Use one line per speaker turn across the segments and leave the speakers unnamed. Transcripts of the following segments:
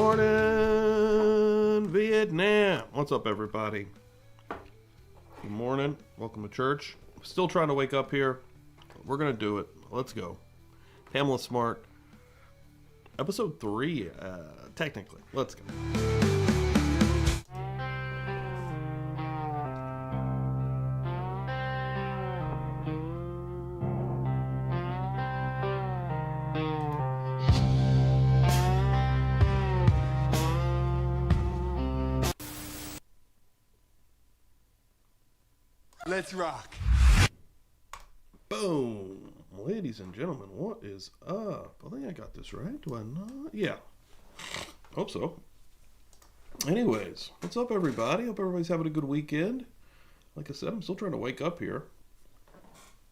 morning, Vietnam. What's up, everybody? Good morning. Welcome to church. Still trying to wake up here. We're going to do it. Let's go. Pamela Smart. Episode 3, technically. Let's go.
Let's rock.
Boom. Ladies and gentlemen, what is up? I think I got this right. Do I not? Yeah. Hope so. Anyways, what's up, everybody? Hope everybody's having a good weekend. Like I said, I'm still trying to wake up here.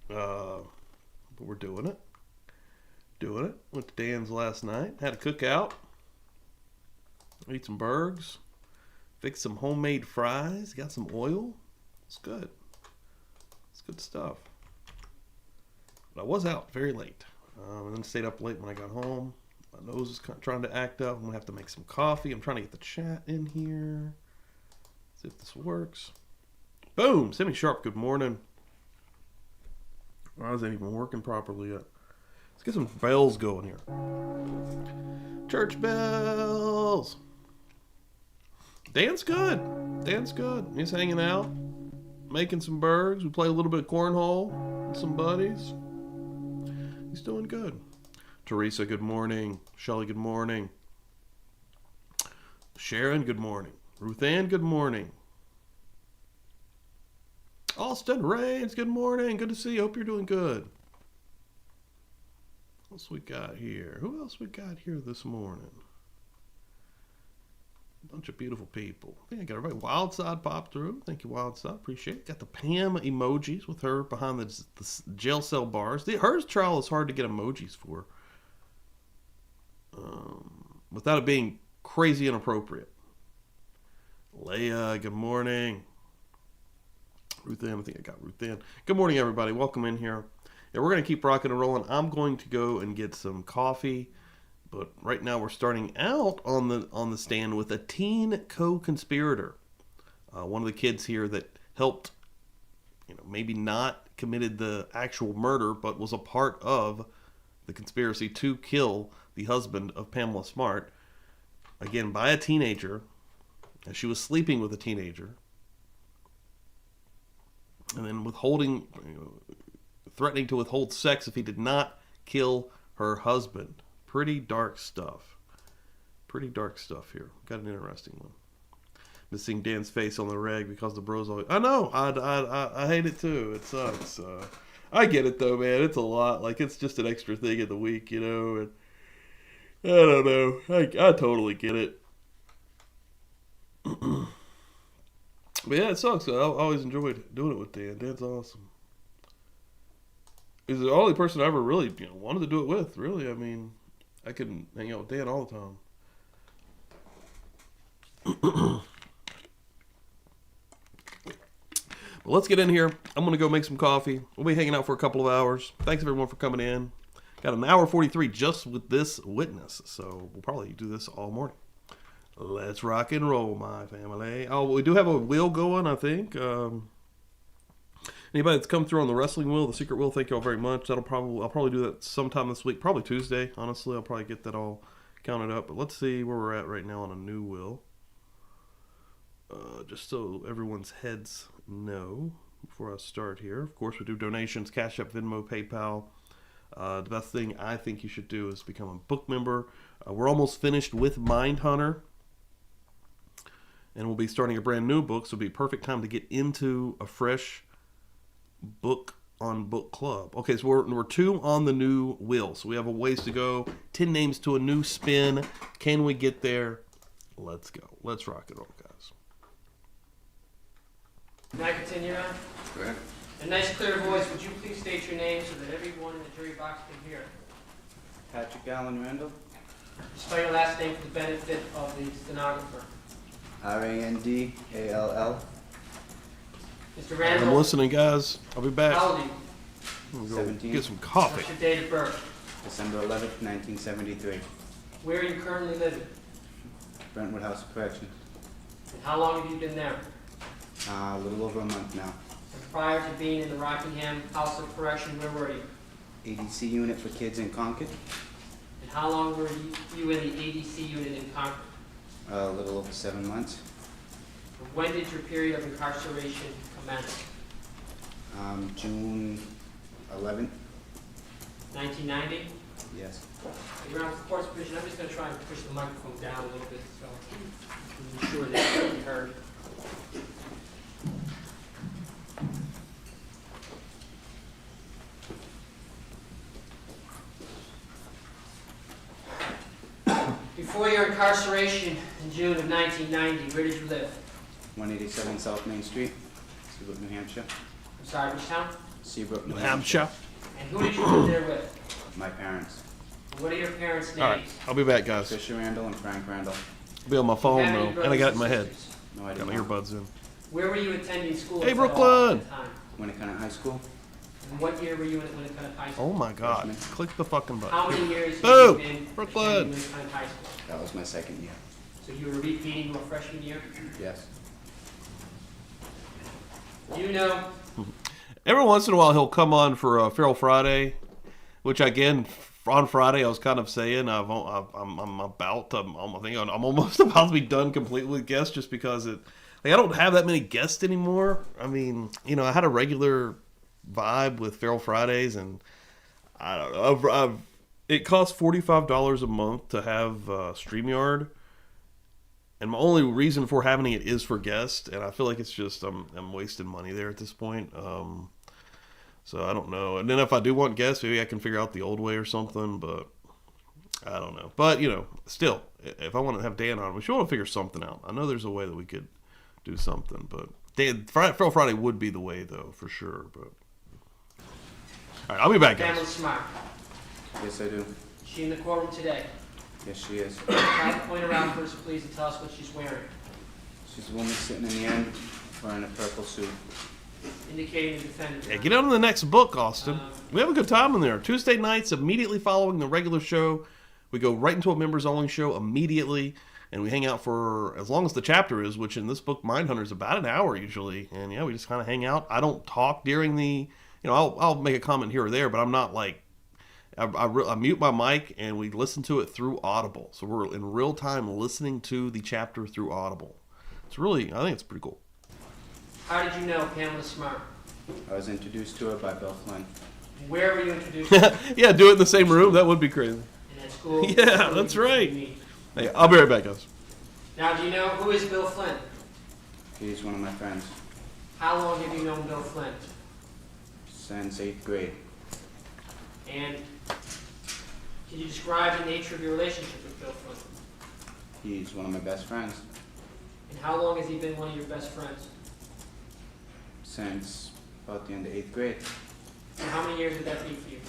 But we're doing it. Went to Dan's last night. Had a cookout. Ate some burgers. Fixed some homemade fries. Got some oil. It's good. It's good stuff. But I was out very late. And then stayed up late when I got home. My nose is trying to act up. I'm going to have to make some coffee. I'm trying to get the chat in here. See if this works. Boom! Semi Sharp, good morning. I wasn't even working properly yet. Let's get some bells going here. Church bells! Dan's good. He's hanging out. Making some burgers. We played a little bit of cornhole with some buddies. He's doing good. Teresa, good morning. Shelly, good morning. Sharon, good morning. Ruth Ann, good morning. Austin Rains, good morning. Good to see you. Hope you're doing good. What else we got here? Who else we got here this morning? Bunch of beautiful people. I think I got everybody. Wildside popped through. Thank you, Wildside. Appreciate it. Got the Pam emojis with her behind the jail cell bars. Hers trial is hard to get emojis for. Without it being crazy inappropriate. Leah, good morning. Ruth Ann, I think I got Ruth Ann. Good morning, everybody. Welcome in here. Yeah, we're going to keep rocking and rolling. I'm going to go and get some coffee. But right now we're starting out on the stand with a teen co-conspirator. One of the kids here that helped, maybe not committed the actual murder, but was a part of the conspiracy to kill the husband of Pamela Smart. Again, by a teenager. As she was sleeping with a teenager. And then threatening to withhold sex if he did not kill her husband. Pretty dark stuff here. Got an interesting one. Missing Dan's face on the reg because the bros always... I know. I hate it too. It sucks. I get it though, man. It's a lot. Like, it's just an extra thing in the week, and I don't know. I totally get it. But yeah, it sucks. I always enjoyed doing it with Dan. Dan's awesome. He's the only person I ever really wanted to do it with, really. I mean... I could hang out with Dan all the time. But let's get in here. I'm going to go make some coffee. We'll be hanging out for a couple of hours. Thanks, everyone, for coming in. Got an hour 43 just with this witness. So we'll probably do this all morning. Let's rock and roll, my family. Oh, we do have a wheel going, I think. Anybody that's come through on the wrestling wheel, the secret wheel, thank you all very much. I'll probably do that sometime this week, probably Tuesday. Honestly, I'll probably get that all counted up. But let's see where we're at right now on a new wheel. Just so everyone's heads know before I start here. Of course, we do donations, Cash App, Venmo, PayPal. The best thing I think you should do is become a book member. We're almost finished with Mindhunter. And we'll be starting a brand new book, so it'll be a perfect time to get into a fresh book on book club. Okay, so we're 2 on the new wheel, so we have a ways to go. 10 names to a new spin. Can we get there? Let's go. Let's rock and roll, guys.
Can I continue on?
Go ahead.
In a nice clear voice, would you please state your name so that everyone in the jury box can hear it?
Patrick Allen Randall.
Spell your last name for the benefit of the stenographer.
Randall.
Mr. Randall.
I'm listening, guys. I'll be back.
How old are you?
I'm gonna go
17.
get some coffee.
What's your date of birth?
December 11th, 1973.
Where are you currently living?
Brentwood House of Correction.
And how long have you been there?
A little over a month now.
And prior to being in the Rockingham House of Correction, where were you?
ADC unit for kids in Concord.
And how long were you in the ADC unit in Concord?
A little over 7 months.
And when did your period of incarceration commence?
June 11th.
1990?
Yes.
Your Honor, with court's permission, I'm just going to try and push the microphone down a little bit so I'm sure that it can be heard. Before your incarceration in June of 1990, where did you live?
187 South Main Street, Seabrook, New Hampshire.
I'm sorry, which town?
Seabrook, New
New
Hampshire.
Hampshire.
And who did you live there with?
My parents,
And what are your parents' names?
All right, I'll be back, guys.
Fisher Randall and Frank Randall.
I'll be on my phone
How many
though, and I got it in my
brothers
head.
and sisters?
No, I
Got
did
my
not.
earbuds in.
Where were you attending school?
Hey,
if at all,
Brooklyn!
at the time?
Winnicott High School.
And what year were you at Winnicott High School?
Oh my God!
Freshman.
Click the fucking
How
button.
many years
Boom!
have you been
Brooklyn!
attending Winnicott High School?
That was my second year.
So you were repeating your freshman year?
Yes.
You know,
Every once in a while, he'll come on for Feral Friday, which again on Friday I was kind of saying I'm about to, I think I'm almost about to be done completely with guests just because I don't have that many guests anymore. I mean, I had a regular vibe with Feral Fridays, and I don't know. It costs $45 a month to have StreamYard. And my only reason for having it is for guests, and I feel like it's just I'm wasting money there at this point. So I don't know. And then if I do want guests, maybe I can figure out the old way or something. But I don't know. But still, if I want to have Dan on, we should want to figure something out. I know there's a way that we could do something, but Feral Friday would be the way though, for sure. But all right, I'll be back,
Pamela
guys.
Smart.
Yes, I do.
Is she in the courtroom today?
Yes, she is.
Try to point around first, please, and tell us what she's wearing,
She's the woman sitting in the end wearing a purple suit.
indicating the defendant.
Yeah, get on to the next book, Austin. We have a good time in there. Tuesday nights, immediately following the regular show, we go right into a members-only show immediately, and we hang out for as long as the chapter is, which in this book, Mindhunter, is about an hour usually. And yeah, we just kind of hang out. I don't talk during the, I'll make a comment here or there, but I'm not like, I mute my mic and we listen to it through Audible. So we're in real time listening to the chapter through Audible. It's really, I think it's pretty cool.
How did you know Pamela Smart?
I was introduced to her by Bill Flynn.
Where were you introduced to?
Yeah, do it in the same room. That would be crazy.
In that school?
Yeah, that's
Where
right.
did you meet?
Hey, I'll be right back, guys.
Now, do you know who is Bill Flynn?
He's one of my friends
How long have you known Bill Flynn?
since 8th grade.
And can you describe the nature of your relationship with Bill Flynn?
He's one of my best friends
And how long has he been one of your best friends?
since about the end of 8th grade.
And how many years would that be for you?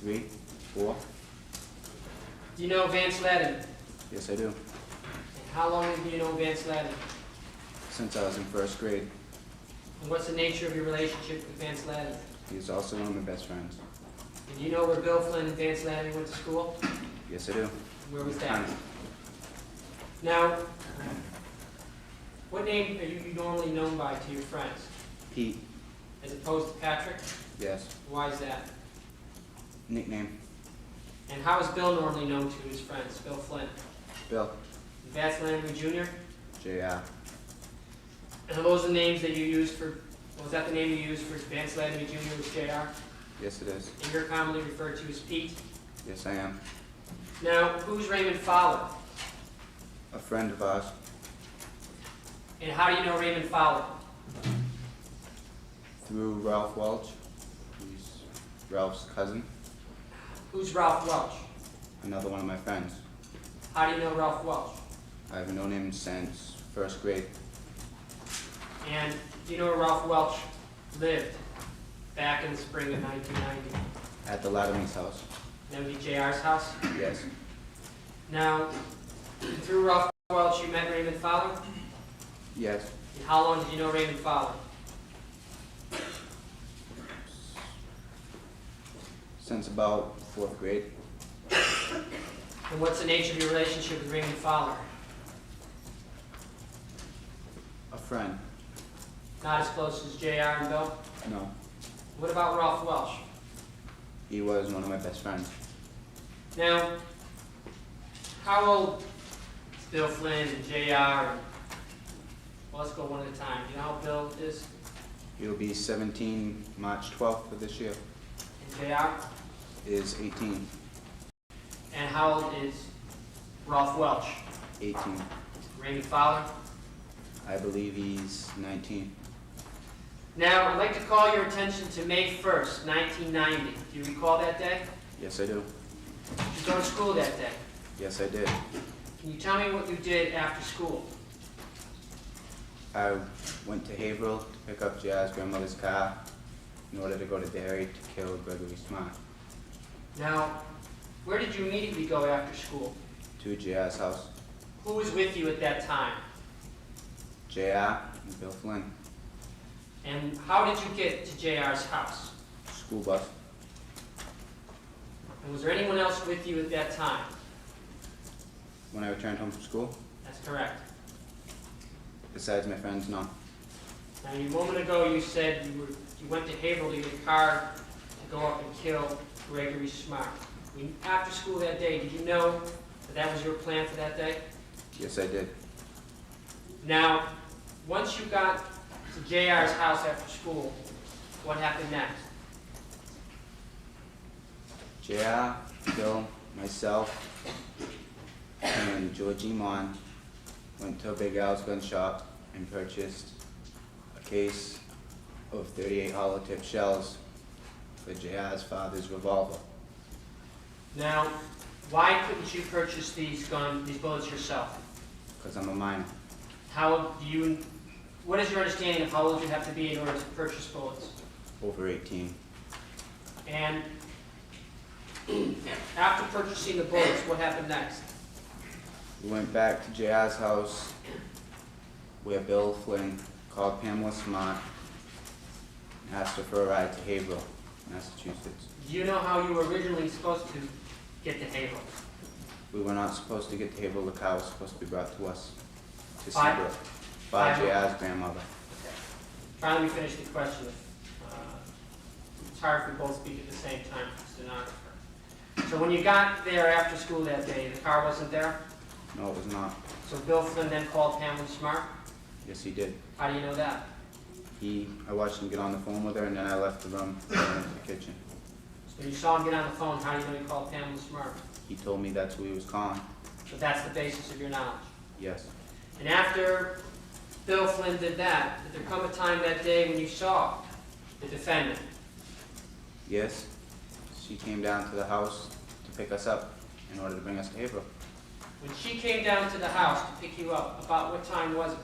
3, 4.
Do you know Vance Ladden?
Yes, I do.
And how long have you known Vance Ladden?
Since I was in 1st grade.
And what's the nature of your relationship with Vance Ladden?
He's also one of my best friends.
And do you know where Bill Flynn and Vance Ladden went to school?
Yes, I do.
Where was that? Now, what name are you normally known by to your friends?
Pete.
As opposed to Patrick?
Yes.
Why is that?
Nickname.
And how is Bill normally known to his friends? Bill Flynn.
Bill.
Vance Landry Jr.?
J.R.
And are those the names that you used for, was that the name you used for Vance Landry Jr. was J.R.?
Yes, it is.
And you're commonly referred to as Pete?
Yes, I am.
Now, who's Raymond Fowler?
A friend of ours.
And how do you know Raymond Fowler?
Through Ralph Welch. He's Ralph's cousin.
Who's Ralph Welch?
Another one of my friends.
How do you know Ralph Welch?
I've known him since 1st grade.
And do you know where Ralph Welch lived back in the spring of 1990?
At the Latterman's house.
That would be JR's house?
Yes.
Now, through Ralph Welch, you met Raymond Fowler?
Yes.
And how long did you know Raymond Fowler?
Since about 4th grade.
And what's the nature of your relationship with Raymond Fowler?
A friend.
Not as close as JR and Bill?
No.
What about Ralph Welch?
He was one of my best friends.
Now, how old is Bill Flynn and JR? Well, let's go one at a time. Do you know how Bill is?
He'll be 17 March 12th of this year.
And JR?
Is 18.
And how old is Ralph Welch?
18.
Raymond Fowler?
I believe he's 19.
Now, I'd like to call your attention to May 1st, 1990. Do you recall that day?
Yes, I do.
Did you go to school that day?
Yes, I did.
Can you tell me what you did after school?
I went to Haverhill to pick up Jaz's grandmother's car in order to go to Derry to kill Gregory Smart.
Now, where did you immediately go after school?
To Jaz's house.
Who was with you at that time?
JR and Bill Flynn.
And how did you get to JR's house?
School bus.
And was there anyone else with you at that time?
When I returned home from school,
That's correct.
besides my friends, no.
Now, a moment ago you said you went to Haverhill to get a car to go up and kill Gregory Smart. After school that day, did you know that that was your plan for that day?
Yes, I did.
Now, once you got to JR's house after school, what happened next?
JR, Bill, myself, and Georgie Mon went to a Big Al's gun shop and purchased a case of 38 hollow tip shells for JR's father's revolver.
Now, why couldn't you purchase these bullets yourself?
Because I'm a minor.
What is your understanding of how old you have to be in order to purchase bullets?
Over 18.
And after purchasing the bullets, what happened next?
We went back to JR's house where Bill Flynn called Pamela Smart and asked her for a ride to Haverhill, Massachusetts.
Do you know how you were originally supposed to get to Haverhill?
We were not supposed to get to Haverhill. The car was supposed to be brought to us to
By-
Seabrook by
by-
JR's grandmother.
Try to let me finish the question. It's hard if we both speak at the same time, stenographer. So when you got there after school that day, the car wasn't there?
No, it was not.
So Bill Flynn then called Pamela Smart?
Yes, he did.
How do you know that?
I watched him get on the phone with her, and then I left the room and went into the kitchen.
So you saw him get on the phone, how do you know he called Pamela Smart?
He told me that's who he was calling.
So that's the basis of your knowledge.
Yes.
And after Bill Flynn did that, did there come a time that day when you saw the defendant?
Yes. She came down to the house to pick us up in order to bring us to Haverhill.
When she came down to the house to pick you up, about what time was it?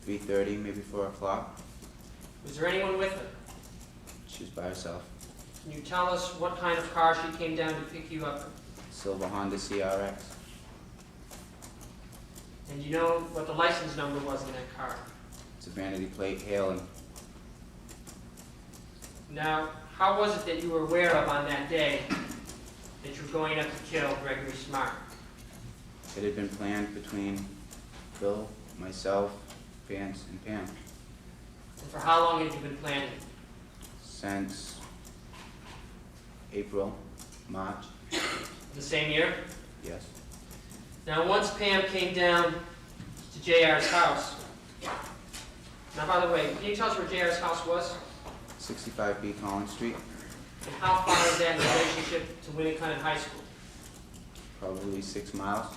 3:30, maybe 4 o'clock.
Was there anyone with her?
She was by herself.
Can you tell us what kind of car she came down to pick you up in?
Silver Honda CRX.
And you know what the license number was in that car?
It's a vanity plate hailing.
Now, how was it that you were aware of on that day that you were going up to kill Gregory Smart?
It had been planned between Bill, myself, Vance, and Pam
And for how long had you been planning?
since April, March.
The same year?
Yes.
Now, once Pam came down to JR's house, now by the way, can you tell us where JR's house was?
65B Collins Street,
And how far is that in relationship to Winnicott High School?
probably 6 miles.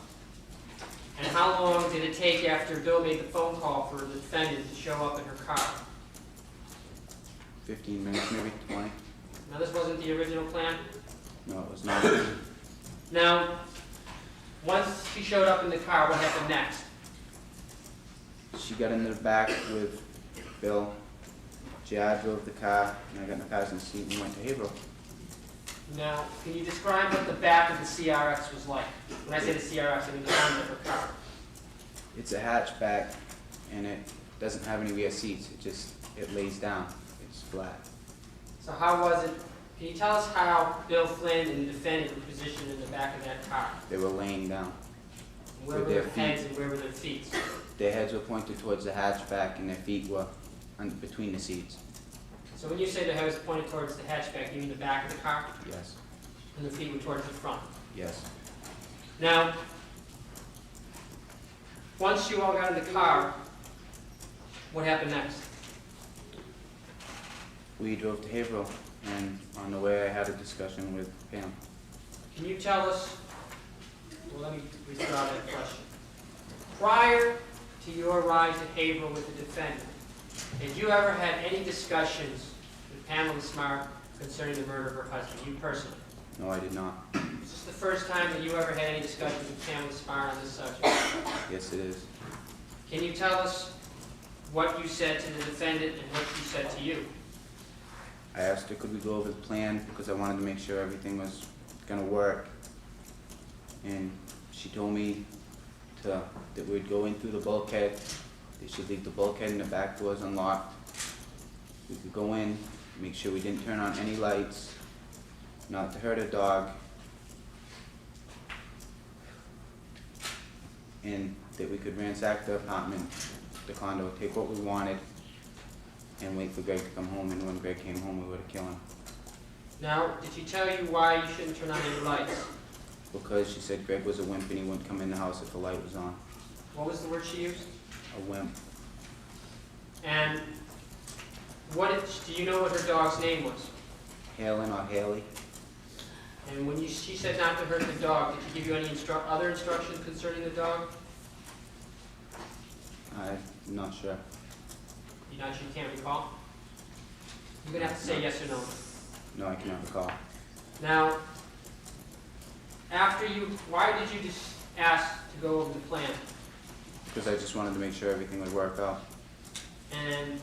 And how long did it take after Bill made the phone call for the defendant to show up in her car?
15 minutes, maybe 20.
Now, this wasn't the original plan.
No, it was not.
Now, once she showed up in the car, what happened next?
She got in the back with Bill. Jad drove the car, and I got in the passenger seat and we went to Haverhill.
Now, can you describe what the back of the CRX was like? When I say the CRX, I mean the front of her car.
It's a hatchback, and it doesn't have any rear seats. It lays down. It's flat.
So how was it Can you tell us how Bill Flynn and the defendant were positioned in the back of that car?
They were laying down.
Where
With
were
their
their
feet.
heads and where were their feet?
Their heads were pointed towards the hatchback and their feet were between the seats.
So when you say the head was pointed towards the hatchback, you mean the back of the car?
Yes,
And the feet were towards the front?
yes.
Now, once you all got in the car, what happened next?
We drove to Haverhill, and on the way I had a discussion with Pam.
Can you tell us, well, let me withdraw that question. Prior to your ride to Haverhill with the defendant, had you ever had any discussions with Pamela Smart concerning the murder of her husband, you personally?
No, I did not.
Is this the first time that you ever had any discussions with Pamela Smart on this subject?
Yes, it is.
Can you tell us what you said to the defendant and what she said to you?
I asked her could we go over the plan because I wanted to make sure everything was gonna work. And she told me that we'd go in through the bulkhead. They should leave the bulkhead and the back doors unlocked. We could go in, make sure we didn't turn on any lights, not to hurt a dog. And that we could ransack the apartment, the condo, take what we wanted, and wait for Greg to come home, and when Greg came home, we would have killed him.
Now, did she tell you why you shouldn't turn on any lights?
Because she said Greg was a wimp and he wouldn't come in the house if the light was on.
What was the word she used?
A wimp.
And do you know what her dog's name was?
Halen or Haley?
And when she said not to hurt the dog, did she give you any other instructions concerning the dog?
I'm not sure.
You can't recall? You're gonna have to say yes or no.
No, I cannot recall.
Now, why did you just ask to go over the plan?
Because I just wanted to make sure everything would work out.
And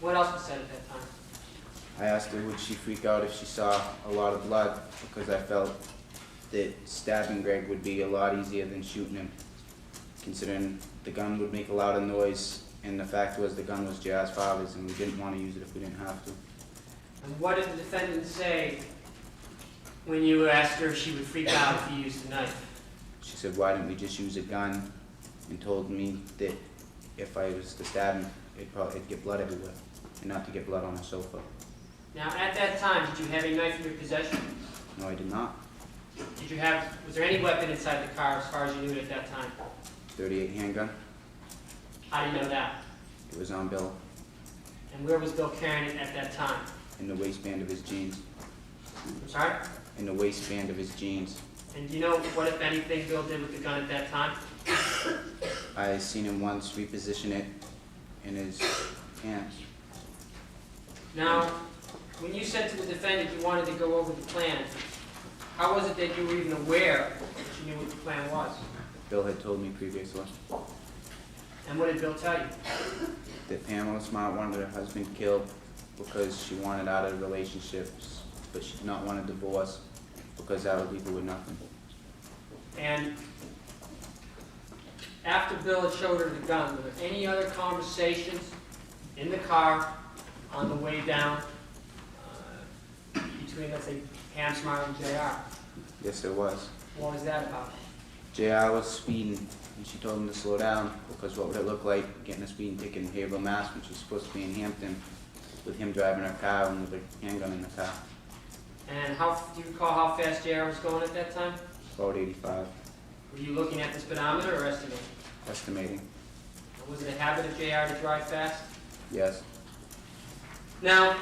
what else was said at that time?
I asked her would she freak out if she saw a lot of blood, because I felt that stabbing Greg would be a lot easier than shooting him, considering the gun would make a lot of noise, and the fact was the gun was JR's father's and we didn't want to use it if we didn't have to.
And what did the defendant say when you asked her if she would freak out if you used the knife?
She said, why didn't we just use a gun, and told me that if I was to stab him, it'd get blood everywhere, and not to get blood on the sofa.
Now, at that time, did you have a knife in your possession?
No, I did not.
Was there any weapon inside the car as far as you knew it at that time?
38 handgun.
How do you know that?
It was on Bill,
And where was Bill carrying it at that time?
in the waistband of his jeans.
I'm sorry?
In the waistband of his jeans.
And do you know what, if anything, Bill did with the gun at that time?
I seen him once reposition it in his pants.
Now, when you said to the defendant you wanted to go over the plan, how was it that you were even aware that you knew what the plan was?
Bill had told me previously
And what did Bill tell you?
that Pamela Smart wanted her husband killed because she wanted out of relationships, but she did not want a divorce because that would leave her with nothing.
And after Bill had showed her the gun, were there any other conversations in the car on the way down between, let's say, Pam Smart and JR?
Yes, there was.
What was that about?
JR was speeding, and she told him to slow down because what would it look like getting a speeding ticket in Haverhill, Mass, when she's supposed to be in Hampton, with him driving her car and with a handgun in the car.
And do you recall how fast JR was going at that time?
About 85,
Were you looking at the speedometer or estimating?
estimating.
Was it a habit of JR to drive fast?
Yes.
Now,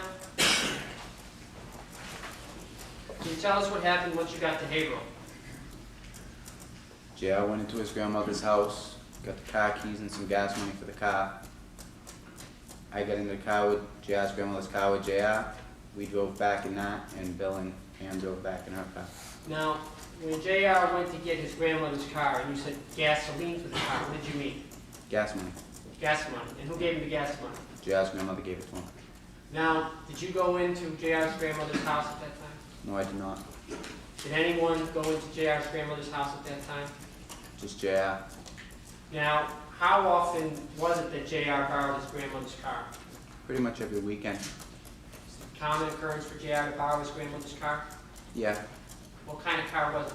can you tell us what happened once you got to Haverhill?
JR went into his grandmother's house, got the car keys and some gas money for the car. I got in the car with JR's grandmother's car with JR. We drove back in that, and Bill and Pam drove back in her car.
Now, when JR went to get his grandmother's car, and you said gasoline for the car, what did you mean?
Gas money.
Gas money. And who gave him the gas money?
JR's grandmother gave it to him.
Now, did you go into JR's grandmother's house at that time?
No, I did not.
Did anyone go into JR's grandmother's house at that time?
Just JR.
Now, how often was it that JR borrowed his grandmother's car?
Pretty much every weekend.
common occurrence for JR to borrow his grandmother's car?
Yeah,
What kind of car was it?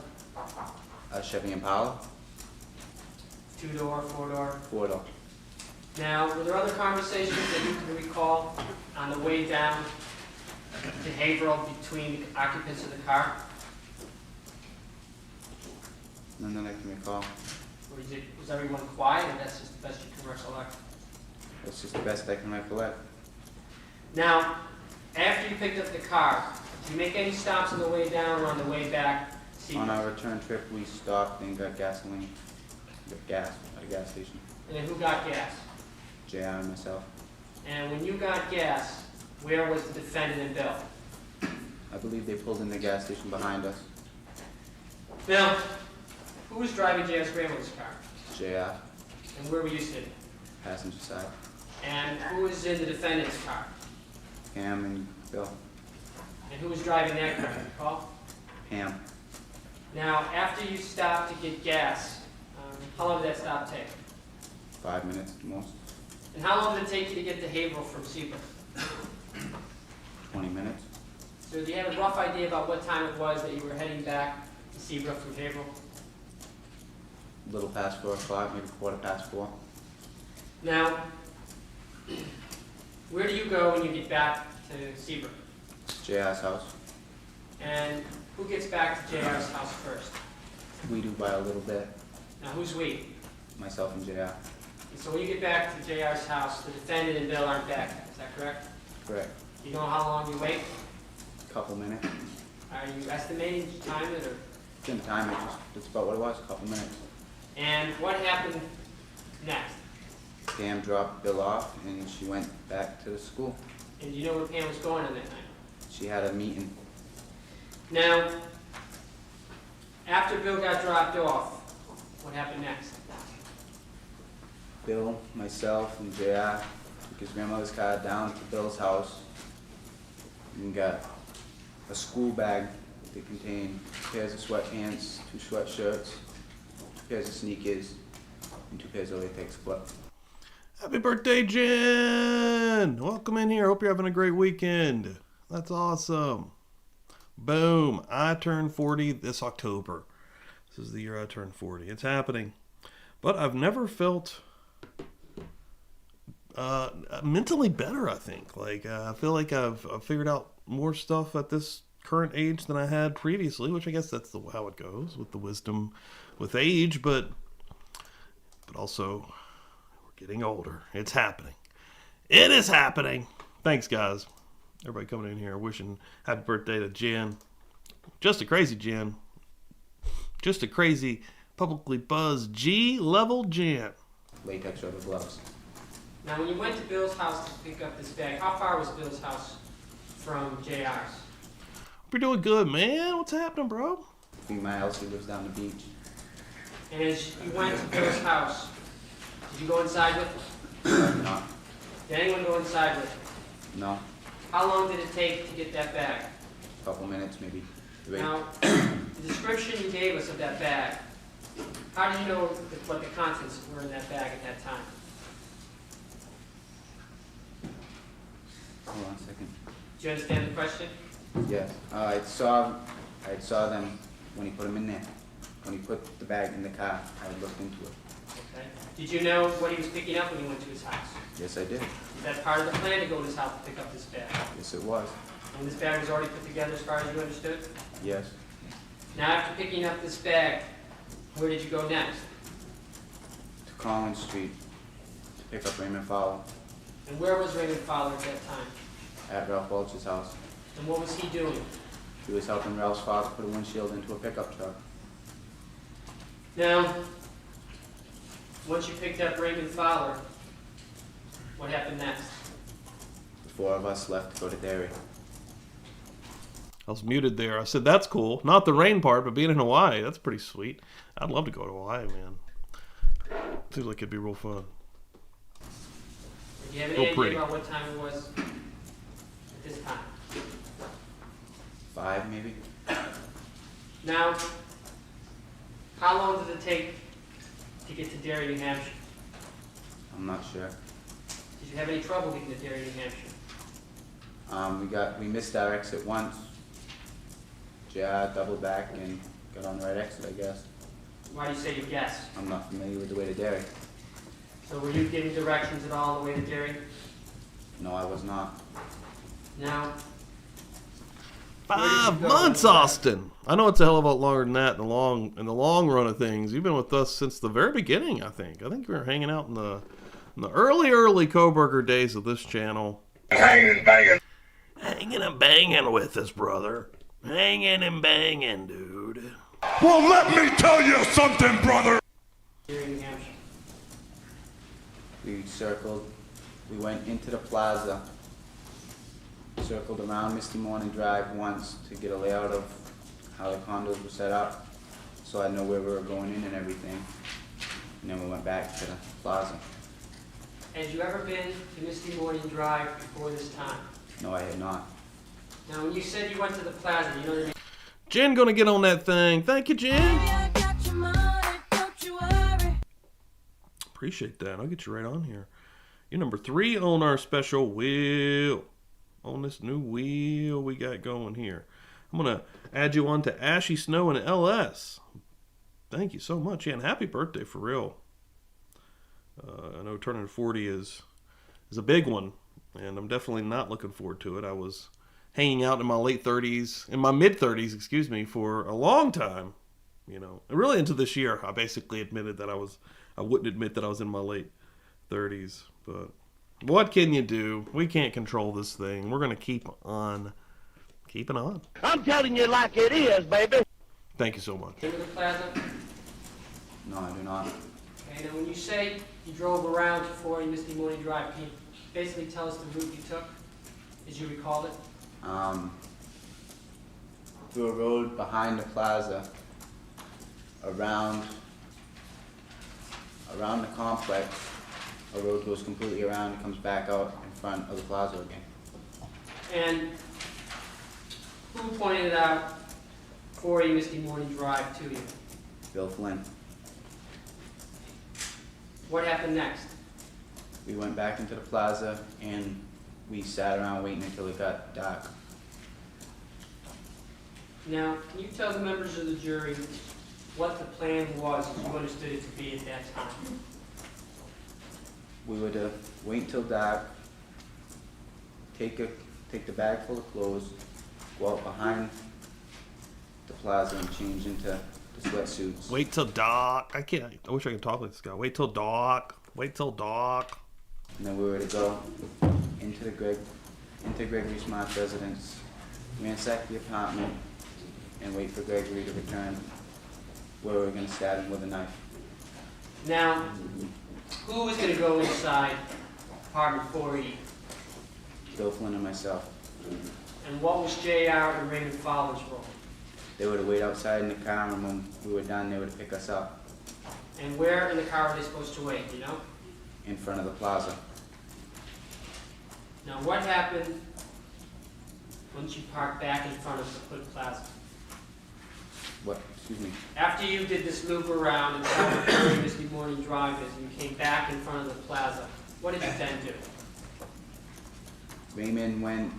a Chevy Impala,
Two-door, four-door?
four-door.
Now, were there other conversations that you can recall on the way down to Haverhill between the occupants of the car?
None that I can recall.
Or was everyone quiet, and that's just the best you can recollect?
That's just the best I can recollect.
Now, after you picked up the car, did you make any stops on the way down or on the way back?
On our return trip, we stopped and got gasoline, got gas at a gas station.
And then who got gas?
JR and myself.
And when you got gas, where was the defendant and Bill?
I believe they pulled in the gas station behind us.
Bill, who was driving JR's grandmother's car?
JR,
And where were you sitting?
passenger side.
And who was in the defendant's car?
Pam and Bill.
And who was driving that car? Do you recall?
Pam,
Now, after you stopped to get gas, how long did that stop take?
5 minutes at most,
And how long did it take you to get to Haverhill from Seabrook?
20 minutes.
So do you have a rough idea about what time it was that you were heading back to Seabrook from Haverhill?
A little past 4 o'clock, maybe 4:15.
Now, where do you go when you get back to Seabrook?
JR's house.
And who gets back to JR's house first?
We do by a little bit,
Now, who's we?
myself and JR.
And so when you get back to JR's house, the defendant and Bill aren't back yet, is that correct?
Correct.
You know how long you wait?
Couple minutes.
Are you estimating to time it, or?
Didn't time it, that's about what it was, a couple minutes.
And what happened next?
Pam dropped Bill off and she went back to the school.
And do you know where Pam was going on that night?
She had a meeting.
Now, after Bill got dropped off, what happened next?
Bill, myself, and JR took his grandmother's car down to Bill's house and got a school bag that contained pairs of sweatpants, 2 sweatshirts, 2 pairs of sneakers, and 2 pairs of latex gloves.
Happy birthday, Jen! Welcome in here. Hope you're having a great weekend. That's awesome. Boom. I turned 40 this October. This is the year I turned 40. It's happening. But I've never felt mentally better, I think. I feel like I've figured out more stuff at this current age than I had previously, which I guess that's how it goes with the wisdom with age, but also we're getting older. It's happening. It is happening. Thanks, guys. Everybody coming in here wishing happy birthday to Jen. Just a crazy Jen. Just a crazy, publicly buzzed G-level Jen.
Latex rubber gloves.
Now, when you went to Bill's house to pick up this bag, how far was Bill's house from JR's?
Hope you're doing good, man. What's happening, bro?
3 miles, he lives down the beach.
And as you went to Bill's house, did you go inside with him?
No,
Did anyone go inside with him?
no,
How long did it take to get that bag?
a couple minutes, maybe 3.
Now, the description you gave us of that bag, how did you know what the contents were in that bag at that time?
Hold on a second.
Do you understand the question?
Yes, I saw them when he put them in there. When he put the bag in the car, I looked into it.
Okay. Did you know what he was picking up when you went to his house?
Yes, I did.
Was that part of the plan to go to his house to pick up this bag?
Yes, it was.
And this bag was already put together as far as you understood?
Yes.
Now, after picking up this bag, where did you go next?
To Collins Street to pick up Raymond Fowler
And where was Raymond Fowler at that time?
at Ralph Welch's house.
And what was he doing?
He was helping Ralph's father put a windshield into a pickup truck.
Now, once you picked up Raymond Fowler, what happened next?
The 4 of us left to go to Derry.
I was muted there. I said, that's cool. Not the rain part, but being in Hawaii, that's pretty sweet. I'd love to go to Hawaii, man. Seems like it'd be real fun.
Do you have
Real
any idea
pretty.
about what time it was at this time?
5, maybe?
Now, how long did it take to get to Derry, New Hampshire?
I'm not sure.
Did you have any trouble getting to Derry, New Hampshire?
We missed our exit once. JR doubled back and got on the right exit, I guess.
Why do you say you guess?
I'm not familiar with the way to Derry.
So were you giving directions at all on the way to Derry?
No, I was not.
Now,
5 months, Austin. I know it's a hell of a lot longer than that in the long run of things. You've been with us since the very beginning, I think. I think we were hanging out in the early Coburger days of this channel.
Hanging
and banging with us, brother. Hanging and banging, dude.
Well, let me tell you something, brother.
here in New Hampshire.
We circled, we went into the plaza, circled around Misty Morning Drive once to get a layout of how the condos were set up, so I know where we were going in and everything. And then we went back to the plaza.
Had you ever been to Misty Morning Drive before this time?
No, I had not.
Now, when you said you went to the plaza, you know the
Jen gonna get on that thing. Thank you, Jen. Appreciate that. I'll get you right on here. You're number 3 on our special wheel. On this new wheel we got going here. I'm going to add you on to Ashy Snow and LS. Thank you so much. Yeah, and happy birthday for real. I know turning 40 is a big one, and I'm definitely not looking forward to it. I was hanging out in my late 30s, in my mid 30s, excuse me, for a long time. You know, and really into this year, I basically admitted that I wouldn't admit that I was in my late 30s, but what can you do? We can't control this thing. We're going to keep on keeping on.
I'm telling you like it is, baby.
Thank you so much.
Into the plaza?
No, I do not.
Okay, now when you say you drove around 40 Misty Morning Drive, can you basically tell us the route you took, as you recall it?
Through a road behind the plaza, around the complex. A road goes completely around and comes back out in front of the plaza again.
And who pointed out 40 Misty Morning Drive to you?
Bill Flynn.
What happened next?
We went back into the plaza and we sat around waiting until it got dark.
Now, can you tell the members of the jury what the plan was as you understood it to be at that time?
We would wait until dark, take the bag full of clothes, go out behind the plaza and change into the sweatsuits.
Wait till dark. I wish I could talk like this guy. Wait till dark. Wait till dark.
And then we were to go into Gregory Smart's residence, ransack the apartment, and wait for Gregory to return, where we were going to stab him with a knife.
Now, who was going to go inside apartment 4E?
Bill Flynn and myself.
And what was JR and Raymond Fowler's role?
They were to wait outside in the car, and when we were done, they were to pick us up
And where in the car were they supposed to wait, you know?
in front of the plaza.
Now, what happened once you parked back in front of the Hood Plaza?
What? Excuse me.
After you did this loop around and saw where Misty Morning Drive is, and you came back in front of the plaza, what did you then do?
Raymond went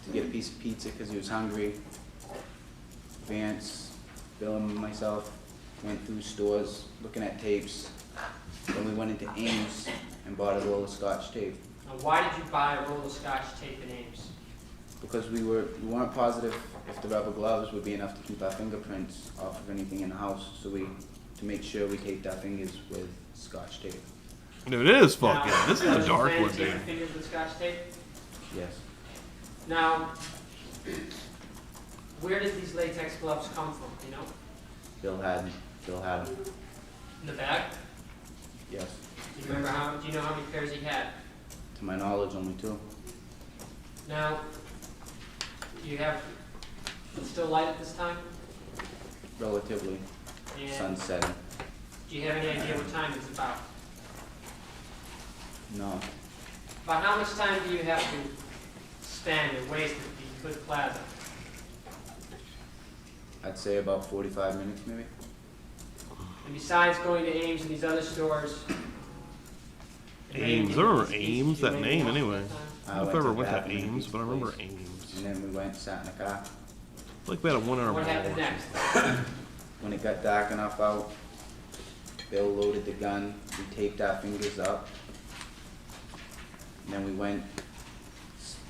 to get a piece of pizza because he was hungry. Vance, Bill, and myself went through stores looking at tapes. Then we went into Ames and bought a roll of Scotch tape
Now, why did you buy a roll of Scotch tape in Ames?
because we weren't positive if the rubber gloves would be enough to keep our fingerprints off of anything in the house. So to make sure we taped our fingers with Scotch tape.
Dude, it is fucking.
Now,
This is
was
a
your
dark
plan
one,
to tape
dude.
your fingers with Scotch tape?
Yes.
Now, where did these latex gloves come from, you know?
Bill had them.
In the bag?
Yes.
Do you know how many pairs he had?
To my knowledge, only 2.
Now, do you have, it's still light at this time?
Relatively.
And
Sun setting.
do you have any idea what time it's about?
No.
About how much time do you have to spend or waste at the Hood Plaza?
I'd say about 45 minutes, maybe.
And besides going to Ames and these other stores? and maybe
Ames.
getting
There were
these pieces,
Ames,
do you
that
do
name,
anything else
anyway.
at that time?
I don't know if I ever went to Ames, but I remember Ames.
And then we went, sat in the car.
Like we had a one in our
What
mall.
happened next?
When it got dark enough out, Bill loaded the gun, we taped our fingers up. And then we went,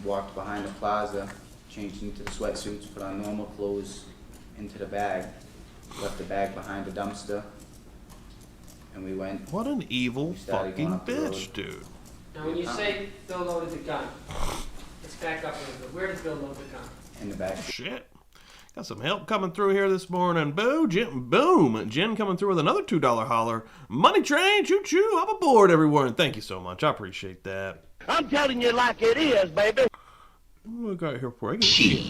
walked behind the plaza, changed into the sweatsuits, put our normal clothes into the bag, left the bag behind the dumpster, and we went.
What an evil
started
fucking
going up the road.
bitch, dude.
Now, when you say Bill loaded the gun, let's back up a little bit. Where did Bill load the gun?
In the back.
Shit. Got some help coming through here this morning. Boom. Jen coming through with another $2 holler. Money train, choo-choo. I'm aboard, everyone. Thank you so much. I appreciate that.
I'm telling you like it is, baby.
What we got here for? I get shit.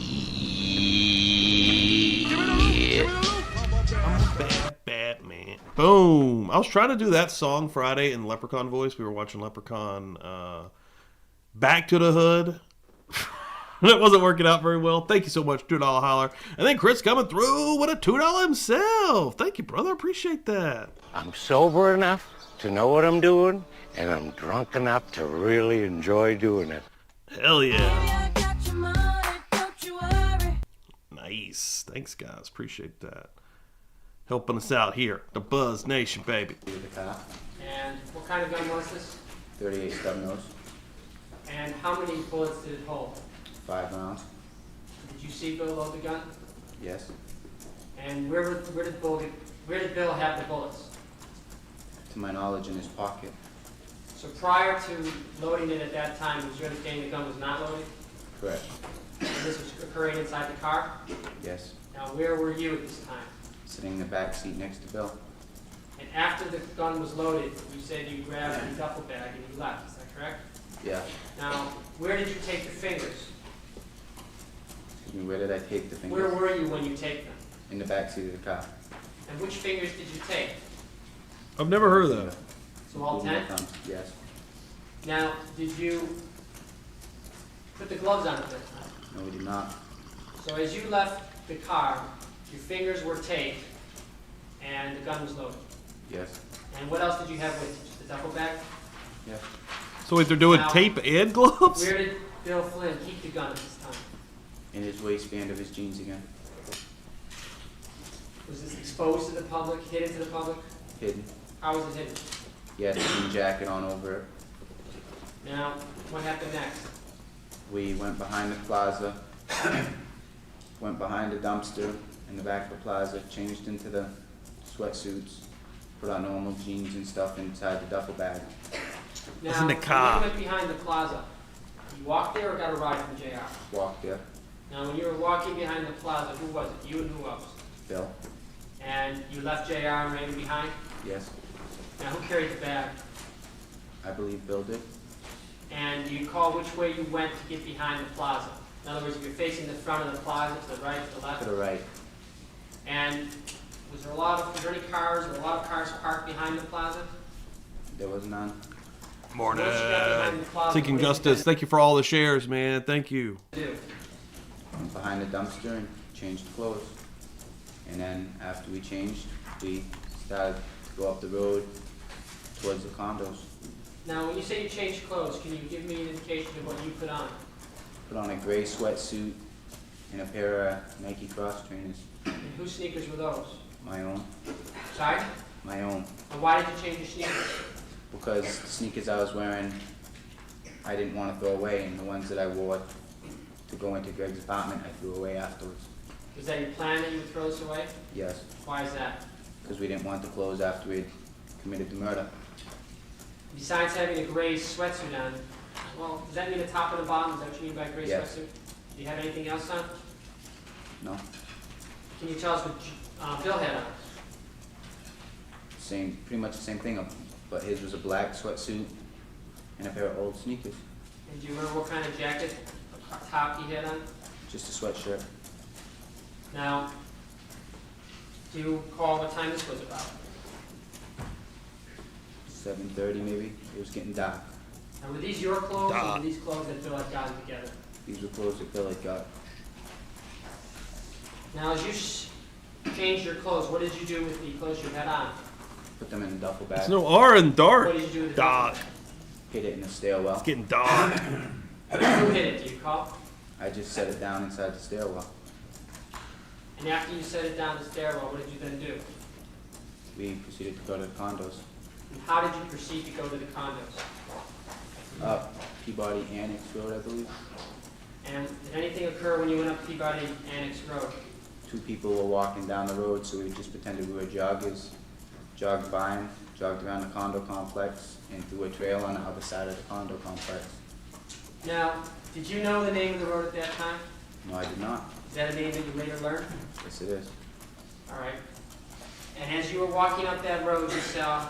I'm a bad man. Boom. I was trying to do that song Friday in Leprechaun voice. We were watching Leprechaun Back to the Hood. That wasn't working out very well. Thank you so much, $2 holler. And then Chris coming through with a $2 himself. Thank you, brother. Appreciate that.
I'm sober enough to know what I'm doing, and I'm drunk enough to really enjoy doing it.
Hell yeah. Nice. Thanks, guys. Appreciate that. Helping us out here. The Buzz Nation, baby.
With the car,
And what kind of gun was this?
38 stub nose,
And how many bullets did it hold?
5 rounds,
Did you see Bill load the gun?
yes.
And where did Bill have the bullets?
To my knowledge, in his pocket,
So prior to loading it at that time, was your understanding the gun was not loaded?
correct,
And this was occurring inside the car?
yes.
Now, where were you at this time?
Sitting in the back seat next to Bill,
And after the gun was loaded, you said you grabbed the duffel bag and you left, is that correct?
yeah.
Now, where did you take the fingers?
Excuse me, where did I take the
Where
fingers?
were you when you take them?
In the back seat of the car.
And which fingers did you take?
I've never heard of that.
So all 10?
Thumbs, yes.
Now, did you put the gloves on at that time?
No, we did not.
So as you left the car, your fingers were taped and the gun was loaded.
Yes,
And what else did you have with you? Just the duffel bag?
yes.
So wait, they're doing
Now-
tape and gloves?
Where did Bill Flynn keep the gun at this time?
In his waistband of his jeans again,
Was this exposed to the public, hidden to the public?
hidden.
How was it hidden?
He had a jean jacket on over it.
Now, what happened next?
We went behind the plaza, went behind the dumpster in the back of the plaza, changed into the sweatsuits, put our normal jeans and stuff inside the duffel bag.
Now,
in the car.
when you went behind the plaza, you walked there or got a ride from JR?
Walked there,
Now, when you were walking behind the plaza, who was it? You and who else?
Bill,
And you left JR and ran behind?
yes,
Now, who carried the bag?
I believe Bill did.
And you call which way you went to get behind the plaza. In other words, if you're facing the front of the plaza, to the right, to the left.
To the right,
And was there any cars or a lot of cars parked behind the plaza?
there was none.
Morning.
Once you got behind the plaza,
Seeking
what did you
justice.
guys
Thank you for all the shares, man. Thank you.
do?
Went behind the dumpster and changed clothes. And then after we changed, we started to go up the road towards the condos.
Now, when you say you changed clothes, can you give me an indication of what you put on?
Put on a gray sweatsuit and a pair of Nike Cross trainers.
And whose sneakers were those?
My own.
Sorry?
My own.
And why did you change your sneakers?
Because the sneakers I was wearing, I didn't want to throw away, and the ones that I wore to go into Greg's apartment, I threw away afterwards.
Was that your plan that you would throw this away?
Yes,
Why is that?
because we didn't want the clothes after we had committed the murder.
Besides having a gray sweatsuit on, well, does that mean the top and the bottom? Is that what you mean by gray
Yes.
sweatsuit? Do you have anything else on?
No?
Can you tell us what Bill had on?
Same, pretty much the same thing, but his was a black sweatsuit and a pair of old sneakers.
And do you remember what kind of jacket, top he had on?
Just a sweatshirt.
Now, do you recall what time this was about?
7:30 maybe. It was getting dark.
Now, were these your clothes or were these clothes that Bill had gotten together?
These were clothes that Bill had got.
Now, as you changed your clothes, what did you do with the clothes you had on?
Put them in a duffel bag.
There's no R in dark.
What did you do with the
Dark.
duffel bag?
Hid it in the stairwell.
It's getting dark.
Who hit it, do you recall?
I just set it down inside the stairwell.
And after you set it down the stairwell, what did you then do?
We proceeded to go to the condos.
And how did you proceed to go to the condos?
Up Peabody Annex Road, I believe.
And did anything occur when you went up Peabody Annex Road?
2 people were walking down the road, so we just pretended we were joggers. Jogged by them, jogged around the condo complex, and through a trail on the other side of the condo complex.
Now, did you know the name of the road at that time?
No, I did not.
Is that a name that you later learned?
Yes, it is.
All right. And as you were walking up that road, you saw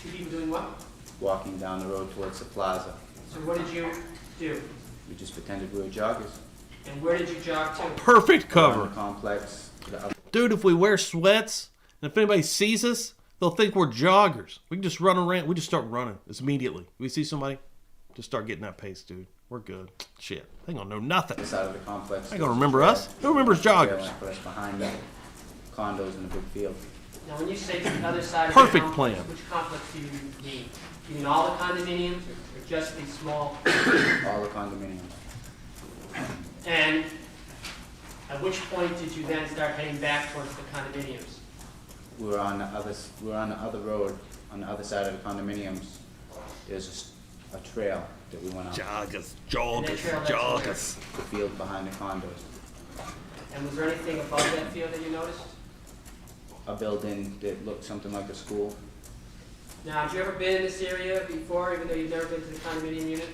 2 people doing what?
Walking down the road towards the plaza.
So what did you do?
We just pretended we were joggers.
And where did you jog to?
Perfect
Around
cover.
the complex to the other.
Dude, if we wear sweats, and if anybody sees us, they'll think we're joggers. We can just run around. We just start running immediately. We see somebody, just start getting that pace, dude. We're good. Shit. They ain't gonna know nothing.
Side of the complex.
They gonna remember us. Who remembers joggers?
Put us behind the condos in the big field.
Now, when you say to the other side of
Perfect
the complex,
plan.
which complex do you mean? Do you mean all the condominiums or just these small?
All the condominiums.
And at which point did you then start heading back towards the condominiums?
We were on the other road, on the other side of the condominiums. There's a trail that we went on.
Joggers,
And that trail, that's
joggers.
The field behind the condos.
And was there anything above that field that you noticed?
A building that looked something like a school.
Now, have you ever been in this area before, even though you've never been to the condominium unit?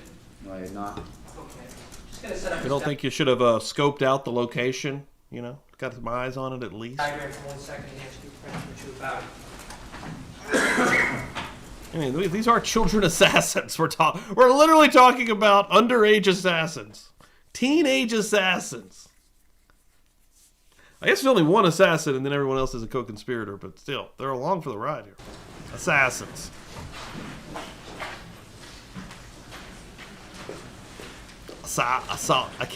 No, I did not.
Okay. Just gonna set up
You
a
don't think you should have scoped out the location? You know, got some eyes on it at least.
diagram for 1 second and ask you a question or two about it.
I mean, these are children assassins. We're literally talking about underage assassins, teenage assassins. I guess there's only one assassin, and then everyone else is a co-conspirator. But still, they're along for the ride here. Assassins. I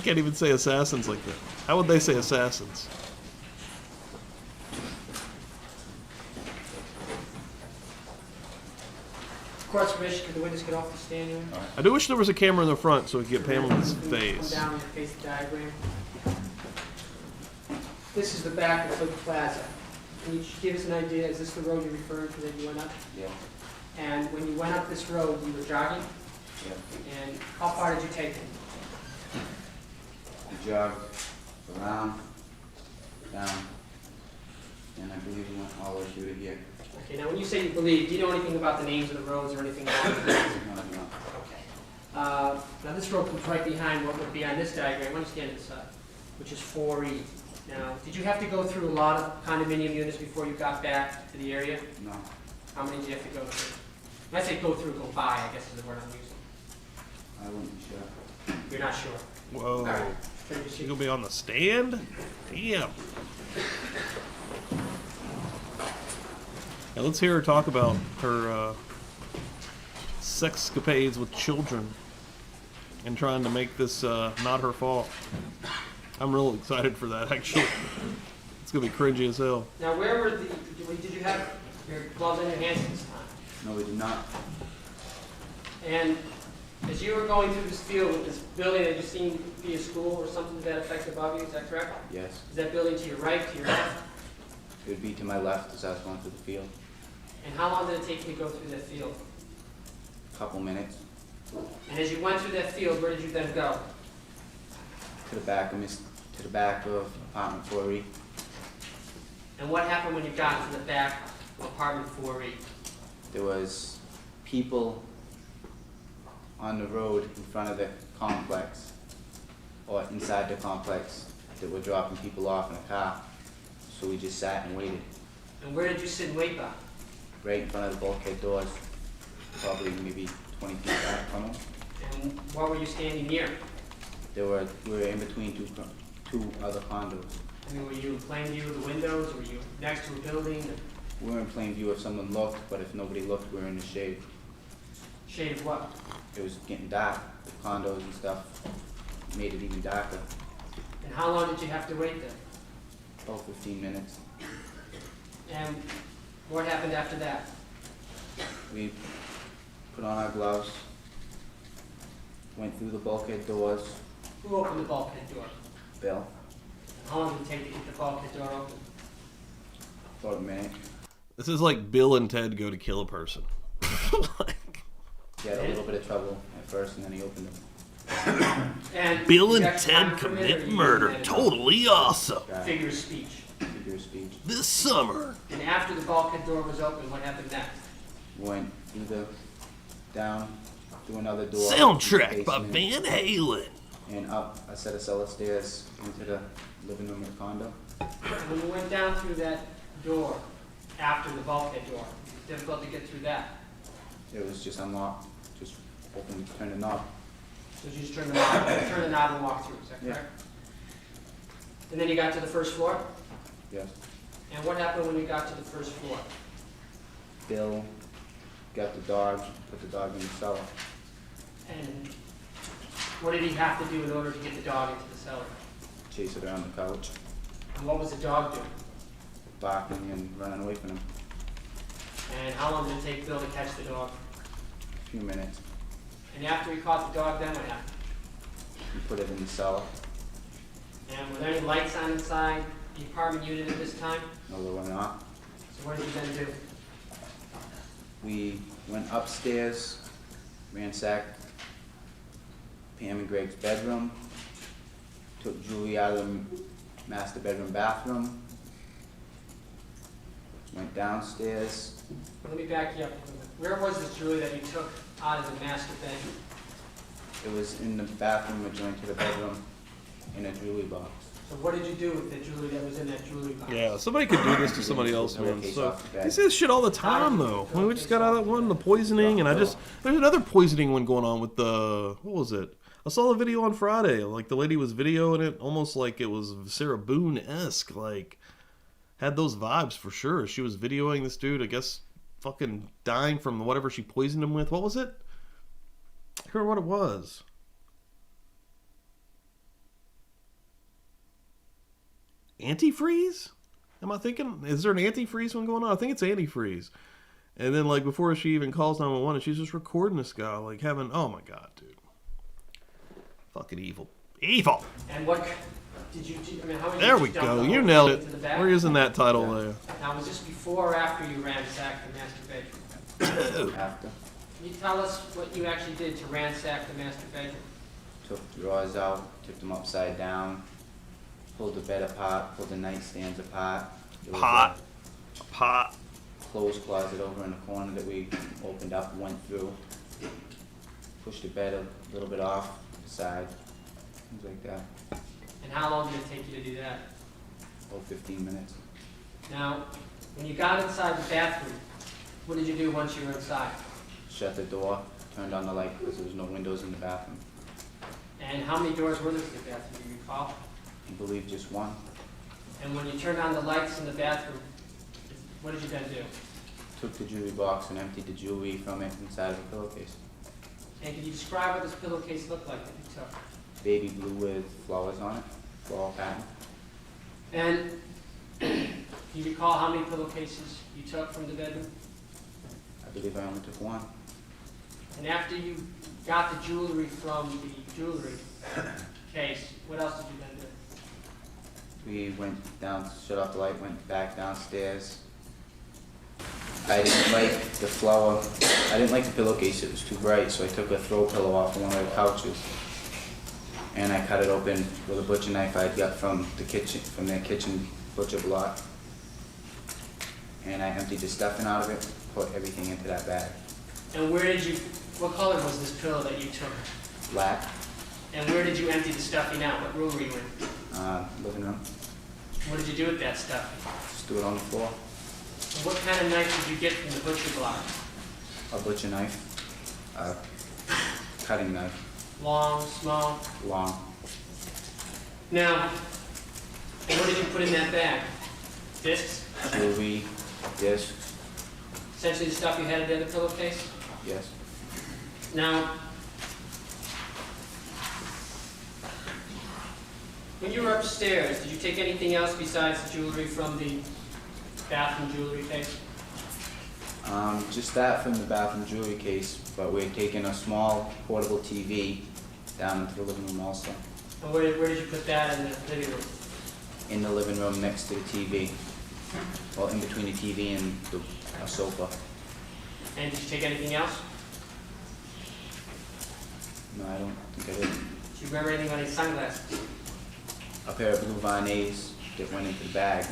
can't even say assassins like that. How would they say assassins?
Court's permission, can the witness get off the stand here?
I do wish there was a camera in the front so we could get Pamela's
Come
face.
down and face the diagram. This is the back of the plaza. Can you give us an idea, is this the road you're referring to that you went up?
Yeah.
And when you went up this road, you were jogging?
Yeah.
And how far did you take it?
We jogged around, down, and I believe we went all the way through to here.
Okay, now when you say you believe, do you know anything about the names of the roads or anything along those lines?
No, no.
Okay. Now this road comes right behind what would be on this diagram. Why don't you stand to the side? Which is 4E. Now, did you have to go through a lot of condominium units before you got back to the area?
No,
How many did you have to go through? When I say go through, go by, I guess is the word I'm using.
I wouldn't be sure.
You're not sure.
Whoa.
All right. Turn your
You
seat.
gonna be on the stand? Damn. Now let's hear her talk about her sexcapades with children and trying to make this not her fault. I'm real excited for that, actually. It's gonna be cringy as hell.
Now, where were the, did you have your gloves on your hands at this time?
No, we did not.
And as you were going through this field with this building that you seen to be a school or something to that effect above you, is that correct?
Yes.
Is that building to your right, to your left?
It would be to my left as I was going through the field.
And how long did it take you to go through that field?
A couple minutes.
And as you went through that field, where did you then go?
To the back of apartment 4E.
And what happened when you got to the back of apartment 4E?
There was people on the road in front of the complex, or inside the complex, that were dropping people off in a car. So we just sat and waited,
And where did you sit and wait by?
right in front of the bulkhead doors, probably maybe 20 feet back from them.
And what were you standing near?
We were in between two other condos.
I mean, were you in plain view of the windows? Were you next to a building?
We were in plain view if someone looked, but if nobody looked, we were in the shade.
Shade of what?
It was getting dark, the condos and stuff made it even darker.
And how long did you have to wait there?
About 15 minutes.
And what happened after that?
We put on our gloves, Went through the bulkhead doors.
Who opened the bulkhead door?
Bill.
How long did it take to get the bulkhead door open?
About a minute.
This is like Bill and Ted go to kill a person.
He had a little bit of trouble at first, and then he opened it.
And
Bill
you
and
got
Ted
time for it, or
commit
you
murder.
didn't?
Totally awesome.
Figure of speech.
Figure of speech.
This summer.
And after the bulkhead door was open, what happened next?
Went through down through another door.
Soundtrack by
basement,
Van Halen.
And up a set of cellar stairs into the living room of the condo.
And when you went down through that door, after the bulkhead door, it was difficult to get through that.
It was just unlocked. Just open, turn the knob.
So you just turn the knob and walk through, is that
Yeah.
correct? And then you got to the first floor?
Yes.
And what happened when you got to the first floor?
Bill got the dog, put the dog in the cellar.
And what did he have to do in order to get the dog into the cellar?
Chase it around the couch,
And what was the dog doing?
barking and running away from him.
And how long did it take Bill to catch the dog?
A few minutes.
And after he caught the dog, then what happened?
He put it in the cellar.
And were there any lights on inside the apartment unit at this time?
No, there were not.
So what did you then do?
We went upstairs, ransacked Pam and Greg's bedroom, took Julie out of the master bedroom bathroom, went downstairs.
Let me back you up a little bit. Where was the jewelry that you took out of the master bedroom?
It was in the bathroom adjoining to the bedroom in a jewelry box.
So what did you do with the jewelry that was in that jewelry box?
Yeah, somebody could do this to somebody else, man.
Pillowcase
So
off the bed.
they say this shit all the time, though. When we just got out of that one, the poisoning, and there's another poisoning one going on with the, what was it? I saw the video on Friday. Like the lady was videoing it, almost like it was Sarah Boone-esque. Like had those vibes for sure. She was videoing this dude, I guess, fucking dying from whatever she poisoned him with. What was it? I can't remember what it was. Antifreeze? Am I thinking? Is there an antifreeze one going on? I think it's antifreeze. And then, like, before she even calls 911, and she's just recording this guy, like, having, oh my god, dude. Fucking evil. Evil!
And what did you do? I mean, how did
There
you
we
dump
go.
the
You
whole
nailed
thing
it.
into the back?
We're using that title there.
Now, was this before or after you ransacked the master bedroom?
After,
Can you tell us what you actually did to ransack the master bedroom?
took drawers out, tipped them upside down, pulled the bed apart, pulled the nightstands apart. There was
Pot.
a
Pot.
clothes closet over in the corner that we opened up and went through. Pushed the bed a little bit off the side, things like that.
And how long did it take you to do that?
About 15 minutes.
Now, when you got inside the bathroom, what did you do once you were inside?
Shut the door, turned on the light because there was no windows in the bathroom.
And how many doors were there to the bathroom, do you recall?
I believe just one.
And when you turned on the lights in the bathroom, what did you then do?
Took the jewelry box and emptied the jewelry from it inside of the pillowcase.
And can you describe what this pillowcase looked like that you took?
Baby blue with flowers on it, floral pattern.
And do you recall how many pillowcases you took from the bedroom?
I believe I only took one.
And after you got the jewelry from the jewelry case, what else did you then do?
We went down, shut off the light, went back downstairs. I didn't like the flower, I didn't like the pillowcase, it was too bright, so I took a throw pillow off one of the couches. And I cut it open with a butcher knife I'd got from the kitchen, from their kitchen butcher block. And I emptied the stuffing out of it, put everything into that bag.
And where did you, what color was this pillow that you took?
Black,
And where did you empty the stuffing out? What room were you in?
living room,
What did you do with that stuffing?
just do it on the floor.
And what kind of knife did you get from the butcher block?
A butcher knife, a cutting knife,
Long, small?
long.
Now, and what did you put in that bag? Discs?
Jewelry, discs,
Essentially the stuff you had in the pillowcase?
yes.
Now, when you were upstairs, did you take anything else besides the jewelry from the bathroom jewelry case?
Just that from the bathroom jewelry case, but we had taken a small portable TV down into the living room also.
And where did you put that in the living room?
In the living room next to the TV. Well, in between the TV and a sofa.
And did you take anything else?
No, I don't think I did.
Do you remember anything about any sunglasses?
A pair of blue Viennese that went into the bag.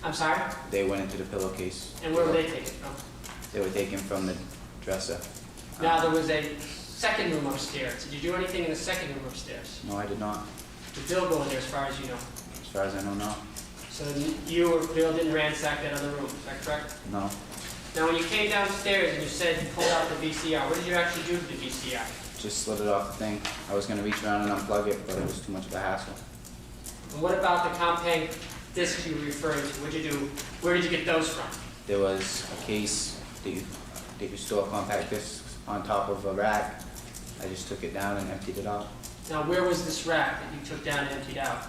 I'm sorry?
They went into the pillowcase.
And where were they taken from?
They were taken from the dresser.
Now, there was a second room upstairs. Did you do anything in the second room upstairs?
No, I did not.
Did Bill go in there as far as you know?
As far as I know, no.
So you or Bill didn't ransack that other room, is that correct?
No.
Now, when you came downstairs and you said you pulled out the VCR, what did you actually do to the VCR?
Just slid it off the thing. I was going to reach around and unplug it, but it was too much of a hassle.
And what about the compact discs you were referring to? What'd you do? Where did you get those from?
There was a case that you store compact discs on top of a rack. I just took it down and emptied it out.
Now, where was this rack that you took down and emptied out?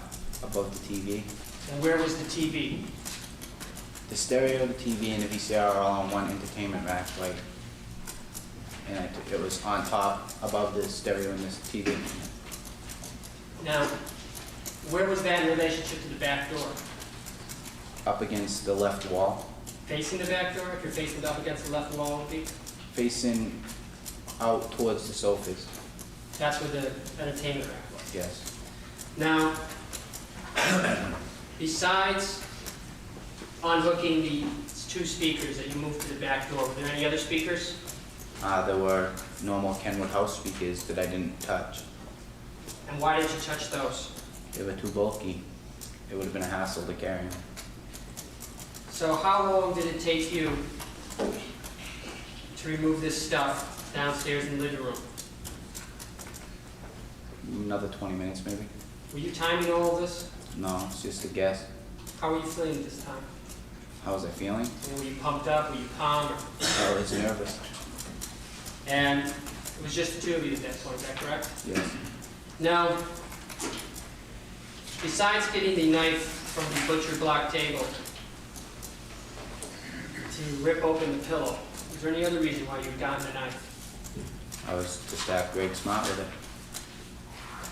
Above the TV.
And where was the TV?
The stereo, the TV, and the VCR are all on one entertainment rack, right? And it was on top, above the stereo and this TV.
Now, where was that in relationship to the back door?
Up against the left wall.
Facing the back door? If you're facing up against the left wall, would be?
Facing out towards the sofas.
That's where the entertainment rack was.
Yes.
Now, besides unhooking the two speakers that you moved to the back door, were there any other speakers?
There were normal Kenwood house speakers that I didn't touch.
And why didn't you touch those?
They were too bulky. It would have been a hassle to carry them.
So how long did it take you to remove this stuff downstairs in the living room?
Another 20 minutes maybe.
Were you timing all of this?
No, it's just a guess.
How were you feeling at this time?
How was I feeling?
Were you pumped up? Were you calm?
I was nervous.
And it was just the two of you at that point, is that correct?
Yes.
Now, besides getting the knife from the butcher block table to rip open the pillow, is there any other reason why you had gotten the knife?
I was to stab Greg Smart with it.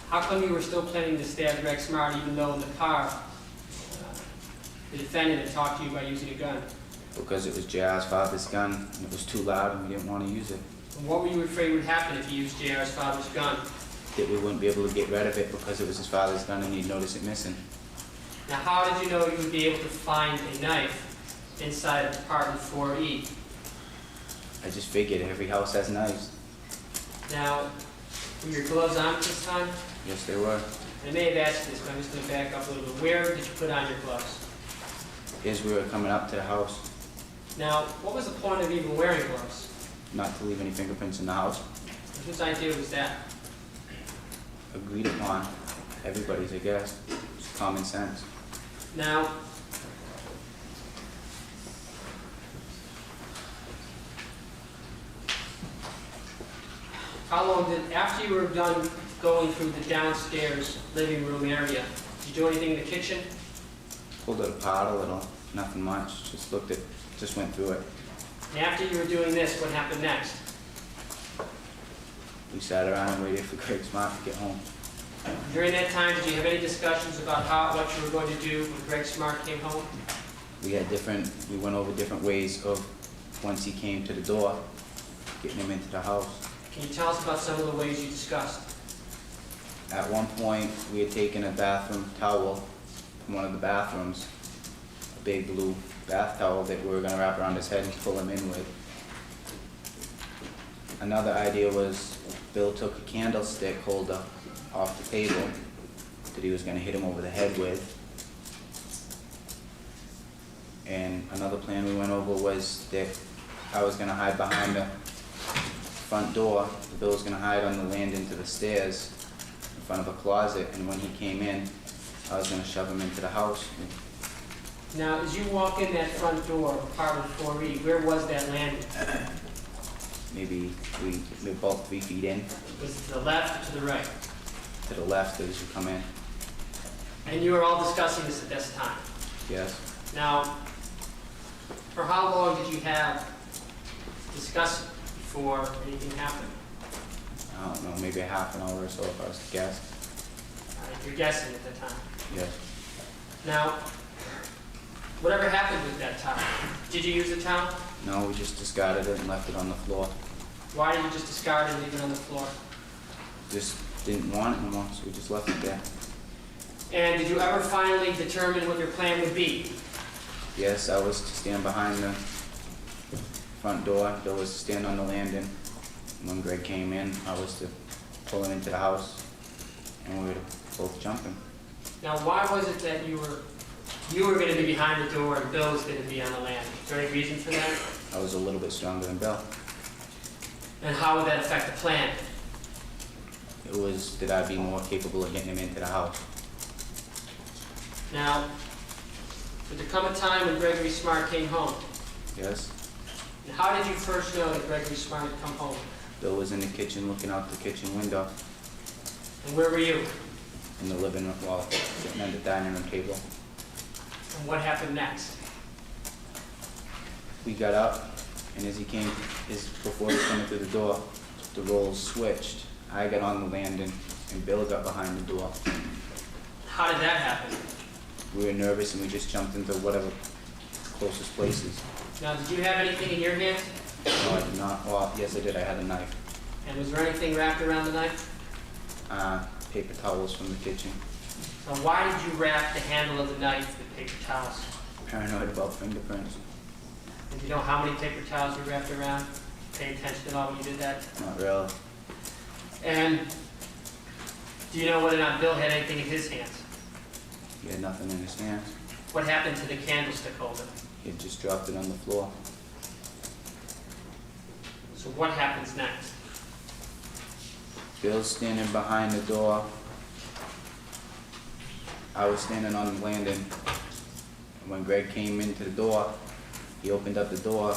How come you were still planning to stab Greg Smart even though in the car the defendant had talked to you about using a gun?
Because it was JR's father's gun, and it was too loud and we didn't want to use it.
And what were you afraid would happen if you used JR's father's gun?
That we wouldn't be able to get rid of it because it was his father's gun and he'd notice it missing.
Now, how did you know you would be able to find a knife inside of Department 4E?
I just figured every house has knives.
Now, were your gloves on at this time?
Yes, they were.
I may have asked you this, but I'm just going to back up a little bit. Where did you put on your gloves?
As we were coming up to the house,
Now, what was the point of even wearing gloves?
not to leave any fingerprints in the house.
Whose idea was that?
Agreed upon. Everybody's, I guess. It's common sense.
Now, how long did, after you were done going through the downstairs living room area, did you do anything in the kitchen?
Pulled it apart a little, nothing much. Just went through it.
And after you were doing this, what happened next?
We sat around and waited for Greg Smart to get home.
During that time, did you have any discussions about what you were going to do when Greg Smart came home?
We went over different ways of, once he came to the door, getting him into the house.
Can you tell us about some of the ways you discussed?
At one point, we had taken a bathroom towel from one of the bathrooms, a big blue bath towel that we were going to wrap around his head and pull him in with. Another idea was Bill took a candlestick holder off the table that he was going to hit him over the head with. And another plan we went over was that I was going to hide behind the front door. Bill was going to hide on the landing to the stairs in front of a closet, and when he came in, I was going to shove him into the house.
Now, as you walk in that front door of apartment 4E, where was that landing?
Maybe we both 3 feet in,
Was it to the left or to the right?
to the left as you come in.
And you were all discussing this at this time.
Yes.
Now, for how long did you have discussed before anything happened?
I don't know, maybe a half an hour or so if I was to guess.
You're guessing at the time.
Yes.
Now, whatever happened with that towel? Did you use the towel?
No, we just discarded it and left it on the floor.
Why did you just discard it and leave it on the floor?
Just didn't want it no more, so we just left it there.
And did you ever finally determine what your plan would be?
Yes, I was to stand behind the front door. Bill was to stand on the landing. When Greg came in, I was to pull him into the house, and we were both jumping.
Now, why was it that you were going to be behind the door and Bill was going to be on the landing? Is there any reason for that?
I was a little bit stronger than Bill.
And how would that affect the plan?
It was that I'd be more capable of getting him into the house.
Now, did there come a time when Gregory Smart came home?
Yes?
And how did you first know that Gregory Smart had come home?
Bill was in the kitchen looking out the kitchen window
And where were you?
in the living room while sitting at the dining room table.
And what happened next?
We got up, and as before he was coming through the door, the roles switched. I got on the landing, and Bill got behind the door.
How did that happen?
We were nervous, and we just jumped into whatever closest places.
Now, did you have anything in your hands?
No, I did not. Well, yes, I did. I had a knife.
And was there anything wrapped around the knife?
Paper towels from the kitchen.
Now, why did you wrap the handle of the knife with paper towels?
Paranoid about fingerprints.
And do you know how many paper towels you wrapped around? Pay attention at all when you did that?
Not really.
And do you know whether or not Bill had anything in his hands?
He had nothing in his hands.
What happened to the candlestick holder?
He had just dropped it on the floor.
So what happens next?
Bill's standing behind the door. I was standing on the landing. And when Greg came into the door, he opened up the door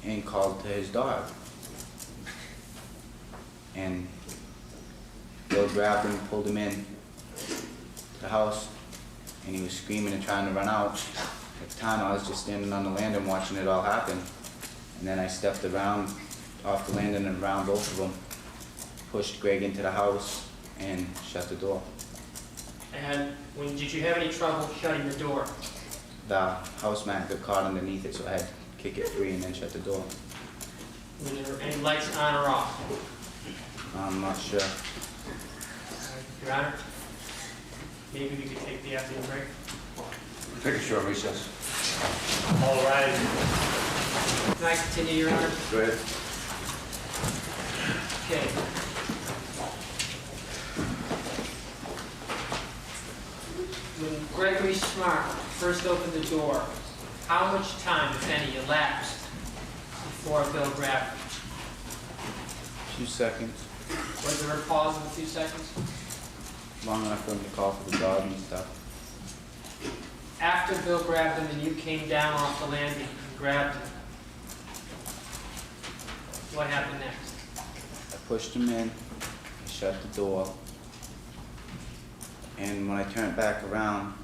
and called to his dog. And Bill grabbed him, pulled him in to the house, and he was screaming and trying to run out. At the time, I was just standing on the landing watching it all happen. And then I stepped around off the landing and around both of them, pushed Greg into the house, and shut the door.
And did you have any trouble shutting the door?
The house mat got caught underneath it, so I had to kick it free and then shut the door.
Were there any lights on or off?
I'm not sure.
Your Honor, maybe we could take the afternoon break.
Take a short recess.
All right. Can I continue, Your Honor?
Go ahead.
Okay. When Gregory Smart first opened the door, how much time, if any, elapsed before Bill grabbed him?
2 seconds.
Was there a pause of a few seconds?
Long enough for him to call for the dog and stuff.
After Bill grabbed him and you came down off the landing and grabbed him, what happened next?
I pushed him in, I shut the door, and when I turned back around,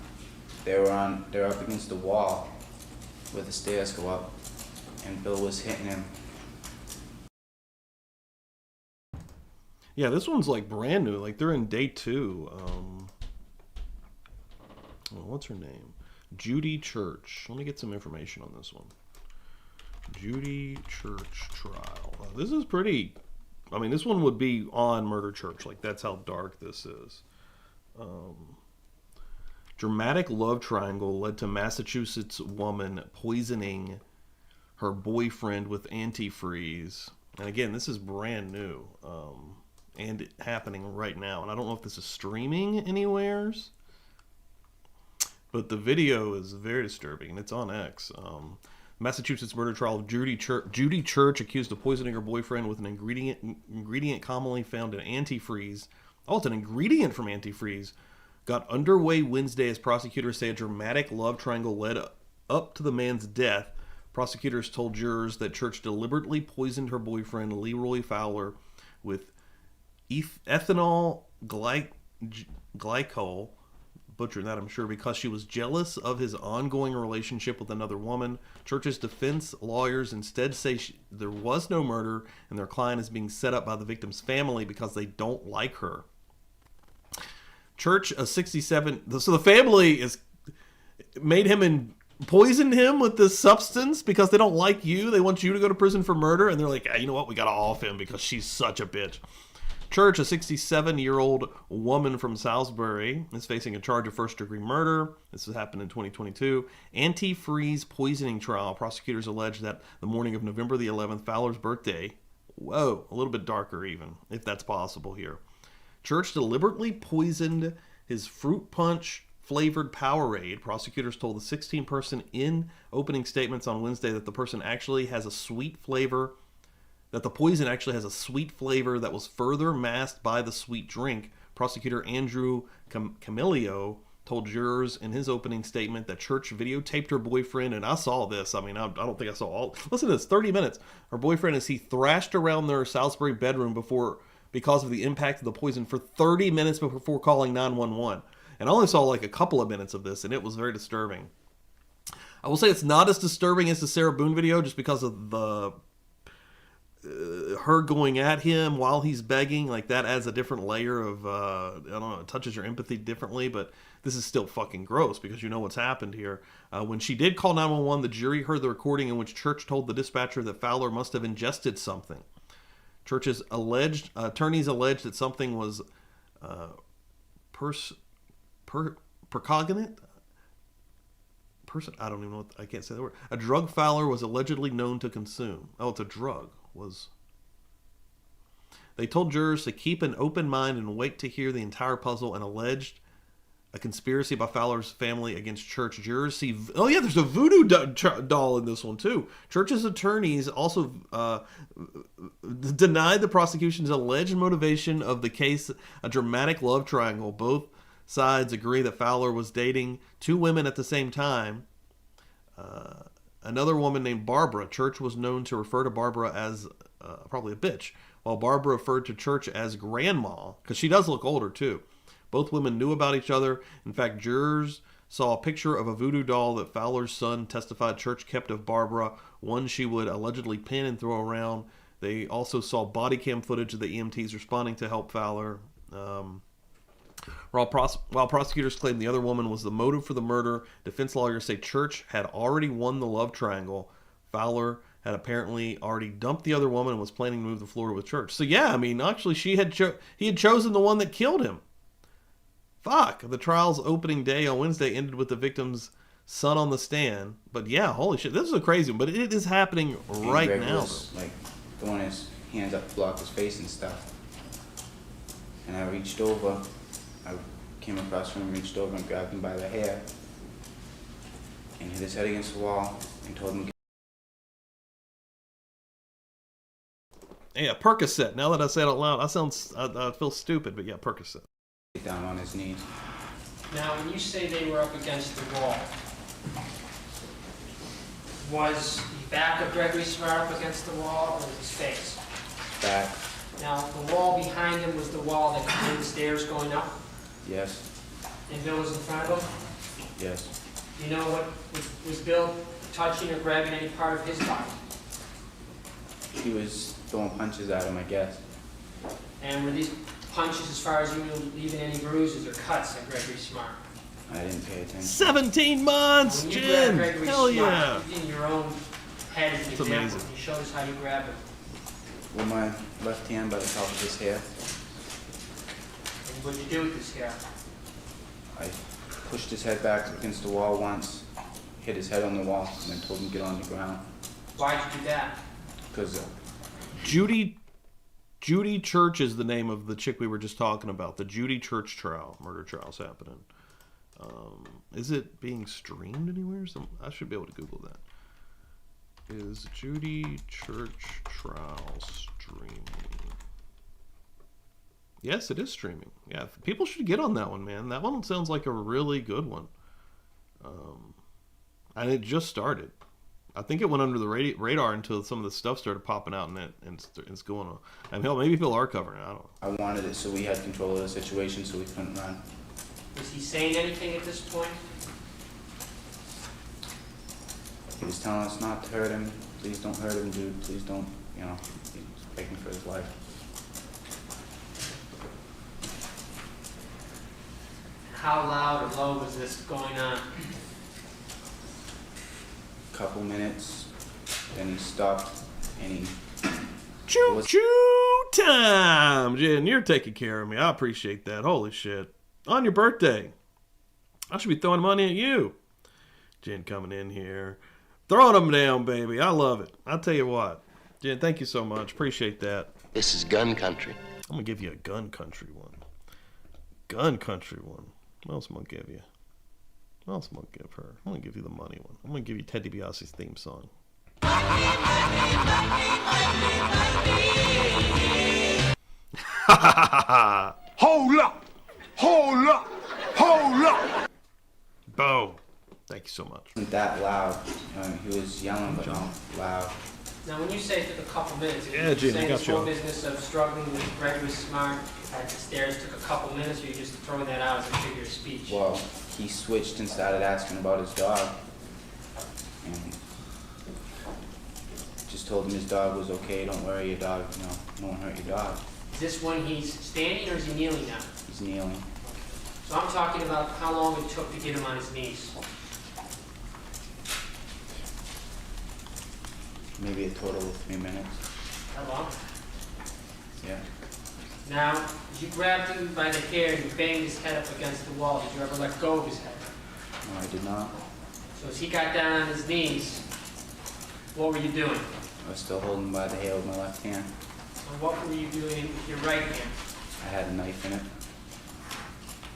they were up against the wall where the stairs go up, and Bill was hitting him.
Yeah, this one's like brand new. Like they're in day 2. What's her name? Judy Church. Let me get some information on this one. Judy Church trial. This is pretty. I mean, this one would be on Murder Church. Like that's how dark this is. Dramatic love triangle led to Massachusetts woman poisoning her boyfriend with antifreeze. And again, this is brand new. And happening right now. And I don't know if this is streaming anywheres, but the video is very disturbing, and it's on X. Massachusetts murder trial of Judy Church accused of poisoning her boyfriend with an ingredient commonly found in antifreeze. Oh, it's an ingredient from antifreeze. Got underway Wednesday as prosecutors say a dramatic love triangle led up to the man's death. Prosecutors told jurors that Church deliberately poisoned her boyfriend, Leroy Fowler, with ethanol glycol, butchering that, I'm sure, because she was jealous of his ongoing relationship with another woman. Church's defense lawyers instead say there was no murder and their client is being set up by the victim's family because they don't like her. Church, a 67, so the family is made him and poisoned him with this substance because they don't like you. They want you to go to prison for murder, and they're like, you know what, we gotta off him because she's such a bitch. Church, a 67-year-old woman from Salisbury, is facing a charge of first-degree murder. This has happened in 2022. Antifreeze poisoning trial. Prosecutors allege that the morning of November the 11th, Fowler's birthday, whoa, a little bit darker even, if that's possible here. Church deliberately poisoned his fruit punch flavored Powerade. Prosecutors told the 16 person in opening statements on Wednesday that the poison actually has a sweet flavor that was further masked by the sweet drink. Prosecutor Andrew Camilio told jurors in his opening statement that Church videotaped her boyfriend, and I saw this. I mean, I don't think I saw all. Listen to this, 30 minutes. Her boyfriend, as he thrashed around their Salisbury bedroom because of the impact of the poison for 30 minutes before calling 911. And I only saw like a couple of minutes of this, and it was very disturbing. I will say it's not as disturbing as the Sarah Boone video just because of the her going at him while he's begging. Like, that adds a different layer of I don't know, it touches your empathy differently, but this is still fucking gross because you know what's happened here. When she did call 911, the jury heard the recording in which Church told the dispatcher that Fowler must have ingested something. Church's attorneys alleged that something was percognate. I don't even know I can't say the word. A drug Fowler was allegedly known to consume. Oh, it's a drug. They told jurors to keep an open mind and wait to hear the entire puzzle and alleged a conspiracy by Fowler's family against Church. Jurors see... Oh, yeah, there's a voodoo doll in this one, too. Church's attorneys also denied the prosecution's alleged motivation of the case, a dramatic love triangle. Both sides agree that Fowler was dating two women at the same time. Another woman named Barbara. Church was known to refer to Barbara as probably a bitch, while Barbara referred to Church as grandma, because she does look older, too. Both women knew about each other. In fact, jurors saw a picture of a voodoo doll that Fowler's son testified Church kept of Barbara, one she would allegedly pin and throw around. They also saw body cam footage of the EMTs responding to help Fowler. While prosecutors claim the other woman was the motive for the murder, defense lawyers say Church had already won the love triangle. Fowler had apparently already dumped the other woman and was planning to move to Florida with Church. So yeah, I mean, actually he had chosen the one that killed him. Fuck. The trial's opening day on Wednesday ended with the victim's son on the stand. But yeah, holy shit, this is a crazy one. But it is happening right
Greg
now.
was, like, throwing his hands up to block his face and stuff. And I reached over. I came across from him, reached over and grabbed him by the hair and hit his head against the wall and told him...
Yeah, Percocet. Now that I say it out loud, I feel stupid, but yeah, Percocet.
Get down on his knees.
Now, when you say they were up against the wall, was the back of Gregory Smart up against the wall or his face?
Back.
Now, the wall behind him was the wall that came the stairs going up?
Yes.
And Bill was in front of him?
Yes.
Do you know what was Bill touching or grabbing any part of his body?
He was throwing punches at him, I guess.
And were these punches, as far as you knew, leaving any bruises or cuts at Gregory Smart?
I didn't pay attention.
17 months,
When you grabbed
Jen!
Gregory
Hell
Smart,
yeah!
using your own head as an
It's
example,
amazing.
you showed us how you grabbed him.
With my left hand by the top of his hair,
And what did you do with his hair?
I pushed his head back against the wall once, hit his head on the wall, and then told him to get on the ground.
Why'd you do that?
Because
Judy Church is the name of the chick we were just talking about. The Judy Church trial, murder trial's happening. Is it being streamed anywhere? I should be able to Google that. Is Judy Church trial streaming? Yes, it is streaming. Yeah, people should get on that one, man. That one sounds like a really good one. And it just started. I think it went under the radar until some of the stuff started popping out, and it's going on. And hell, maybe people are covering it. I don't know.
I wanted it so we had control of the situation so we couldn't run.
Was he saying anything at this point?
He was telling us not to hurt him. Please don't hurt him, dude. Please don't, you know, he was begging for his life.
How loud or low was this going on?
Couple minutes, then he stopped, and he
Choo choo time! Jen, you're taking care of me. I appreciate that. Holy shit. On your birthday. I should be throwing money at you. Jen coming in here. Throwing them down, baby. I love it. I'll tell you what. Jen, thank you so much. Appreciate that.
This is gun country.
I'm going to give you a gun country one. Gun country one. What else am I going to give you? What else am I going to give her? I'm going to give you the money one. I'm going to give you Ted DiBiase's theme song.
Hold up! Hold up! Hold up!
Boom. Thank you so much.
wasn't that loud. He was yelling, but not loud.
Now, when you say it took a couple minutes,
Yeah, Jim, I
saying
got
this
you.
whole business of struggling with Gregory Smart at the stairs took a couple minutes, or you just throwing that out as a figure of speech?
Well, he switched and started asking about his dog. And just told him his dog was okay, don't worry, your dog, you know, won't hurt your dog.
Is this when he's standing or is he kneeling now?
He's kneeling.
So I'm talking about how long it took to get him on his knees.
Maybe a total of 3 minutes.
How long?
Yeah.
Now, as you grabbed him by the hair and you banged his head up against the wall, did you ever let go of his head?
No, I did not.
So as he got down on his knees, what were you doing?
I was still holding by the hair with my left hand.
And what were you doing with your right hand?
I had a knife in it.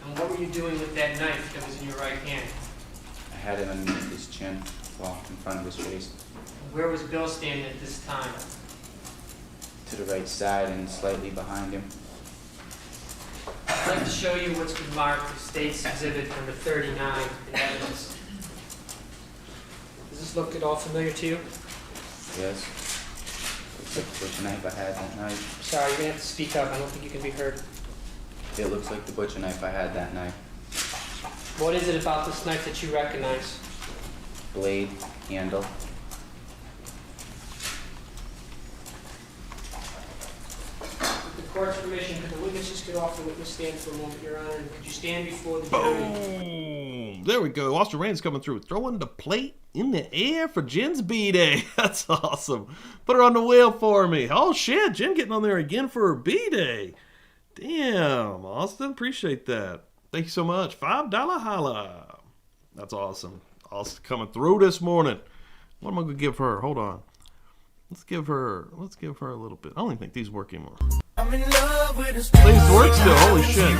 And what were you doing with that knife that was in your right hand?
I had it underneath his chin, well, in front of his face.
And where was Bill standing at this time?
To the right side and slightly behind him.
I'd like to show you what's been marked as State's Exhibit number 39 in evidence. Does this look at all familiar to you?
Yes. Looks like the butcher knife I had that night.
Sorry, you're going to have to speak up. I don't think you can be heard.
It looks like the butcher knife I had that night.
What is it about this knife that you recognize?
Blade, handle.
With the court's permission, could the witness just get off the witness stand for a moment, Your Honor? And could you stand before the jury?
Boom! There we go. Austin Rand's coming through. Throwing the plate in the air for Jen's B-Day. That's awesome. Put her on the wheel for me. Oh, shit. Jen getting on there again for her B-Day. Damn, Austin. Appreciate that. Thank you so much. $5 holla. That's awesome. Austin coming through this morning. What am I going to give her? Hold on. Let's give her a little bit. I don't even think these work anymore.
I'm in love with a
These work still. Holy shit.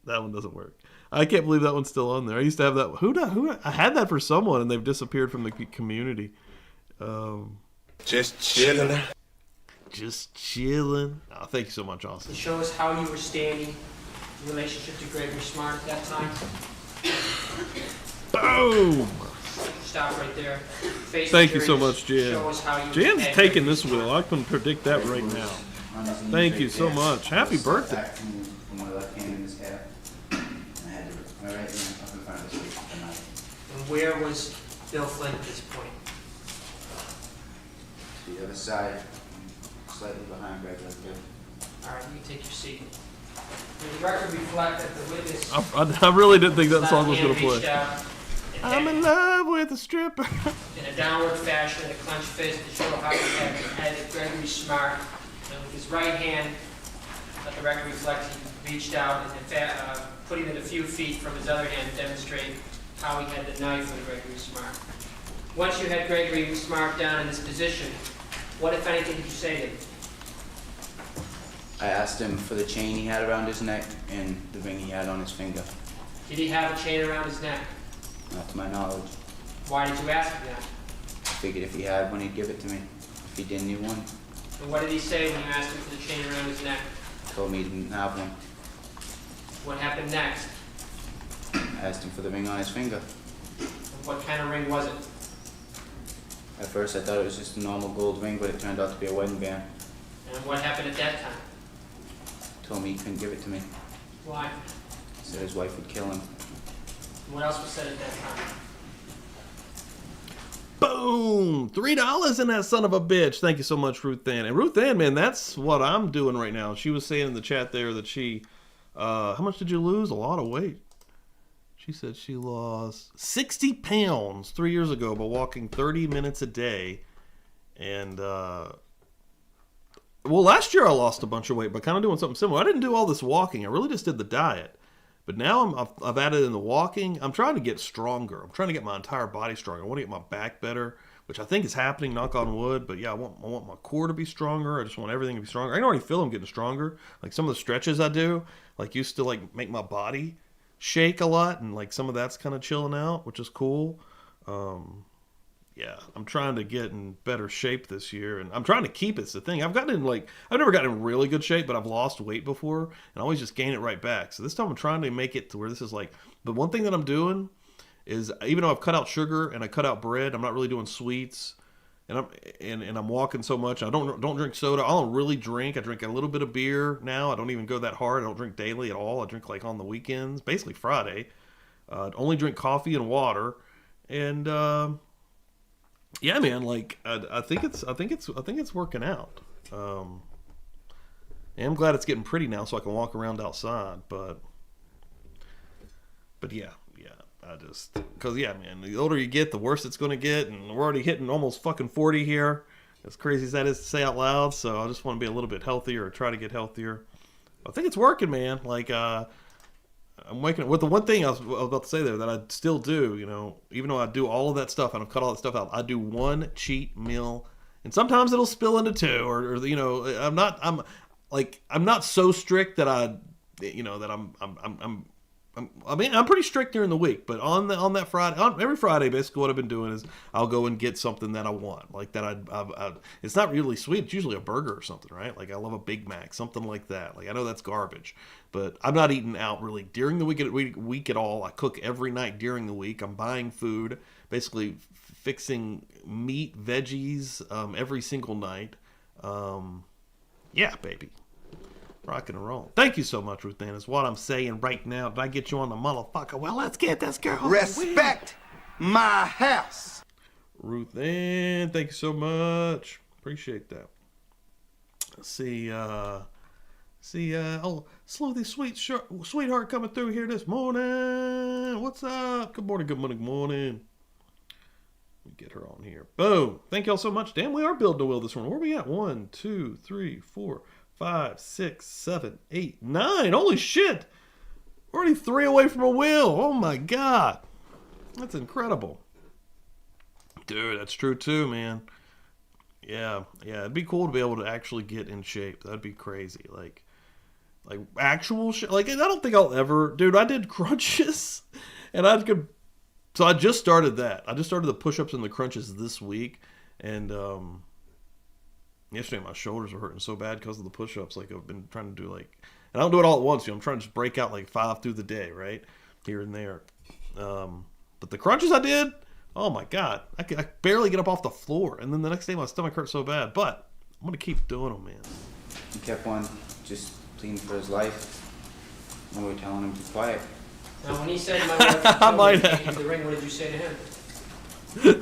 That one doesn't work. I can't believe that one's still on there. I used to have that. I had that for someone, and they've disappeared from the community.
Just chilling.
Just chilling. Oh, thank you so much, Austin.
To show us how you were standing in relationship to Gregory Smart at that time.
Boom!
Stop right there. Face
Thank
the
you
jury
so
to
much, Jen.
Show us how you
Jen's
had
taking
Gregory
this
Smart.
wheel. I can predict that right now.
On his knees
Thank
right
you so
there.
much. Happy birthday.
Back from my left hand in his hair. I had my right hand up in front of his face with the knife.
And where was Bill Flynn at this point?
To the other side, slightly behind Greg like there.
All right, you can take your seat. May the record reflect that the witness
I really didn't think that song was going to
reached
play.
out and
I'm in love with a stripper.
in a downward fashion and a clenched fist to show how he had the head of Gregory Smart. And with his right hand, let the record reflect, he reached out and putting it a few feet from his other hand to demonstrate how he had the knife on Gregory Smart. Once you had Gregory Smart down in this position, what, if anything, did you say to him?
I asked him for the chain he had around his neck and the ring he had on his finger.
Did he have a chain around his neck?
Not to my knowledge.
Why did you ask him that?
I figured if he had one, he'd give it to me. If he didn't need one,
And what did he say when you asked him for the chain around his neck?
he told me he didn't have one.
What happened next?
I asked him for the ring on his finger.
And what kind of ring was it?
At first I thought it was just a normal gold ring, but it turned out to be a wedding band.
And what happened at that time?
told me he couldn't give it to me.
Why?
Said his wife would kill him.
What else was said at that time?
Boom! $3 in that son of a bitch. Thank you so much, Ruth Ann. And Ruth Ann, man, that's what I'm doing right now. She was saying in the chat there that she, how much did you lose? A lot of weight. She said she lost 60 pounds 3 years ago by walking 30 minutes a day. And, well, last year I lost a bunch of weight by kind of doing something similar. I didn't do all this walking. I really just did the diet. But now I've added in the walking. I'm trying to get stronger. I'm trying to get my entire body stronger. I want to get my back better, which I think is happening, knock on wood. But yeah, I want my core to be stronger. I just want everything to be stronger. I can already feel I'm getting stronger. Like some of the stretches I do, like used to like make my body shake a lot, and like some of that's kind of chilling out, which is cool. Yeah, I'm trying to get in better shape this year, and I'm trying to keep it. It's the thing. I've never gotten in really good shape, but I've lost weight before, and I always just gain it right back. So this time I'm trying to make it to where this is like, the one thing that I'm doing is, even though I've cut out sugar and I cut out bread, I'm not really doing sweets, and I'm walking so much. I don't drink soda. I don't really drink. I drink a little bit of beer now. I don't even go that hard. I don't drink daily at all. I drink like on the weekends, basically Friday. Only drink coffee and water, and yeah, man, like I think it's working out. And I'm glad it's getting pretty now, so I can walk around outside. But yeah, because yeah, man, the older you get, the worse it's going to get, and we're already hitting almost fucking 40 here. As crazy as that is to say out loud, so I just want to be a little bit healthier, or try to get healthier. I think it's working, man. Like I'm waking up with the one thing I was about to say there that I still do, you know, even though I do all of that stuff and I've cut all that stuff out, I do one cheat meal, and sometimes it'll spill into two, or you know, I'm not so strict that I'm pretty strict during the week, but on that Friday, every Friday, basically what I've been doing is I'll go and get something that I want, like that it's not really sweet. It's usually a burger or something, right? Like I love a Big Mac, something like that. Like I know that's garbage, but I'm not eating out really during the week at all. I cook every night during the week. I'm buying food, basically fixing meat, veggies every single night. Yeah, baby. Rocking and rolling. Thank you so much, Ruth Ann, is what I'm saying right now. Did I get you on the motherfucker? Well, let's get this girl.
Respect my house.
Ruth Ann, thank you so much. Appreciate that. Oh, Sleuthy sweetheart coming through here this morning. What's up? Good morning, good morning, good morning. Let me get her on here. Boom. Thank y'all so much. Damn, we are building a wheel this morning. Where are we at? 1, 2, 3, 4, 5, 6, 7, 8, 9. Holy shit. We're already 3 away from a wheel. Oh my God. That's incredible. Dude, that's true too, man. Yeah. It'd be cool to be able to actually get in shape. That'd be crazy. Like actual shit. Like, I don't think I'll ever. Dude, I did crunches. And so I just started that. I just started the push-ups and the crunches this week. And, yesterday my shoulders were hurting so bad because of the push-ups. Like I've been trying to do and I don't do it all at once. You know, I'm trying to just break out like 5 through the day, right? Here and there. But the crunches I did, oh my God, I barely get up off the floor. And then the next day my stomach hurt so bad. But I'm gonna keep doing them, man.
He kept on just pleading for his life. And we were telling him to be quiet.
Now, when he said my wife would take you to the ring, what did you say to him?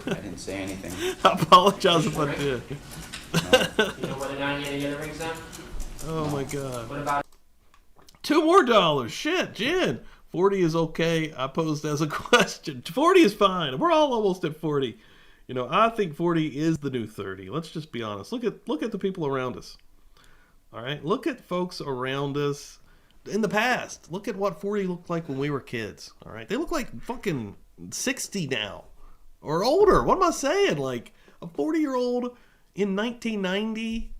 I didn't say anything.
I apologize if I did.
You know whether or not you had any other rings now?
Oh my God.
What about
$2 more. Shit, Jen. 40 is okay. I posed as a question. 40 is fine. We're all almost at 40. You know, I think 40 is the new 30. Let's just be honest. Look at the people around us. All right? Look at folks around us in the past. Look at what 40 looked like when we were kids. All right? They look like fucking 60 now. Or older. What am I saying? Like a 40-year-old in 1990,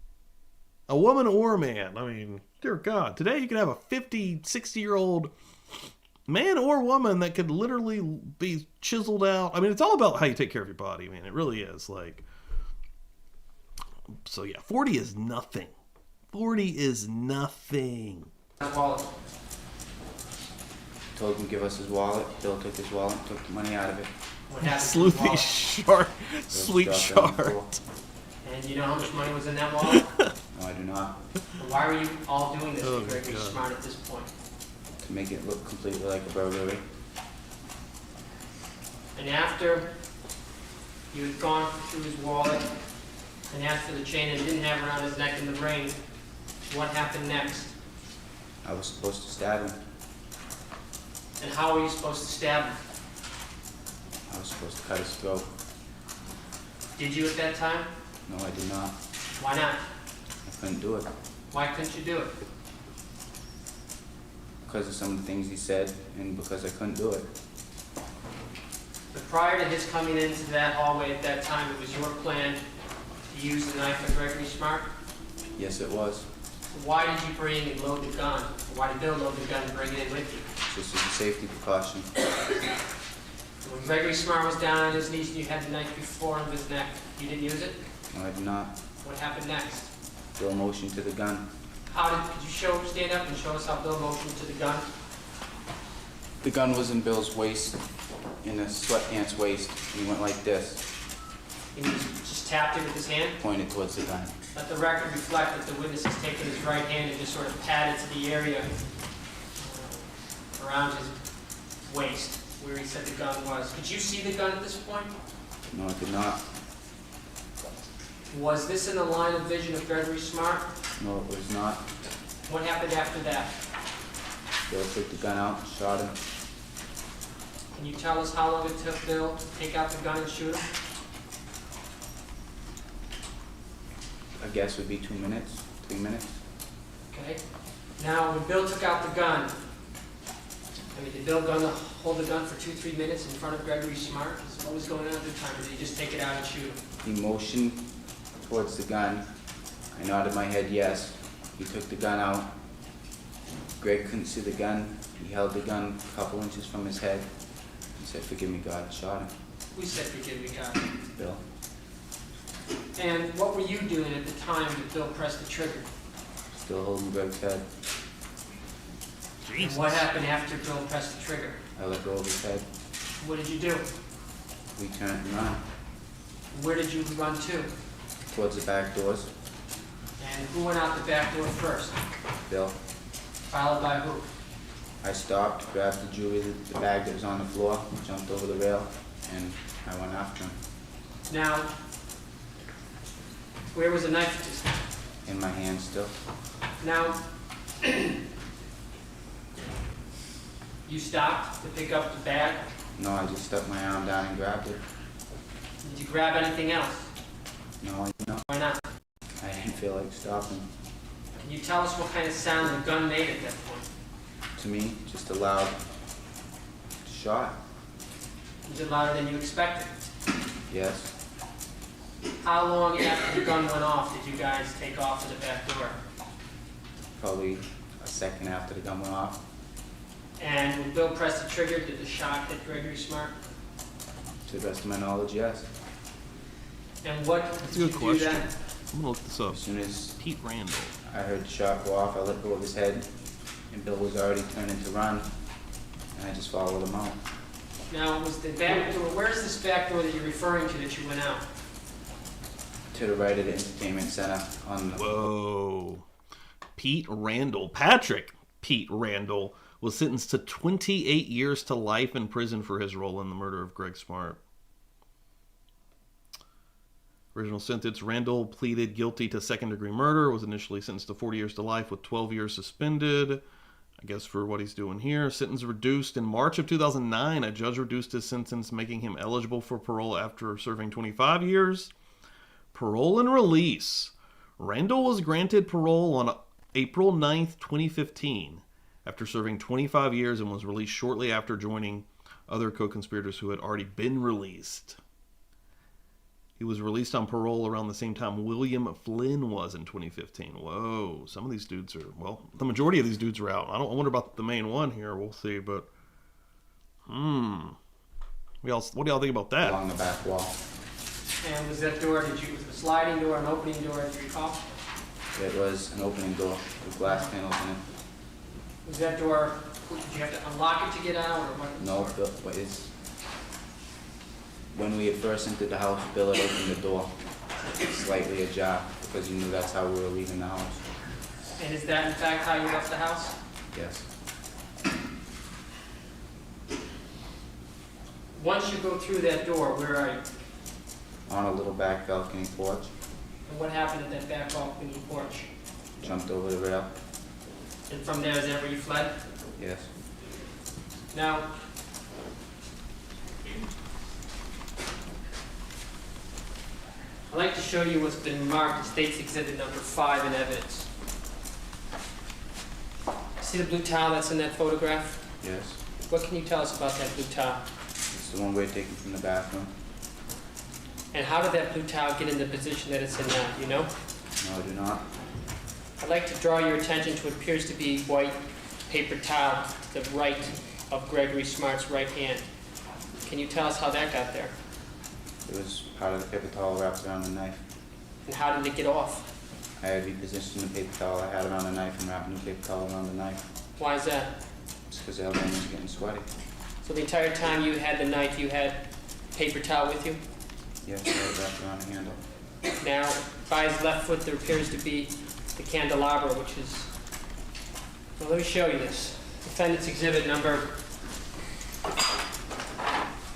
a woman or a man. I mean, dear God, today you can have a 50, 60-year-old man or woman that could literally be chiseled out. I mean, it's all about how you take care of your body, man. It really is. Like, so yeah, 40 is nothing. 40 is nothing.
that wallet?
Told him to give us his wallet. Bill took his wallet and took the money out of it.
What happened to his
Sleuthy
wallet?
shark, sweet
Dropped it on the
shark.
floor.
And you know how much money was in that wallet?
No, I do not.
Why were you all doing this
Oh,
to Gregory
God.
Smart at this point?
To make it look completely like a burglary.
And after you had gone through his wallet and asked for the chain and didn't have around his neck in the ring, what happened next?
I was supposed to stab him.
And how were you supposed to stab him?
I was supposed to cut his throat.
Did you at that time?
No, I did not.
Why not?
I couldn't do it.
Why couldn't you do it?
Because of some of the things he said and because I couldn't do it.
But prior to his coming into that hallway at that time, it was your plan to use the knife on Gregory Smart?
Yes, it was.
Why did you bring and load the gun? Why did Bill load the gun and bring it in with you?
Just as a safety precaution.
When Gregory Smart was down on his knees and you had the knife before his neck, you didn't use it?
No, I did not.
What happened next?
Bill motioned to the gun.
Could you stand up and show us how Bill motioned to the gun?
The gun was in Bill's waist, in a sweatpants waist, and he went like this,
And he just tapped it with his hand?
pointed towards the gun.
Let the record reflect that the witness has taken his right hand and just sort of patted to the area around his waist where he said the gun was. Could you see the gun at this point?
No, I did not.
Was this in the line of vision of Gregory Smart?
No, it was not.
What happened after that?
Bill took the gun out and shot him.
Can you tell us how long it took Bill to take out the gun and shoot him?
I guess would be 2 minutes, 3 minutes.
Okay. Now, when Bill took out the gun, did Bill hold the gun for 2-3 minutes in front of Gregory Smart? What was going on at the time? Or did he just take it out and shoot him?
He motioned towards the gun. I nodded my head yes. He took the gun out. Greg couldn't see the gun. He held the gun a couple inches from his head. He said, "Forgive me, God," and shot him.
We said, "Forgive me, God."
Bill.
And what were you doing at the time that Bill pressed the trigger?
Still holding Greg's head.
And what happened after Bill pressed the trigger?
I let go of his head.
What did you do?
We turned and ran
Where did you run to?
towards the back doors.
And who went out the back door first?
Bill.
Followed by who?
I stopped, grabbed the jewelry, the bag that was on the floor, jumped over the rail, and I went after him.
Now, where was the knife at this time?
In my hand still.
Now, you stopped to pick up the bag.
No, I just stuck my arm down and grabbed it.
Did you grab anything else?
No,
Why not?
I didn't feel like stopping.
Can you tell us what kind of sound the gun made at that point?
To me, just a loud shot.
Was it louder than you expected?
Yes.
How long after the gun went off did you guys take off to the back door?
Probably a second after the gun went off.
And when Bill pressed the trigger, did the shot hit Gregory Smart?
To the best of my knowledge, yes.
And what
That's a
did
good
you do
question.
then?
I'm gonna look this up.
As soon as
Pete Randall.
I heard the shot go off, I let go of his head, and Bill was already turning to run, and I just followed him out.
Now, was the back door, where's this back door that you're referring to that you went out?
To the right of the entertainment center on the...
Whoa. Pete Randall. Patrick Pete Randall was sentenced to 28 years to life in prison for his role in the murder of Greg Smart. Original sentence, Randall pleaded guilty to second-degree murder, was initially sentenced to 40 years to life with 12 years suspended. I guess for what he's doing here. Sentence reduced in March of 2009. A judge reduced his sentence, making him eligible for parole after serving 25 years. Parole and release. Randall was granted parole on April 9th, 2015, after serving 25 years and was released shortly after joining other co-conspirators who had already been released. He was released on parole around the same time William Flynn was in 2015. Whoa, some of these dudes are, well, the majority of these dudes are out. I wonder about the main one here, we'll see, but, what do y'all think about that?
along the back wall.
And was that door, was it a sliding door, an opening door, do you recall?
It was an opening door with glass panels in it.
Was that door, did you have to unlock it to get out, or what?
No, when we had first entered the house, Bill had opened the door, slightly ajar. because you knew that's how we were leaving the house.
And is that in fact how you left the house?
Yes.
Once you go through that door, where are you?
On a little back balcony porch,
And what happened at that back balcony porch?
jumped over the rail.
And from there, is that where you fled?
Yes.
Now, I'd like to show you what's been marked as State's Exhibit number 5 in evidence. See the blue towel that's in that photograph?
Yes.
What can you tell us about that blue towel?
It's the one we're taking from the bathroom.
And how did that blue towel get in the position that it's in now? Do you know?
No, I do not.
I'd like to draw your attention to what appears to be white paper towel to the right of Gregory Smart's right hand. Can you tell us how that got there?
It was part of the paper towel wrapped around the knife.
And how did it get off?
I had repositioned the paper towel I had around the knife and wrapped a new paper towel around the knife.
Why is that?
It's because the other one was getting sweaty.
So the entire time you had the knife, you had paper towel with you?
Yes, I had it wrapped around the handle.
Now, by his left foot, there appears to be the candelabra, which is... Well, let me show you this. Defendant's Exhibit number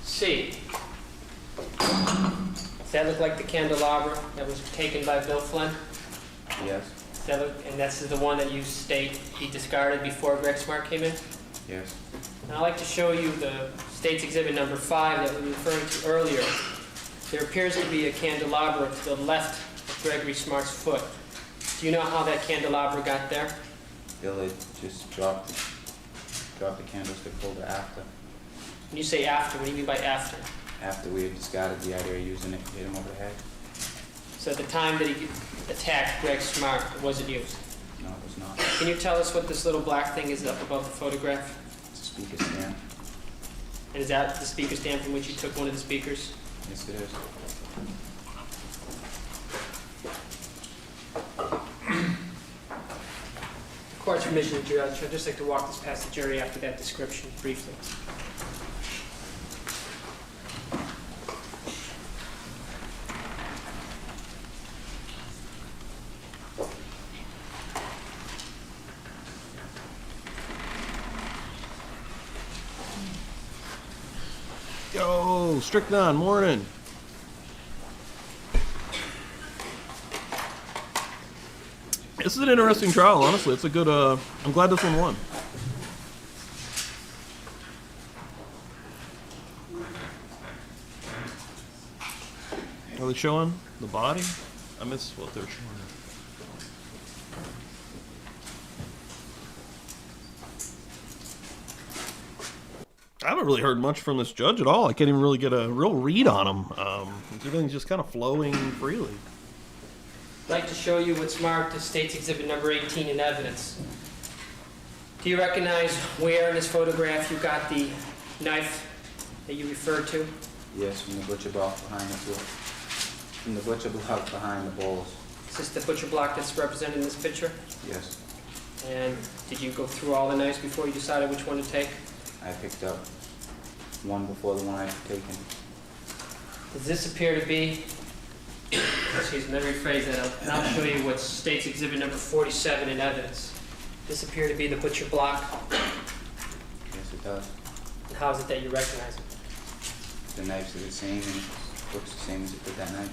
C. Does that look like the candelabra that was taken by Bill Flynn?
Yes.
Does that look, and this is the one that you state he discarded before Greg Smart came in?
Yes.
And I'd like to show you the State's Exhibit number 5 that we were referring to earlier. There appears to be a candelabra to the left of Gregory Smart's foot. Do you know how that candelabra got there?
Bill had just dropped the candlestick holder after.
When you say after, what do you mean by after?
After we had discarded the idea of using it to hit him over the head.
So at the time that he attacked Greg Smart, it wasn't used.
No, it was not.
Can you tell us what this little black thing is up above the photograph?
It's a speaker stand.
And is that the speaker stand from which you took one of the speakers?
Yes, it is.
Court's permission, Judge. I'd just like to walk this past the jury after that description briefly.
Yo, Strickland, morning. This is an interesting trial, honestly. It's a good, I'm glad this one won. Are they showing the body? I missed what they're showing. I haven't really heard much from this judge at all. I can't even really get a real read on him. Everything's just kind of flowing freely.
I'd like to show you what's marked as State's Exhibit number 18 in evidence. Do you recognize where in this photograph you got the knife that you referred to?
Yes, from the butcher block behind the bowl. From the butcher block behind the bowls.
Is this the butcher block that's represented in this picture?
Yes.
And did you go through all the knives before you decided which one to take?
I picked up one before the one I had taken.
Does this appear to be, excuse me, let me rephrase that, and I'll show you what's State's Exhibit number 47 in evidence. Does this appear to be the butcher block?
Yes, it does.
And how is it that you recognize it?
The knives are the same and it looks the same as it did that night.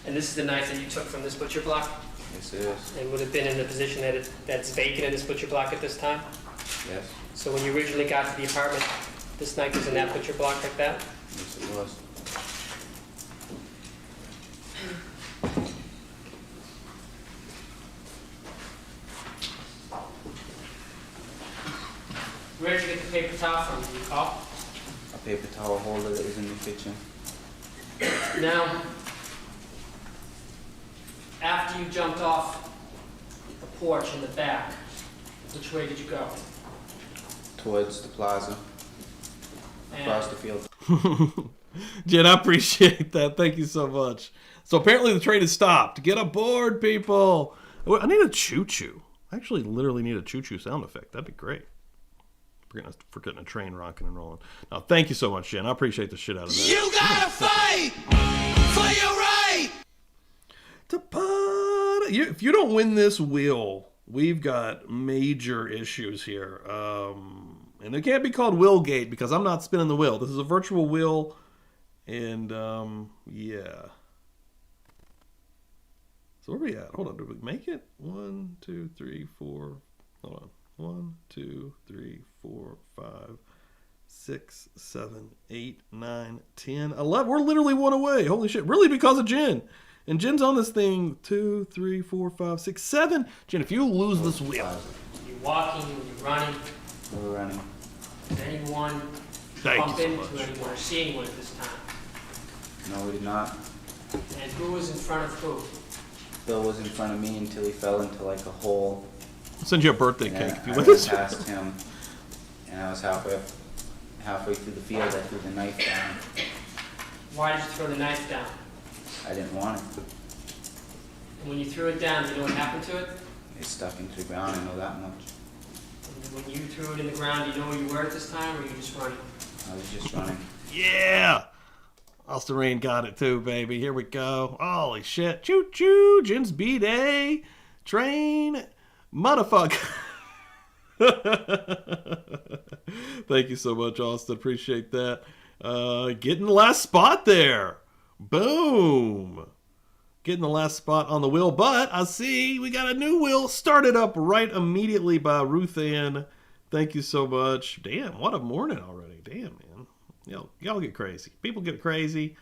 And this is the knife that you took from this butcher block?
Yes, it is.
And would have been in the position that that's vacant in this butcher block at this time?
Yes.
So when you originally got to the apartment, this knife was in that butcher block like that?
Yes, it was.
Where did you get the paper towel from, do you recall?
A paper towel holder that was in the kitchen.
Now, after you jumped off the porch in the back, which way did you go?
Towards the plaza. Across the field.
Jen, I appreciate that. Thank you so much. So apparently the train has stopped. Get aboard, people. I need a choo-choo. I actually literally need a choo-choo sound effect. That'd be great. for getting a train rocking and rolling. Now, thank you so much, Jen. I appreciate the shit out of that.
You gotta fight for your right.
If you don't win this wheel, we've got major issues here. And it can't be called Wheelgate because I'm not spinning the wheel. This is a virtual wheel. And, yeah. So where are we at? Hold on. Did we make it? 1, 2, 3, 4. Hold on. 1, 2, 3, 4, 5, 6, 7, 8, 9, 10, 11. We're literally one away. Holy shit. Really because of Jen. And Jen's on this thing 2, 3, 4, 5, 6, 7. Jen, if you lose this wheel.
You're walking, you're running.
We're running.
Does anyone
Thank
bump
you so
into
much.
anyone or see anyone at this time?
No, we did not.
And who was in front of who?
Bill was in front of me until he fell into like a hole.
I'll send you a birthday
And
cake
then
if you
I
win
went
this.
past him, and I was halfway through the field. I threw the knife down.
Why did you throw the knife down?
I didn't want it.
And when you threw it down, do you know what happened to it?
It stuck into the ground. I know that much.
And when you threw it in the ground, do you know where you were at this time, or were you just running?
I was just running.
Yeah! Austin Rain got it too, baby. Here we go. Holy shit. Choo choo. Jen's B-Day. Train. Motherfucker. Thank you so much, Austin. Appreciate that. Getting the last spot there. Boom. Getting the last spot on the wheel. But I see we got a new wheel started up right immediately by Ruth Ann. Thank you so much. Damn, what a morning already. Damn, man. Y'all get crazy. People get crazy.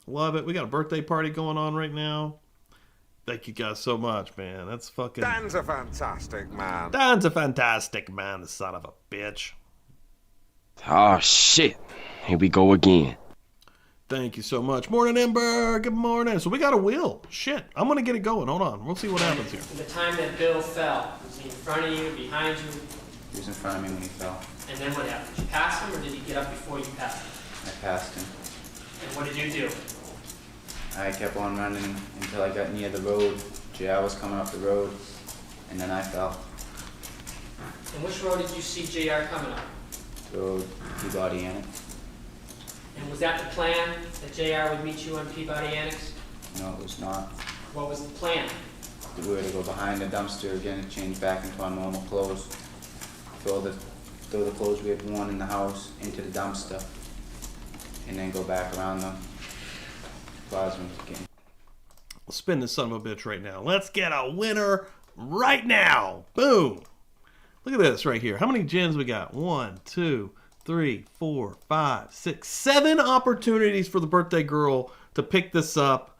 Love it. We got a birthday party going on right now. Thank you guys so much, man. That's fucking...
Dan's a fantastic man.
Dan's a fantastic man, the son of a bitch.
Oh, shit. Here we go again.
Thank you so much. Morning, Ember. Good morning. So we got a wheel. Shit. I'm going to get it going. Hold on. We'll see what happens here.
The time that Bill fell, was he in front of you, behind you?
He was in front of me when he fell.
And then what happened? Did you pass him, or did he get up before you passed him?
I passed him.
And what did you do?
I kept on running until I got near the road. JR was coming up the road, and then I fell.
And which road did you see JR coming up?
The road, Peabody Annex.
And was that the plan, that JR would meet you on Peabody Annex?
No, it was not.
What was the plan?
We were to go behind the dumpster again and change back into our normal clothes. Throw the clothes we had worn in the house into the dumpster, and then go back around the plaza again.
We'll spin this son of a bitch right now. Let's get a winner right now. Boom. Look at this right here. How many gens we got? 1, 2, 3, 4, 5, 6, 7 opportunities for the birthday girl to pick this up.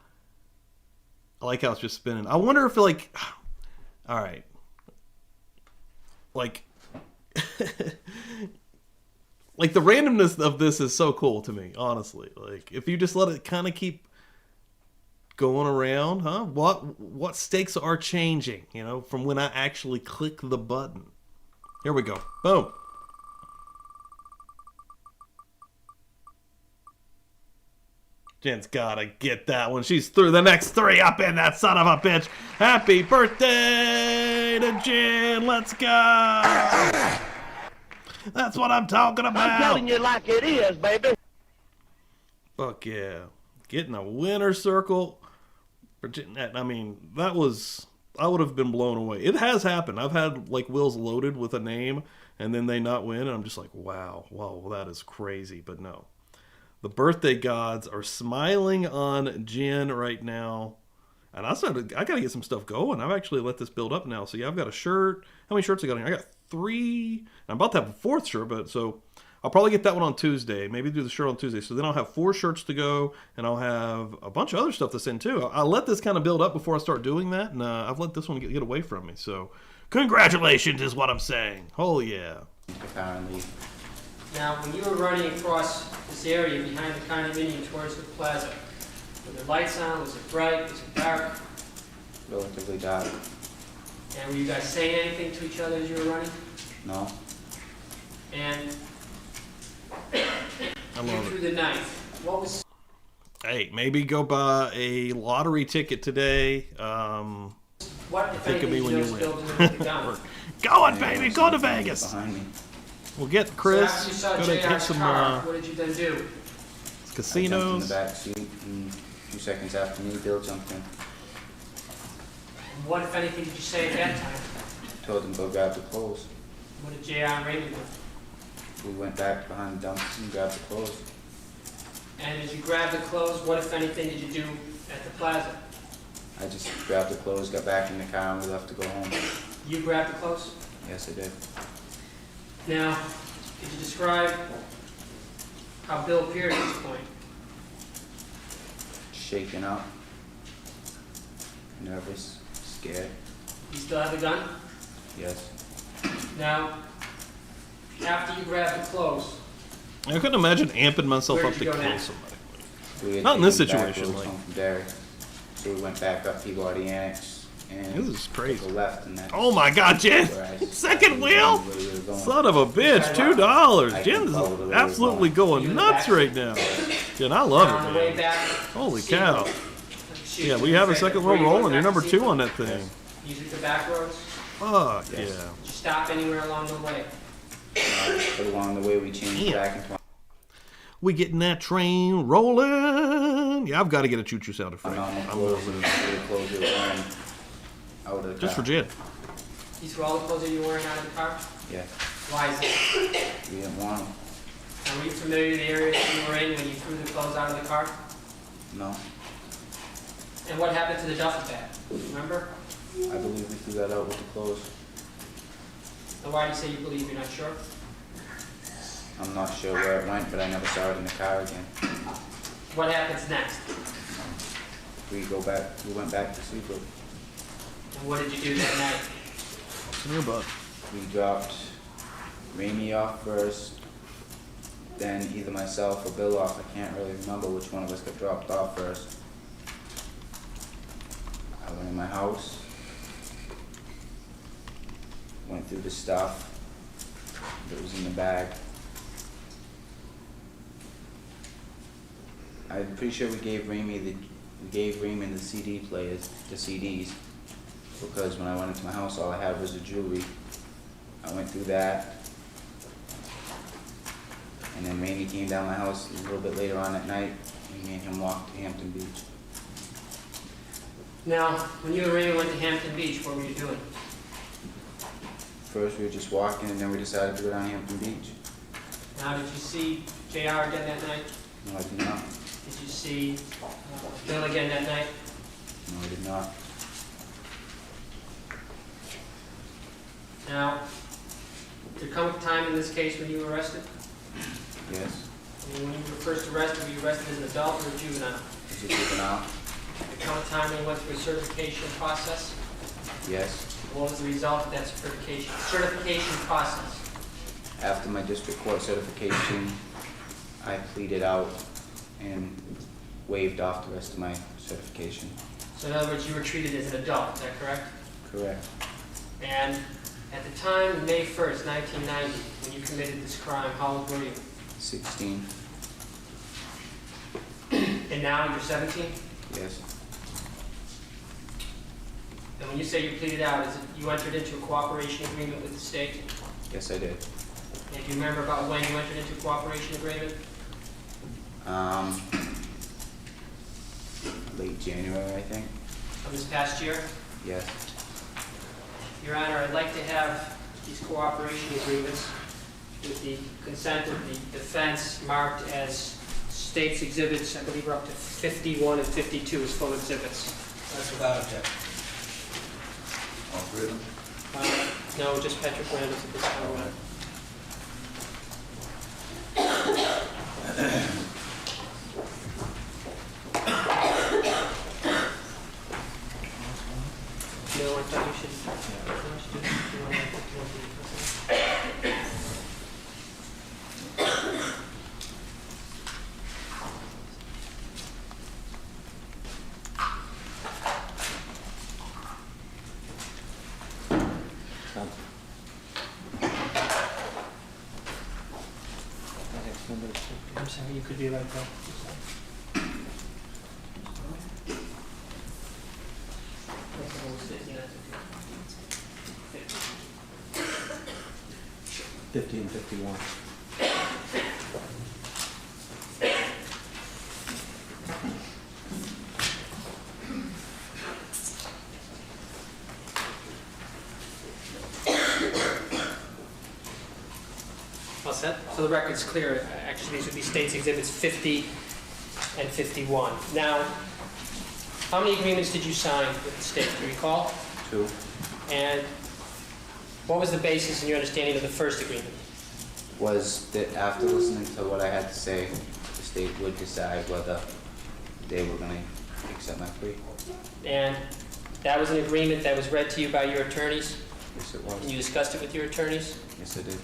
I like how it's just spinning. I wonder if like, all right, like, like the randomness of this is so cool to me, honestly. Like if you just let it kind of keep going around, huh? What stakes are changing, you know, from when I actually click the button. Here we go. Boom. Jen's gotta get that one. She's through the next 3 up in that son of a bitch. Happy birthday to Jen. Let's go. That's what I'm talking about.
I'm telling you like it is, baby.
Fuck yeah. Getting a winner circle. I mean, that was... I would have been blown away. It has happened. I've had like wheels loaded with a name and then they not win. And I'm just like, wow, that is crazy. But no. The birthday gods are smiling on Jen right now. And I got to get some stuff going. I've actually let this build up now. So yeah, I've got a shirt. How many shirts I got in here? I got 3. I'm about to have a 4th shirt, but so I'll probably get that one on Tuesday. Maybe do the shirt on Tuesday. So then I'll have 4 shirts to go, and I'll have a bunch of other stuff to send too. I'll let this kind of build up before I start doing that, and I've let this one get away from me. So congratulations is what I'm saying. Oh yeah.
Apparently.
Now, when you were running across this area behind the condominium towards the plaza, were the lights on? Was it bright? Was it dark?
Relatively dark.
And were you guys saying anything to each other as you were running?
No.
And
I
you
love
threw
it.
the knife. What was...
Hey, maybe go buy a lottery ticket today.
What, if
Think of
anything,
me when
did
you
you notice
win.
Bill doing with the gun?
Going, baby. Go to Vegas.
Behind me.
We'll get
So
Chris.
after you saw
Go to hit
JR's
some
car, what did you then do?
I jumped in
casinos.
the back seat, and a few seconds after me, Bill jumped in.
And what, if anything, did you say at that time?
Told him to go grab the clothes.
What did JR and Raymond do?
We went back behind the dumpster and grabbed the clothes.
And as you grabbed the clothes, what, if anything, did you do at the plaza?
I just grabbed the clothes, got back in the car, and we left to go home.
You grabbed the clothes?
Yes, I did.
Now, could you describe how Bill appeared at this point?
Shaken up, nervous, scared.
You still have the gun?
Yes.
Now, after you grabbed the clothes,
I couldn't imagine amping myself
Where
up
did
to
you
kill
go next?
somebody.
We had
Not in this
taken back
situation,
roads
like-
home from Derry. So we went back up Peabody Annex and
This is crazy.
took a left, and that's
Oh my God, Jen!
where I
Second
I
wheel?
knew where we were going.
Son of a bitch, $2.
I
Jen
can follow the
is
way
absolutely
it's
going nuts right now. Jen, I love
on
it,
the way
man.
back,
Holy
see,
cow.
excuse
Yeah,
me,
we have a
say,
second
before
wheel
you went
rolling. You're
back
number
to
2
see
on that thing.
You took the back roads?
Fuck
Yes.
yeah.
Did you stop anywhere along the way?
But along the way, we changed
Damn.
back into
We getting that train rolling. Yeah, I've got to get a choo-choo sound
our
effect.
normal
I'm
clothes
gonna-
and the clothes we were wearing out of the
Just for
car.
Jen.
These were all the clothes that you were wearing out of the car?
Yeah,
Why is it?
we didn't want them.
And were you familiar with the area that you were in when you threw the clothes out of the car?
No,
And what happened to the duffel bag? Remember?
I believe we threw that out with the clothes.
And why do you say you believe you're not sure?
I'm not sure where it went, but I never saw it in the car again.
What happens next?
We went back to Seabrook.
And what did you do that night?
In your butt.
We dropped Ramey off first, then either myself or Bill off. I can't really remember which one of us got dropped off first. I went in my house, went through the stuff that was in the bag. I'm pretty sure we gave Raymond the CD players, the CDs, because when I went into my house, all I had was the jewelry. I went through that, and then Rainey came down my house a little bit later on at night, and me and him walked to Hampton Beach.
Now, when you and Raymond went to Hampton Beach, what were you doing?
First we were just walking, and then we decided to go down Hampton Beach.
Now, did you see JR again that night?
No, I did not.
Did you see Bill again that night?
No, I did not.
Now, did there come a time in this case when you were arrested?
Yes,
I mean, when you were first arrested, were you arrested as an adult or a juvenile?
was it juvenile?
Did there come a time when you went through a certification process?
Yes.
What was the result of that certification process?
After my district court certification, I pleaded out and waived off the rest of my certification.
So in other words, you were treated as an adult, is that correct?
Correct.
And at the time, May 1st, 1990, when you committed this crime, how old were you?
16,
And now you're 17?
yes.
And when you say you pleaded out, is it you entered into a cooperation agreement with the state?
Yes, I did.
And do you remember about when you entered into a cooperation agreement?
Late January, I think.
Of this past year?
Yes.
Your Honor, I'd like to have these cooperation agreements with the consent of the defense marked as state's exhibits. I believe we're up to 51 and 52 as full exhibits.
That's without objection.
All three of them?
No, just Patrick Randall at this time around. No, I thought you should. You want to- I'm sorry, you could be right there. That's the whole city, that's okay.
50 and 51.
All set? So the record's clear. Actually, these would be State's Exhibits 50 and 51. Now, how many agreements did you sign with the state? Do you recall?
2.
And what was the basis in your understanding of the first agreement?
Was that after listening to what I had to say, the state would decide whether they were going to accept my plea.
And that was an agreement that was read to you by your attorneys?
Yes, it was.
And you discussed it with your attorneys?
Yes, I did.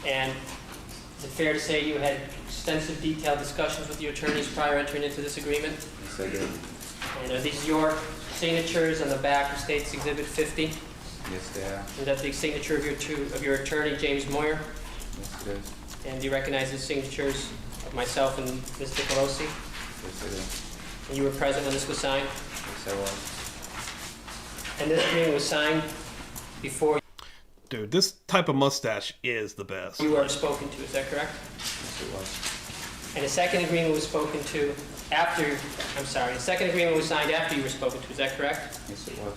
And is it fair to say you had extensive, detailed discussions with your attorneys prior to entering into this agreement?
Yes, I did.
And are these your signatures on the back of State's Exhibit 50?
Yes, they are.
Is that the signature of your attorney, James Moyer?
Yes, it is.
And do you recognize the signatures of myself and Mr. Pelosi?
Yes, it is.
And you were present when this was signed?
Yes, I was.
And this agreement was signed before
Dude, this type of mustache is the best.
you were spoken to, is that correct?
Yes, it was.
And a second agreement was spoken to after, I'm sorry, the second agreement was signed after you were spoken to, is that correct?
Yes, it was.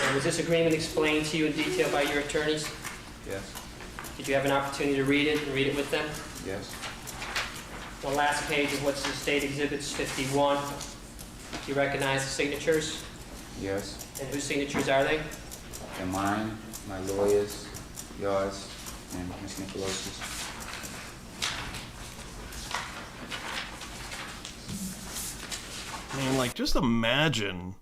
And was this agreement explained to you in detail by your attorneys?
Yes.
Did you have an opportunity to read it and read it with them?
Yes.
The last page of what's the State Exhibits 51, do you recognize the signatures?
Yes.
And whose signatures are they?
They're mine, my lawyers, yours, and Ms. Nicolosi's.
I mean, like, just imagine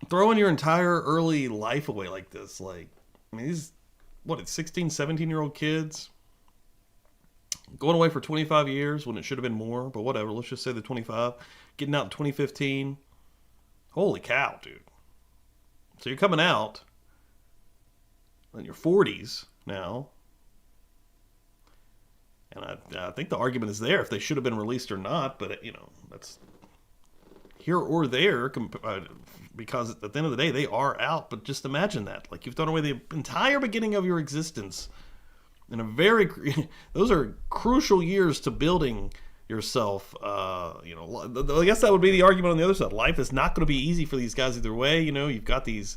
throwing your entire early life away like this. Like, I mean, these, what, it's 16, 17-year-old kids going away for 25 years when it should have been more, but whatever. Let's just say the 25. Getting out in 2015. Holy cow, dude. So you're coming out in your 40s now. And I think the argument is there if they should have been released or not, but, you know, that's here or there because at the end of the day, they are out. But just imagine that. Like, you've thrown away the entire beginning of your existence in a very, those are crucial years to building yourself. You know, I guess that would be the argument on the other side. Life is not going to be easy for these guys either way. You know, you've got these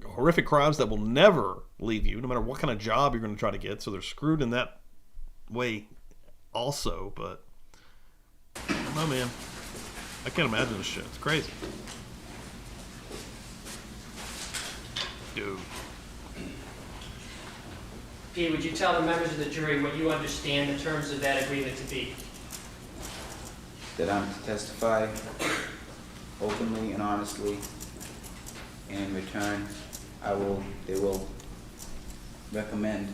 horrific crimes that will never leave you, no matter what kind of job you're going to try to get. So they're screwed in that way also. But I don't know, man. I can't imagine this shit. It's crazy. Dude.
Pete, would you tell the members of the jury what you understand the terms of that agreement to be?
That I'm to testify openly and honestly, and in return, they will recommend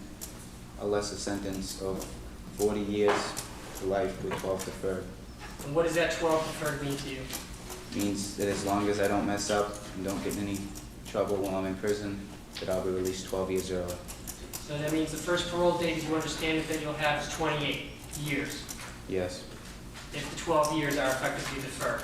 a lesser sentence of 40 years to life with 12 deferred.
And what does that 12 deferred mean to you?
Means that as long as I don't mess up and don't get in any trouble while I'm in prison, that I'll be released 12 years early.
So that means the first parole date, as you understand it, that you'll have is 28 years,
Yes,
if the 12 years are effectively deferred.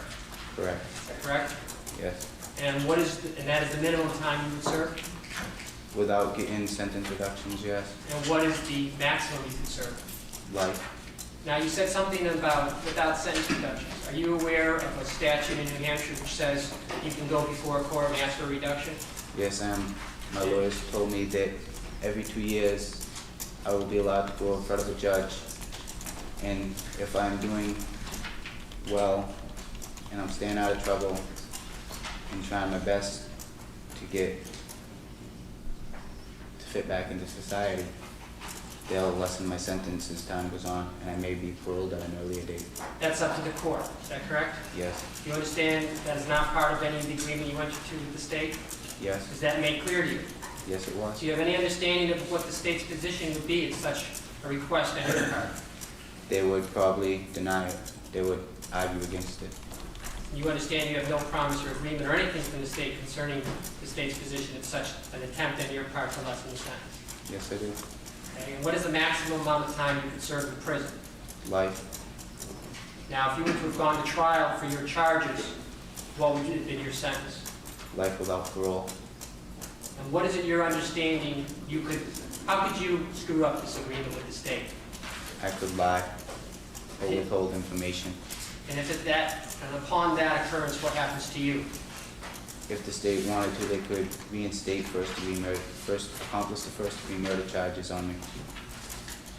correct.
Is that correct?
Yes.
And and that is the minimum time you would serve?
Without getting sentence reductions, yes.
And what is the maximum you could serve?
Life.
Now, you said something about without sentence reductions. Are you aware of a statute in New Hampshire which says you can go before a court and ask for a reduction?
Yes, I am. My lawyers told me that every 2 years I will be allowed to go in front of a judge, and if I'm doing well and I'm staying out of trouble and trying my best to fit back into society, they'll lessen my sentence as time goes on, and I may be paroled at an earlier date.
That's up to the court, is that correct?
Yes.
Do you understand that is not part of any of the agreement you entered to with the state?
Yes.
Is that made clear to you?
Yes, it was.
Do you have any understanding of what the state's position would be if such a request on your part?
They would probably deny it. They would argue against it.
You understand you have no promise or agreement or anything from the state concerning the state's position of such an attempt on your part to lessen the sentence?
Yes, I do.
Okay, and what is the maximum amount of time you could serve in prison?
Life.
Now, if you were to have gone to trial for your charges, what would have been your sentence?
Life without parole.
And what is it your understanding you could How could you screw up this agreement with the state?
I could lie or withhold information.
And upon that occurrence, what happens to you?
If the state wanted to, they could reinstate accomplice the first-degree murder charges on me.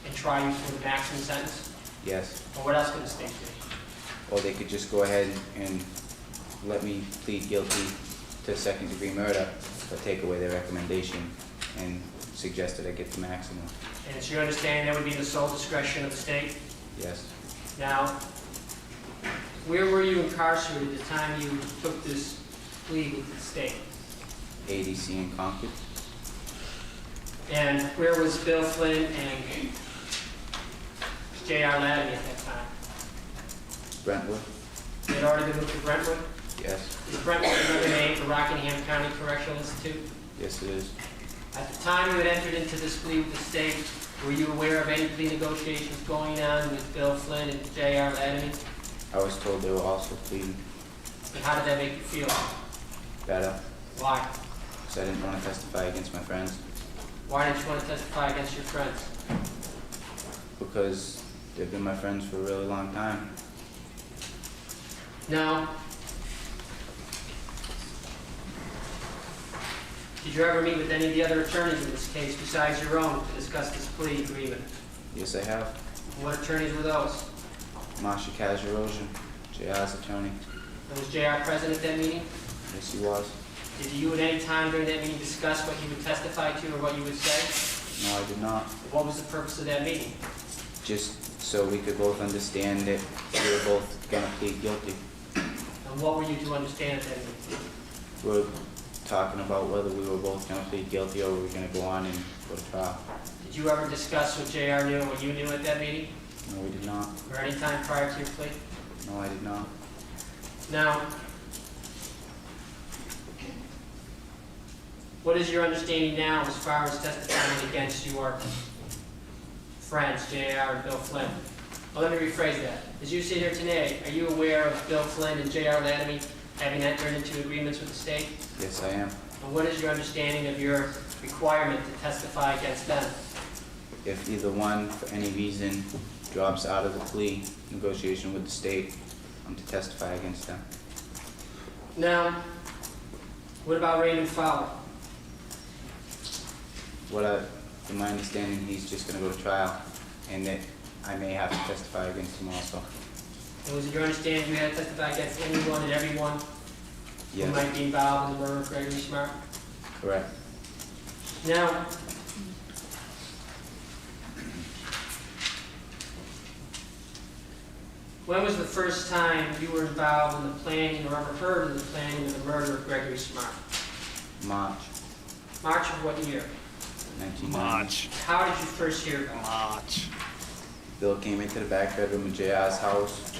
And try you for the maximum sentence?
Yes.
Or what else could the state do?
Or they could just go ahead and let me plead guilty to second-degree murder, but take away their recommendation and suggest that I get the maximum.
And it's your understanding that would be the sole discretion of the state?
Yes.
Now, where were you incarcerated at the time you took this plea with the state?
ADC in Concord.
And where was Bill Flynn and J.R. Latimer at that time?
Brentwood.
They had already been moved to Brentwood?
Yes.
Is Brentwood another name for Rockingham County Correctional Institute?
Yes, it is.
At the time you had entered into this plea with the state, were you aware of any plea negotiations going on with Bill Flynn and J.R. Latimer?
I was told they were also pleading
And how did that make you feel?
better
Why?
because I didn't want to testify against my friends.
Why didn't you want to testify against your friends?
Because they've been my friends for a really long time.
Now, did you ever meet with any of the other attorneys in this case besides your own to discuss this plea agreement?
Yes, I have.
What attorneys were those?
Masha Kazarosian, JR's attorney.
And was JR present at that meeting?
Yes, he was.
Did you at any time during that meeting discuss what you would testify to or what you would say?
No, I did not.
What was the purpose of that meeting?
Just so we could both understand that we were both going to plead guilty.
And what were you to understand at that meeting?
We were talking about whether we were both going to plead guilty or we were going to go on and go to trial.
Did you ever discuss what JR knew and what you knew at that meeting?
No, we did not.
Or any time prior to your plea?
No, I did not.
Now, what is your understanding now as far as testifying against your friends, JR and Bill Flynn? Well, let me rephrase that. As you sit here today, are you aware of Bill Flynn and JR Latimer having entered into agreements with the state?
Yes, I am.
And what is your understanding of your requirement to testify against them?
If either one, for any reason, drops out of the plea negotiation with the state, I'm to testify against them.
Now, what about Raymond Fowler?
In my understanding, he's just going to go to trial, and that I may have to testify against him also.
And was it your understanding you had to testify against anyone and everyone who
Yes,
might be involved in the murder of Gregory Smart?
correct.
Now, when was the first time you were involved in the planning or ever heard of the planning of the murder of Gregory Smart?
March
March of what year?
1990.
How did you first hear about it?
Bill came into the back bedroom of JR's house.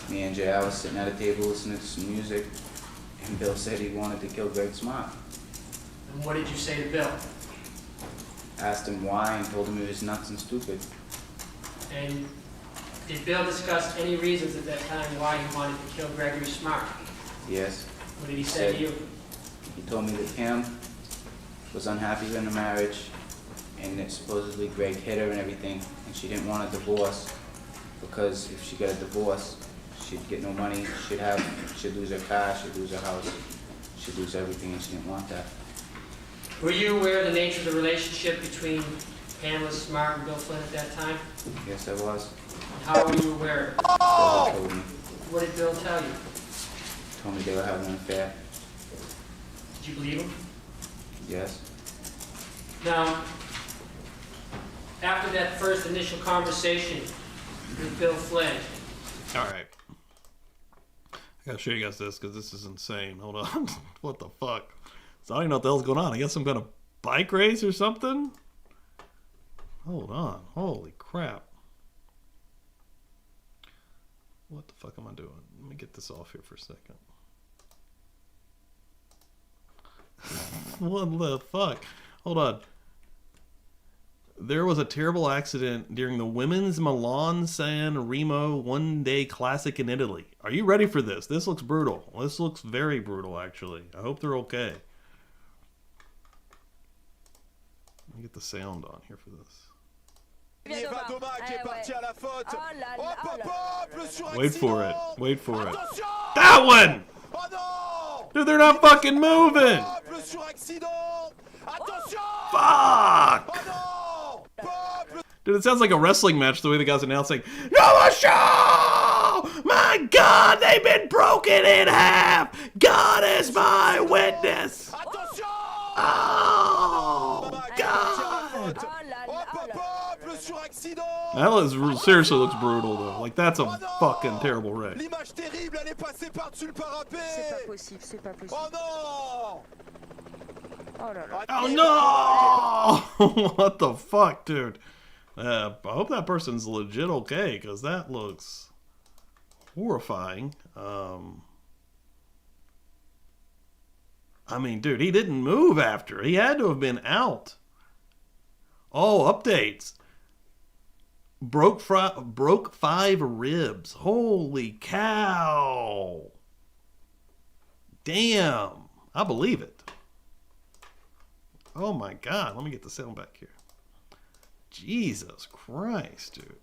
Me and JR was sitting at a table listening to some music, and Bill said he wanted to kill Greg Smart.
And what did you say to Bill?
Asked him why and told him he was nuts and stupid.
And did Bill discuss any reasons at that time why he wanted to kill Gregory Smart?
Yes.
What did he say to you?
He told me that Pam was unhappy in the marriage and that supposedly Greg hit her and everything, and she didn't want a divorce because if she got a divorce, she'd get no money, she'd lose her car, she'd lose her house, she'd lose everything, and she didn't want that.
Were you aware of the nature of the relationship between Pamela Smart and Bill Flynn at that time?
Yes, I was.
How were you aware of it?
Bill told me.
What did Bill tell you?
Told me they were having an affair.
Did you believe him?
Yes.
Now, after that first initial conversation with Bill Flynn,
All right. I gotta show you guys this because this is insane. Hold on. What the fuck? So I don't even know what the hell's going on. I guess some kind of bike race or something? Hold on. Holy crap. What the fuck am I doing? Let me get this off here for a second. What the fuck? Hold on. There was a terrible accident during the Women's Milan San Remo one-day classic in Italy. Are you ready for this? This looks brutal. This looks very brutal, actually. I hope they're okay. me get the sound on here for this. Wait for it. Wait for it. That one! Dude, they're not fucking moving! Fuck! Dude, it sounds like a wrestling match the way the guy's announcing, "No show! My God, they've been broken in half! God is my witness!" Oh, God! That seriously looks brutal, though. Like, that's a fucking terrible wreck. Oh, no! What the fuck, dude? I hope that person's legit okay, because that looks horrifying. I mean, dude, he didn't move after. He had to have been out. Oh, updates. Broke 5 ribs. Holy cow. Damn. I believe it. Oh my God. Let me get the sound back here. Jesus Christ, dude.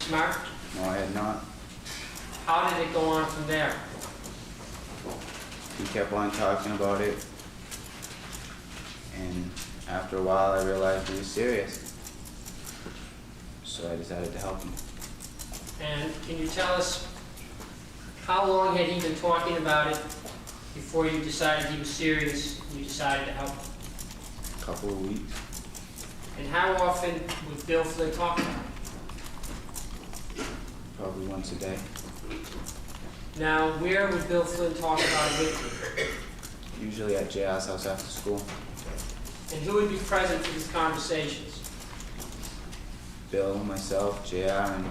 Smart?
No, I had not.
How did it go on from there?
He kept on talking about it, and after a while I realized he was serious. So I decided to help him.
And can you tell us how long had he been talking about it before you decided he was serious and you decided to help him?
A couple of weeks.
And how often would Bill Flynn talk about it?
Probably once a day.
Now, where would Bill Flynn talk about it with you?
Usually at JR's house after school.
And who would be present for these conversations?
Bill, myself, JR, and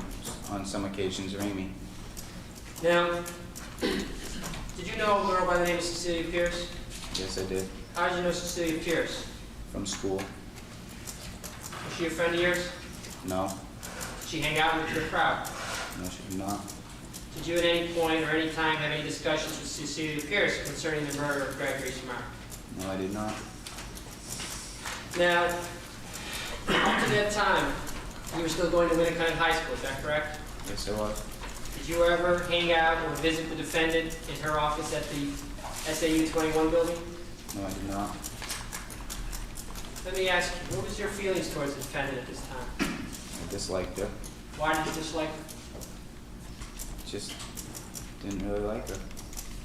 on some occasions Remy.
Now, did you know a girl by the name of Cecilia Pierce?
Yes, I did.
How did you know Cecilia Pierce?
From school.
Was she a friend of yours?
No.
Did she hang out with your crowd?
No, she did not.
Did you at any point or any time have any discussions with Cecilia Pierce concerning the murder of Gregory Smart?
No, I did not.
Now, up to that time, you were still going to Winnicott High School, is that correct?
Yes, I was.
Did you ever hang out or visit the defendant in her office at the SAU 21 building?
No, I did not.
Let me ask you, what was your feelings towards the defendant at this time?
I disliked her.
Why did you dislike her?
Just didn't really like her.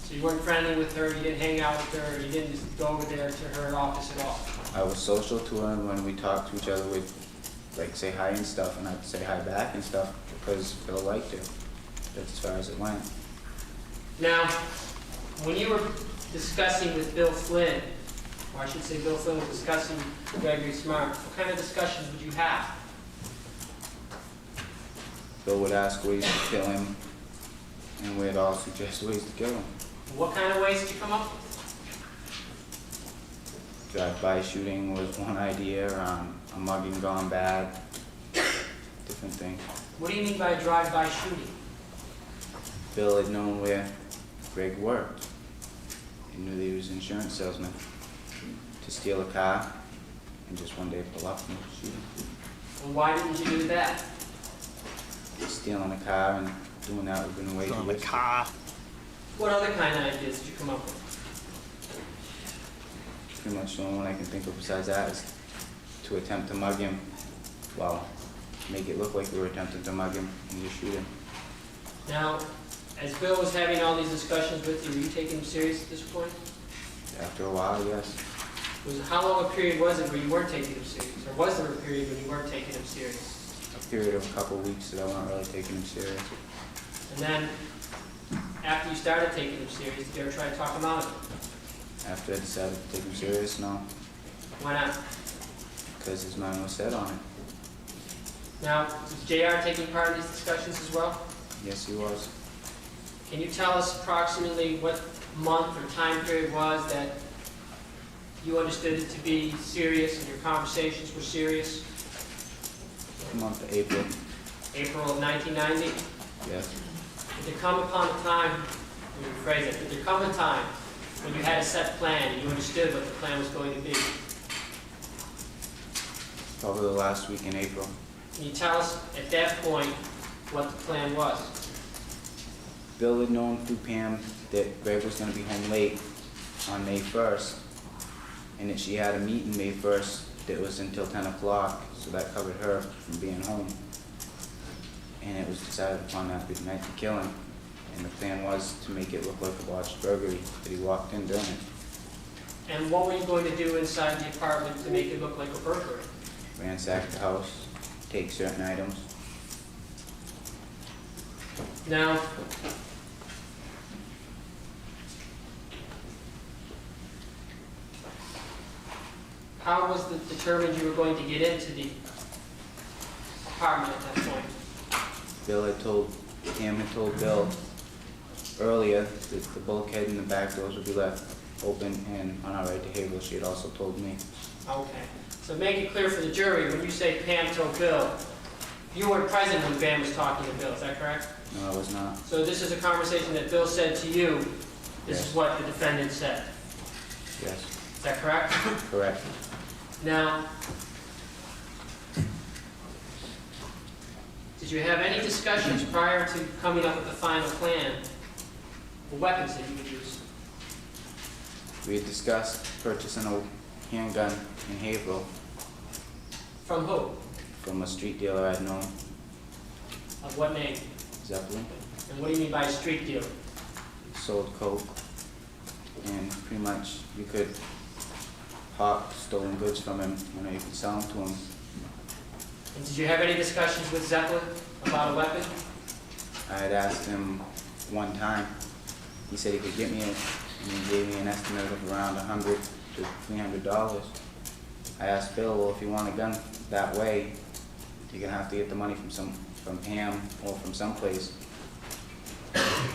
So you weren't friendly with her, you didn't hang out with her, you didn't just go over there to her office at all?
I was social to her, and when we talked to each other, we'd like say hi and stuff, and I'd say hi back and stuff because Bill liked her. That's as far as it went.
Now, when you were discussing with Bill Flynn, or I should say Bill Flynn was discussing Gregory Smart, what kind of discussions would you have?
Bill would ask ways to kill him, and we'd all suggest ways to kill him.
What kind of ways did you come up with?
Drive-by shooting was one idea, a mugging gone bad, different things.
What do you mean by drive-by shooting?
Bill had known where Greg worked. He knew that he was an insurance salesman. To steal a car and just one day pull up and shoot him.
Well, why didn't you do that?
Stealing a car and doing that would have been way too risky.
What other kind of ideas did you come up with?
Pretty much the only one I can think of besides that is to attempt to mug him. Well, make it look like we were attempting to mug him and just shoot him.
Now, as Bill was having all these discussions with you, were you taking him serious at this point?
After a while, yes.
How long a period was it where you weren't taking him serious? Or was there a period when you weren't taking him serious?
A period of a couple weeks that I wasn't really taking him serious.
And then, after you started taking him serious, did you ever try to talk him out of it?
After I decided to take him serious, no.
Why not?
Because his mind was set on it.
Now, was JR taking part in these discussions as well?
Yes, he was.
Can you tell us approximately what month or time period was that you understood it to be serious and your conversations were serious?
The month of April.
April of 1990?
Yes.
Did there come upon a time, let me rephrase it, did there come a time when you had a set plan and you understood what the plan was going to be?
Probably the last week in April.
Can you tell us at that point what the plan was?
Bill had known through Pam that Greg was gonna be home late on May 1st, and that she had a meeting May 1st that was until 10 o'clock, so that covered her from being home. And it was decided upon after the night to kill him. And the plan was to make it look like a botched burglary, that he walked in doing it.
And what were you going to do inside the apartment to make it look like a burglary?
Ransack the house, take certain items.
Now, how was it determined you were going to get into the apartment at that point?
Pam had told Bill earlier that the bulkhead and the back doors would be left open, and on our way to Haverhill, she had also told me.
Okay. So make it clear for the jury, when you say Pam told Bill, you weren't present when Pam was talking to Bill, is that correct?
No, I was not.
So this is a conversation that Bill said to you, this
Yes.
is what the defendant said.
Yes,
Is that correct?
correct.
Now, did you have any discussions prior to coming up with the final plan for weapons that you would use?
We had discussed purchasing a handgun in Haverhill
From who?
from a street dealer I'd known,
Of what name?
Zeppelin.
And what do you mean by a street dealer?
Sold coke, and pretty much you could hawk stolen goods from him, you could sell them to him.
And did you have any discussions with Zeppelin about a weapon?
I had asked him one time, he said he could get me it, and he gave me an estimate of around $100 to $300. I asked Bill, well, if you want a gun that way, you're gonna have to get the money from Pam or from someplace.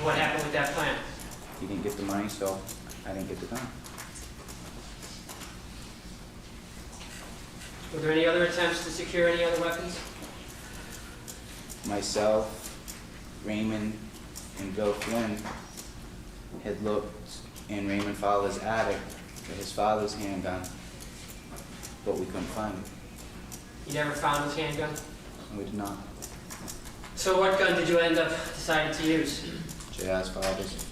What happened with that plan?
He didn't get the money, so I didn't get the gun.
Were there any other attempts to secure any other weapons?
Myself, Raymond, and Bill Flynn had looked in Raymond Fowler's attic for his father's handgun, but we couldn't find it.
You never found his handgun?
And we did not.
So what gun did you end up deciding to use?
J.R.'s father's.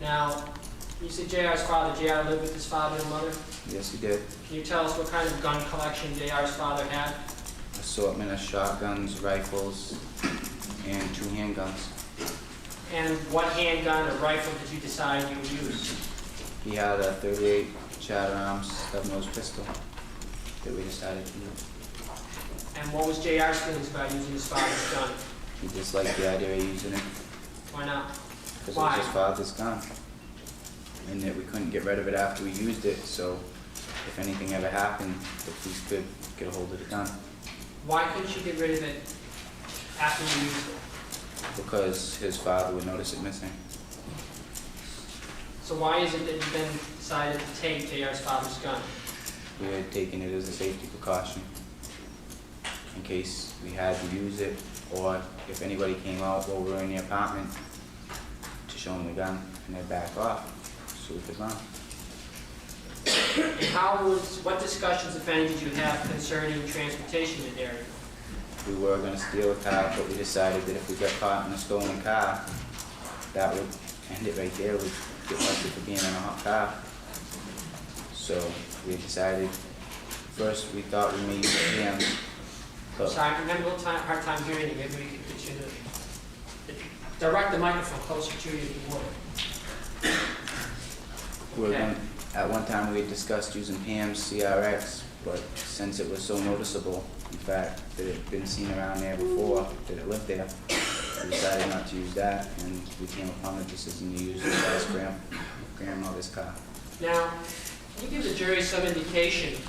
Now, you said J.R.'s father. J.R. lived with his father and mother?
Yes, he did.
Can you tell us what kind of gun collection J.R.'s father had?
Assortment of shotguns, rifles, and 2 handguns.
And what handgun or rifle did you decide you would use?
He had a .38 Shatter Arms stub-nose pistol that we decided to use.
And what was J.R.'s feelings about using his father's gun?
He disliked the idea of using it
Why not?
because it
Why?
was his father's gun, and that we couldn't get rid of it after we used it, so if anything ever happened, the police could get a hold of the gun.
Why couldn't you get rid of it after you used it?
Because his father would notice it missing.
So why is it that you then decided to take J.R.'s father's gun?
We had taken it as a safety precaution in case we had to use it, or if anybody came out while we were in the apartment to show them the gun and they'd back off so we could run.
What discussions, if any, did you have concerning transportation in the area?
We were going to steal a car, but we decided that if we got caught in a stolen car, that would end it right there. We'd get busted for being in a hot car. So we decided, first we thought we may use Pam.
Sorry, I'm having a little hard time hearing you. Maybe we could get you to direct the microphone closer to you if you would. Okay.
At one time we had discussed using Pam's CRX, but since it was so noticeable, in fact, that it had been seen around there before, that it lived there, we decided not to use that, and we came upon the decision to use his grandmother's car.
Now, can you give the jury some indication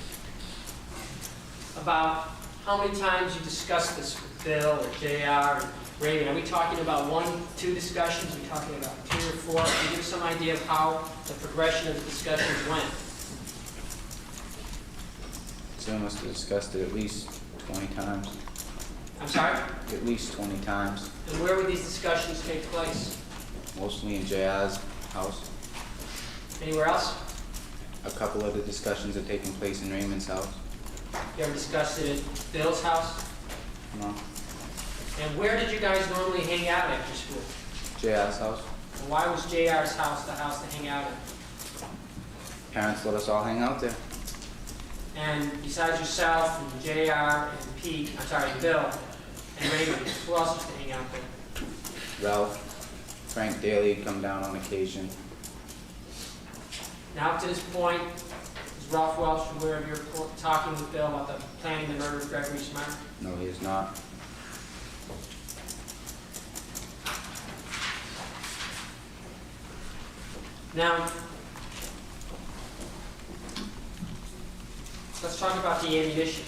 about how many times you discussed this with Bill or JR and Raymond? Are we talking about 1, 2 discussions? Are we talking about 3 or 4? Can you give us some idea of how the progression of the discussions went?
So we must have discussed it at least 20 times.
I'm sorry?
At least 20 times.
And where would these discussions take place?
Mostly in JR's house.
Anywhere else?
A couple of the discussions had taken place in Raymond's house.
You ever discussed it at Bill's house?
No.
And where did you guys normally hang out after school?
JR's house.
And why was JR's house the house to hang out in?
Parents let us all hang out there.
And besides yourself and JR and Pete, I'm sorry, Bill and Raymond, who else used to hang out there?
Ralph, Frank Daly would come down on occasion.
Now up to this point, is Ralph Welsh aware of your talking with Bill about the planning the murder of Gregory Smart?
No, he is not.
Now, let's talk about the ammunition.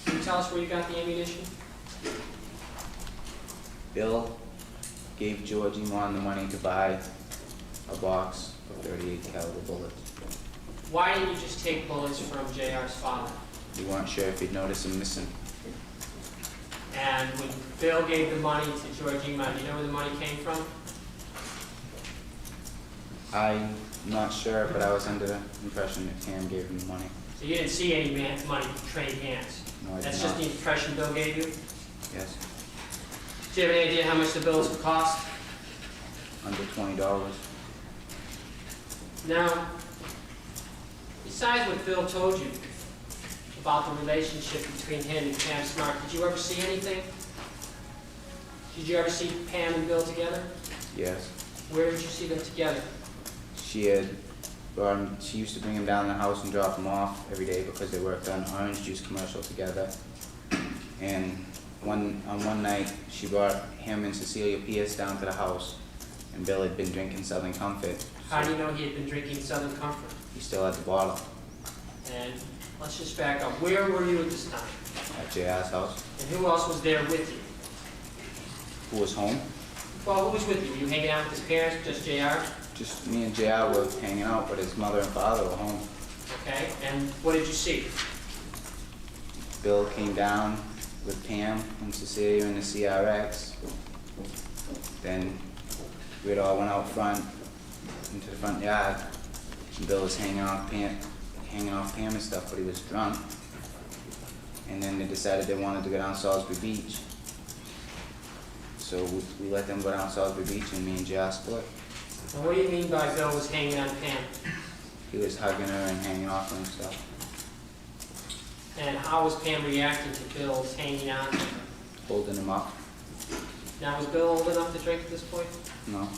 Can you tell us where you got the ammunition?
Bill gave George Iman the money to buy a box of 38 caliber bullets.
Why didn't you just take bullets from JR's father?
We weren't sure if he'd notice him missing.
And when Bill gave the money to George Iman, do you know where the money came from?
I'm not sure, but I was under the impression that Cam gave him the money.
So you didn't see any money trade hands?
No, I did
That's
not.
just the impression Bill gave you?
Yes,
Do you have any idea how much the bills would cost?
under $20.
Now, besides what Bill told you about the relationship between him and Pam Smart, did you ever see anything? Did you ever see Pam and Bill together?
Yes.
Where did you see them together?
She used to bring him down to the house and drop him off every day because they worked on an orange juice commercial together. And on one night, she brought him and Cecilia Pierce down to the house, and Bill had been drinking Southern Comfort.
How do you know he had been drinking Southern Comfort?
He still had the bottle
And let's just back up. Where were you at this time?
at JR's house.
And who else was there with you?
Who was home?
Well, who was with you? Were you hanging out with his parents, just JR?
Just me and JR were hanging out, but his mother and father were home.
Okay, and what did you see?
Bill came down with Pam and Cecilia in the CRX. Then we all went out front into the front yard. And Bill was hanging off Pam and stuff, but he was drunk. And then they decided they wanted to go down Salisbury Beach. So we let them go down Salisbury Beach, and me and JR split.
And what do you mean by Bill was hanging on Pam?
He was hugging her and hanging off her and stuff.
And how was Pam reacting to Bill's hanging on to her?
Holding him up.
Now, was Bill old enough to drink at this point?
No,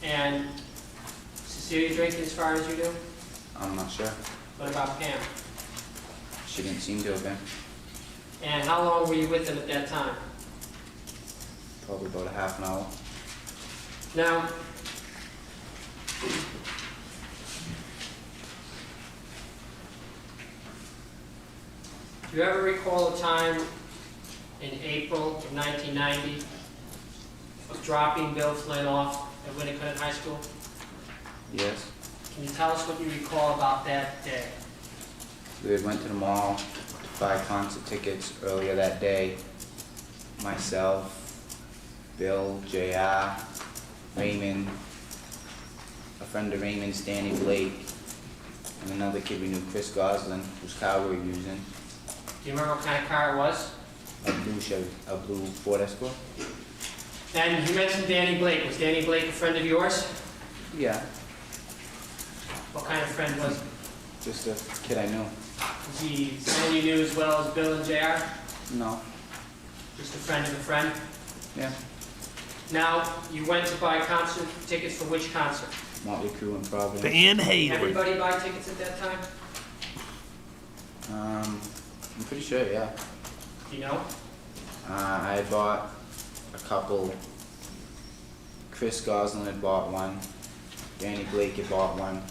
And Cecilia drinking as far as you do?
I'm not sure.
What about Pam?
She didn't seem to have been.
And how long were you with them at that time?
Probably about a half an hour.
Now, do you ever recall a time in April of 1990 of dropping Bill Flynn off at Winnicott High School?
Yes.
Can you tell us what you recall about that day?
We had went to the mall to buy concert tickets earlier that day. Myself, Bill, JR, Raymond, a friend of Raymond's, Danny Blake, and another kid we knew, Chris Goslin, whose car we were using.
Do you remember what kind of car it was?
A blue Ford Escort.
And you mentioned Danny Blake. Was Danny Blake a friend of yours?
Yeah,
What kind of friend was he?
just a kid I knew.
Was he someone you knew as well as Bill and JR?
No,
Just a friend of a friend?
yeah,
Now, you went to buy concert tickets for which concert?
Motley Crue and Providence.
Van Halen.
Everybody buy tickets at that time?
I'm pretty sure, yeah.
Do you know?
I had bought a couple. Chris Goslin had bought one. Danny Blake had bought one.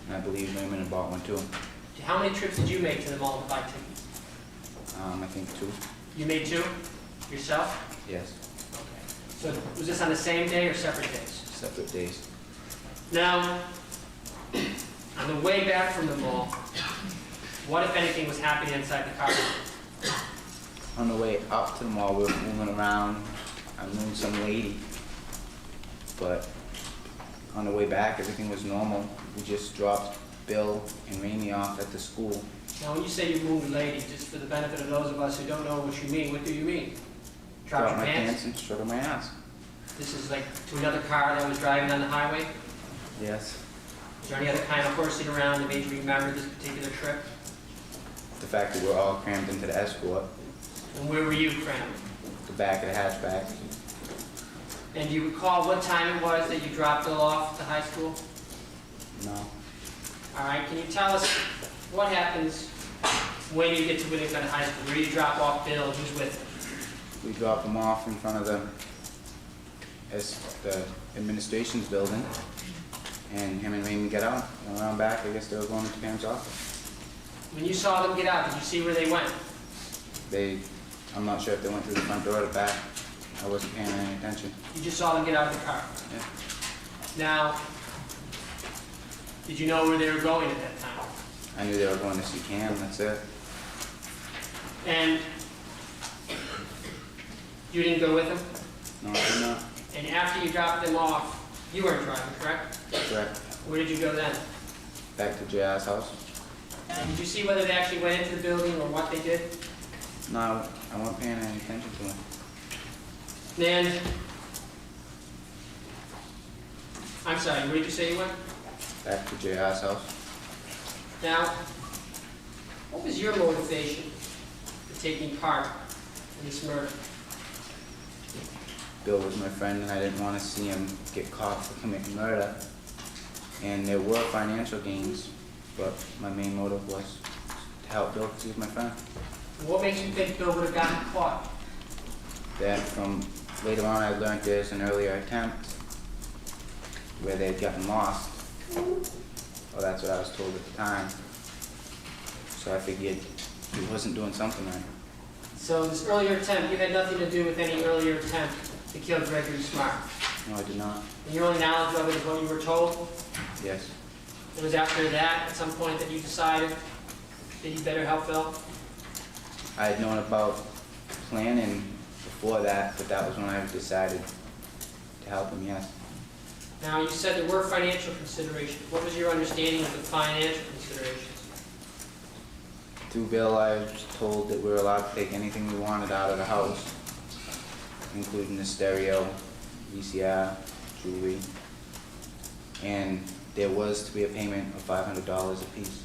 And I believe Raymond had bought one too.
How many trips did you make to the mall to buy tickets?
I think 2.
You made 2? Yourself?
Yes.
Okay. So was this on the same day or separate days?
Separate days.
Now, on the way back from the mall, what, if anything, was happening inside the car?
On the way up to the mall, we were moving around. I knew some lady. But on the way back, everything was normal. We just dropped Bill and Rainey off at the school.
Now, when you say you moved lady, just for the benefit of those of us who don't know what you mean, what do you mean? Drop
Drop
your
my
pants?
pants and showed her my ass.
This is like to another car that was driving on the highway?
Yes.
Is there any other kind of horsing around that made you remember this particular trip?
The fact that we're all crammed into the escort,
And where were you crammed?
the back of the hatchback.
And do you recall what time it was that you dropped Bill off to high school?
No.
All right, can you tell us what happens when you get to Winnicott High School? Where you drop off Bill, who's with him?
We dropped him off in front of the administration's building, and him and Raymond get out. Went around back. I guess they were going to Pam's office.
When you saw them get out, did you see where they went?
I'm not sure if they went through the front door or the back. I wasn't paying any attention.
You just saw them get out of the car.
Yeah.
Now, did you know where they were going at that time?
I knew they were going to see Cam, that's it.
And you didn't go with them?
No, I did not.
And after you dropped them off, you weren't driving, correct?
Correct.
Where did you go then?
Back to JR's house.
And did you see whether they actually went into the building or what they did?
No, I wasn't paying any attention to him.
Then, I'm sorry, where did you say you went?
Back to JR's house.
Now, what was your motivation for taking part in this murder?
Bill was my friend, and I didn't want to see him get caught for committing murder. And there were financial gains, but my main motive was to help Bill because he was my friend.
What makes you think Bill would have gotten caught?
Then from later on, I learned there's an earlier attempt where they'd gotten lost. Well, that's what I was told at the time. So I figured he wasn't doing something right.
So this earlier attempt, you had nothing to do with any earlier attempt to kill Gregory Smart.
No, I did not.
And your only knowledge of it is what you were told?
Yes.
It was after that, at some point, that you decided that you better help Bill?
I had known about planning before that, but that was when I decided to help him, yes.
Now, you said there were financial considerations. What was your understanding of the financial considerations?
Through Bill, I was told that we were allowed to take anything we wanted out of the house, including the stereo, VCR, jewelry, and there was to be a payment of $500 apiece.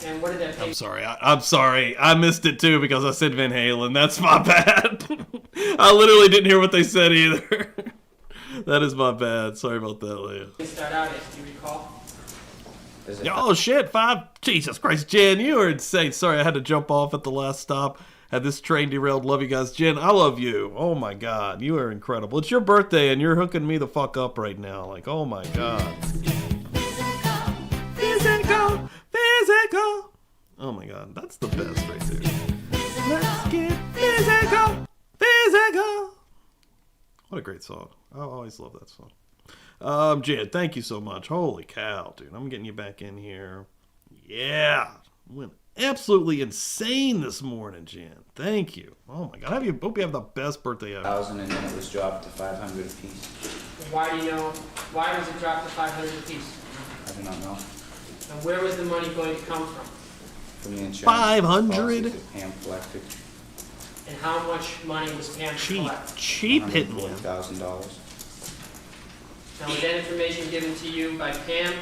And what did that pay?
I'm sorry. I missed it too because I said Van Halen. That's my bad. I literally didn't hear what they said either. That is my bad. Sorry about that, Leah.
Start out as, do you recall?
Oh shit, Jesus Christ, Jen, you are insane. Sorry, I had to jump off at the last stop. Had this train derailed. Love you guys. Jen, I love you. Oh my God, you are incredible. It's your birthday and you're hooking me the fuck up right now. Like, oh my God. Physical. Oh my God, that's the best right there. Let's get physical. What a great song. I always love that song. Jen, thank you so much. Holy cow, dude. I'm getting you back in here. Yeah. Went absolutely insane this morning, Jen. Thank you. Oh my God. Hope you have the best birthday ever.
1,000 and then it was dropped to 500 apiece.
Why do you know? Why was it dropped to 500 apiece?
I do not know.
And where was the money going to come from?
From the insurance
500?
policies that Pam collected.
And how much money was Pam to collect?
Cheap hitting you.
$140,000.
Now, was that information given to you by Pam?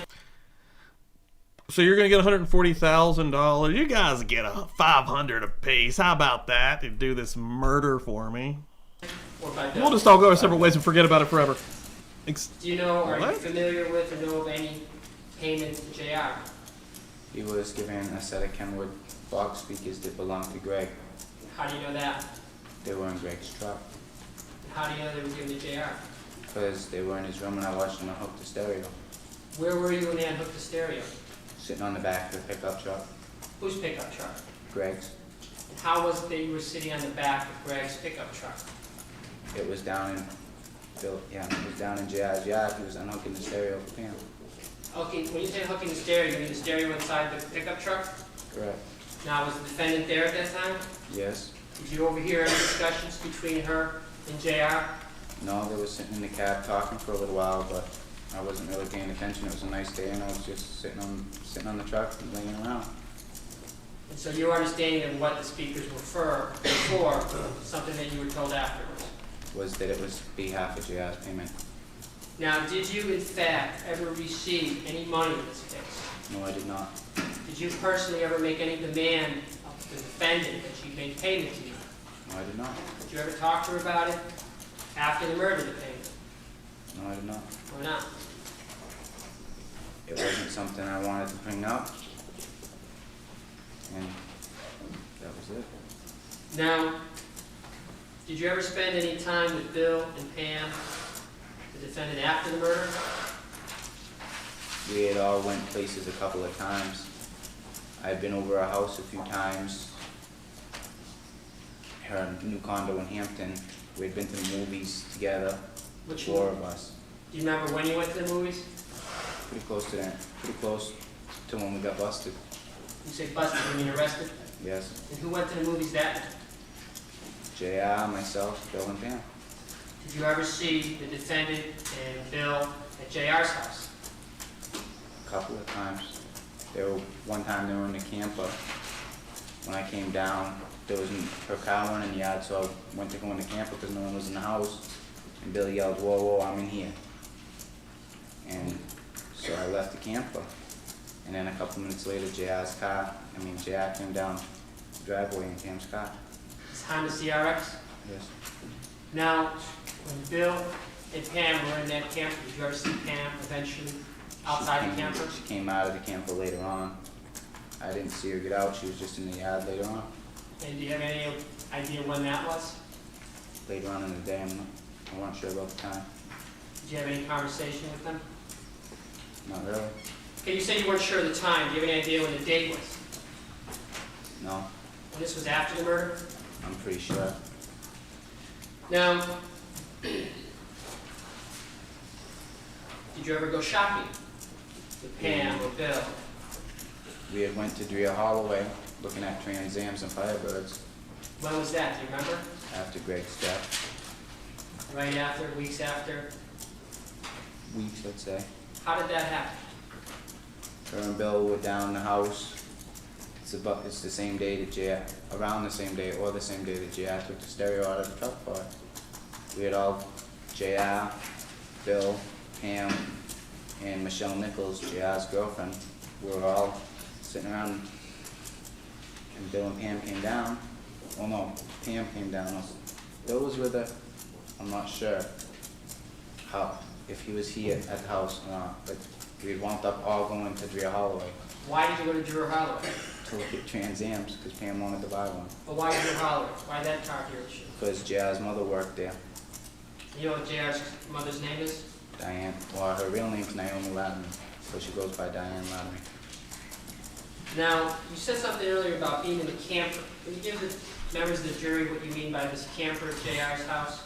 So you're gonna get $140,000. You guys get a $500 apiece. How about that? To do this murder for me.
Or by Bill?
We'll just all go our separate ways and forget about it forever.
Do you know, are you
What?
familiar with or know of any payment to JR?
He was given a set of Kenwood box speakers that belonged to Greg.
How do you know that?
They were in Greg's truck.
And how do you know they were given to JR?
Because they were in his room and I watched him unhook the stereo.
Where were you when they unhooked the stereo?
Sitting on the back of the pickup truck.
Whose pickup truck?
Greg's.
And how was it that you were sitting on the back of Greg's pickup truck?
It was down in it was down in JR's yard. He was unhooking the stereo for Pam.
Okay, when you say hooking the stereo, you mean the stereo inside the pickup truck?
Correct.
Now, was the defendant there at that time?
Yes.
Did you overhear any discussions between her and JR?
No, they were sitting in the cab talking for a little while, but I wasn't really paying attention. It was a nice day and I was just sitting on the truck and laying around.
And so your understanding of what the speakers were for, something that you were told afterwards.
Was that it was be half of JR's payment.
Now, did you in fact ever receive any money in this case?
No, I did not.
Did you personally ever make any demand of the defendant that she made payment to you?
No, I did not.
Did you ever talk to her about it after the murder, the payment?
No, I did not.
Or not?
It wasn't something I wanted to bring up. And that was it.
Now, did you ever spend any time with Bill and Pam, the defendant, after the murder?
We had all went places a couple of times. I'd been over her house a few times. Her new condo in Hampton. We'd been to the movies together.
Which
Four
movie?
of us.
Do you remember when you went to the movies?
Pretty close to that. Pretty close to when we got busted.
You say busted, you mean arrested?
Yes.
And who went to the movies that night?
JR, myself, Bill, and Pam.
Did you ever see the defendant and Bill at JR's house?
A couple of times. One time they were in the camper. When I came down, there was her car went in the yard, so I went to go in the camper because no one was in the house. And Bill yelled, "Whoa, whoa, I'm in here." And so I left the camper. And then a couple minutes later, JR came down the driveway in Pam's car.
It's Honda CRX?
Yes.
Now, when Bill and Pam were in that camper, did you ever see Pam eventually outside the camper?
She came out of the camper later on. I didn't see her get out. She was just in the yard later on.
And do you have any idea when that was?
Later on in the day, I wasn't sure about the time.
Did you have any conversation with them?
Not really.
Okay, you said you weren't sure of the time. Do you have any idea when the date was?
No,
When this was after the murder?
I'm pretty sure.
Now, did you ever go shopping with Pam or Bill?
We had went to Dreher Holloway looking at Trans Ams and Firebirds
When was that? Do you remember?
after Greg's death.
Right after, weeks after?
Weeks, I'd say.
How did that happen?
Her and Bill were down the house. It's the same day that around the same day or the same day that JR took the stereo out of the truck for it. We had all, JR, Bill, Pam, and Michelle Nichols, JR's girlfriend. We were all sitting around, and Bill and Pam came down. Oh no, Pam came down. Bill was with her. I'm not sure if he was here at the house or not, but we had wound up all going to Dreher Holloway
Why did you go to Dreher Holloway?
to look at Trans Ams because Pam wanted to buy one.
But why Dreher Holloway? Why that car dealership?
Because JR's mother worked there,
You know what JR's mother's name is?
Diane. Well, her real name's Naomi Latimer, so she goes by Diane Latimer.
Now, you said something earlier about being in the camper. Can you give the members of the jury what you mean by this camper at JR's house?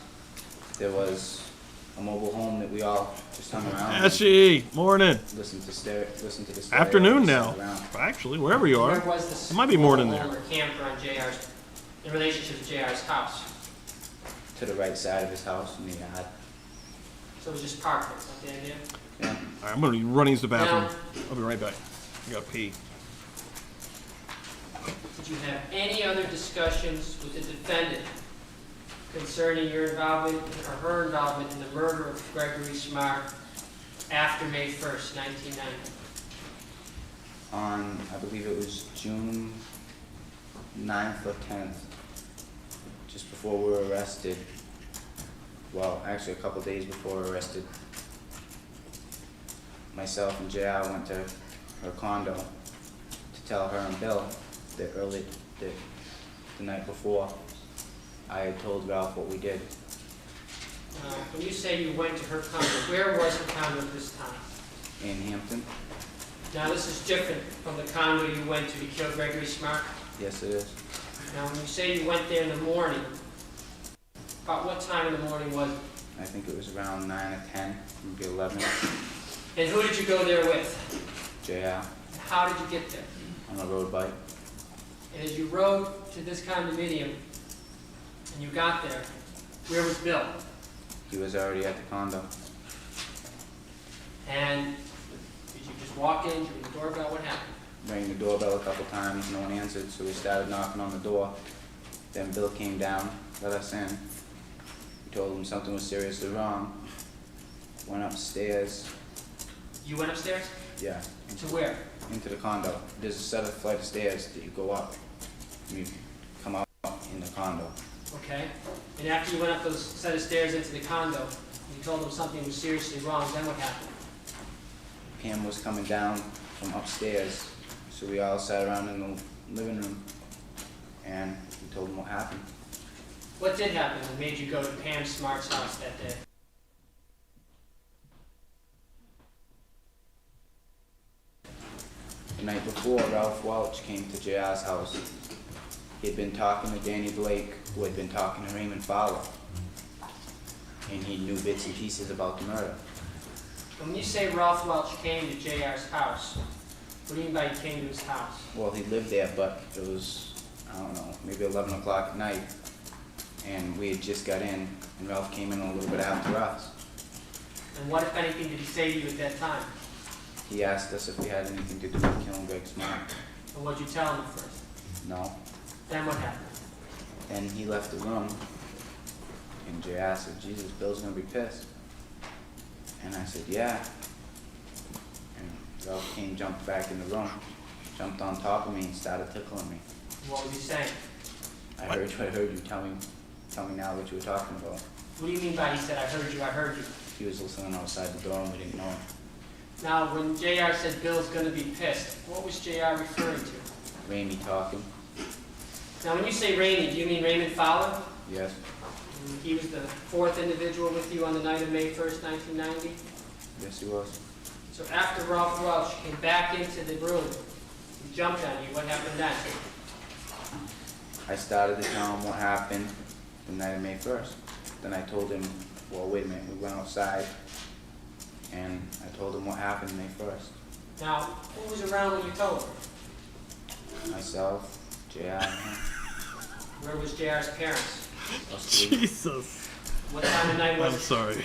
There was a mobile home that we all just hung around. and
Essie, morning.
Listened to the stereo.
Afternoon
and
now.
sat around.
Actually, wherever you
Where
are.
was this
It might be morning
mobile
there.
home or camper on JR's, in relationship to JR's house?
To the right side of his house in the yard.
So it was just parked there, is that the idea?
Yeah.
All right, I'm going to run to the bathroom.
Now-
I'll be right back. I got to pee.
Did you have any other discussions with the defendant concerning your involvement or her involvement in the murder of Gregory Smart after May 1st, 1990?
On, I believe it was June 9th or 10th, just before we were arrested. Well, actually a couple days before we were arrested, myself and JR went to her condo to tell her and Bill that the night before I had told Ralph what we did.
When you say you went to her condo, where was her condo at this time?
In Hampton?
Now, this is different from the condo you went to kill Gregory Smart.
Yes, it is.
Now, when you say you went there in the morning, about what time in the morning was it?
I think it was around 9 or 10, maybe 11.
And who did you go there with?
JR
How did you get there?
on a road bike.
And as you rode to this condominium and you got there, where was Bill?
He was already at the condo.
And did you just walk in, you ring the doorbell, what happened?
rang the doorbell a couple times, no one answered, so we started knocking on the door. Then Bill came down, let us in. We told him something was seriously wrong. Went upstairs.
You went upstairs?
Yeah.
To where?
Into the condo. There's a flight of stairs that you go up. And you come out in the condo.
Okay. And after you went up those set of stairs into the condo, you told them something was seriously wrong, then what happened?
Pam was coming down from upstairs, so we all sat around in the living room and we told him what happened.
What did happen that made you go to Pam Smart's house that day?
The night before, Ralph Welch came to JR's house. He had been talking to Danny Blake, who had been talking to Raymond Fowler. And he knew bits and pieces about the murder.
And when you say Ralph Welch came to JR's house, what do you mean by he came to his house?
Well, he lived there, but it was, I don't know, maybe 11 o'clock at night. And we had just got in, and Ralph came in a little bit after us.
And what, if anything, did he say to you at that time?
He asked us if we had anything to do with killing Greg Smart.
And what'd you tell him at first?
No.
Then what happened?
Then he left the room, and JR said, Jesus, Bill's gonna be pissed. And I said, yeah. And Ralph Kane jumped back in the room, jumped on top of me and started tickling me.
What was he saying?
I heard you. Tell me now what you were talking about.
What do you mean by he said, I heard you?
He was listening outside the door and we didn't know him.
Now, when JR said Bill's gonna be pissed, what was JR referring to?
Raimi talking.
Now, when you say Raimi, do you mean Raymond Fowler?
Yes.
And he was the fourth individual with you on the night of May 1st, 1990?
Yes, he was.
So after Ralph Welch came back into the room, he jumped on you, what happened then?
I started to tell him what happened the night of May 1st. Then I told him, well, wait a minute, we went outside, and I told him what happened May 1st.
Now, who was around when you told him?
Myself, JR, and him.
Where was JR's parents?
Us three.
Jesus.
What time of night was
I'm
it?
sorry.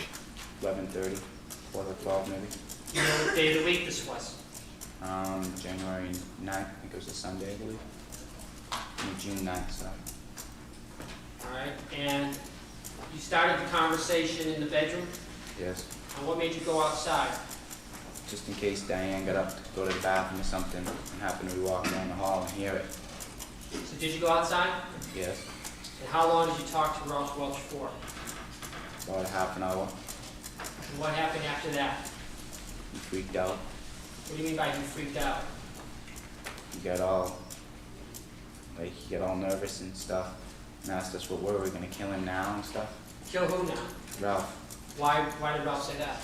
11:30, 12 maybe.
You know what day of the week this was?
January 9th, I think it was a Sunday, I believe. June 9th, sorry.
All right, and you started the conversation in the bedroom,
Yes.
and what made you go outside?
Just in case Diane got up to go to the bathroom or something and happened to be walking down the hall and hear it.
So did you go outside?
Yes.
And how long did you talk to Ralph Welch for?
About a half an hour.
And what happened after that?
He freaked out.
What do you mean by he freaked out?
He got all nervous and stuff and asked us what were we gonna kill him now and stuff.
Kill who now?
Ralph,
Why did Ralph say that?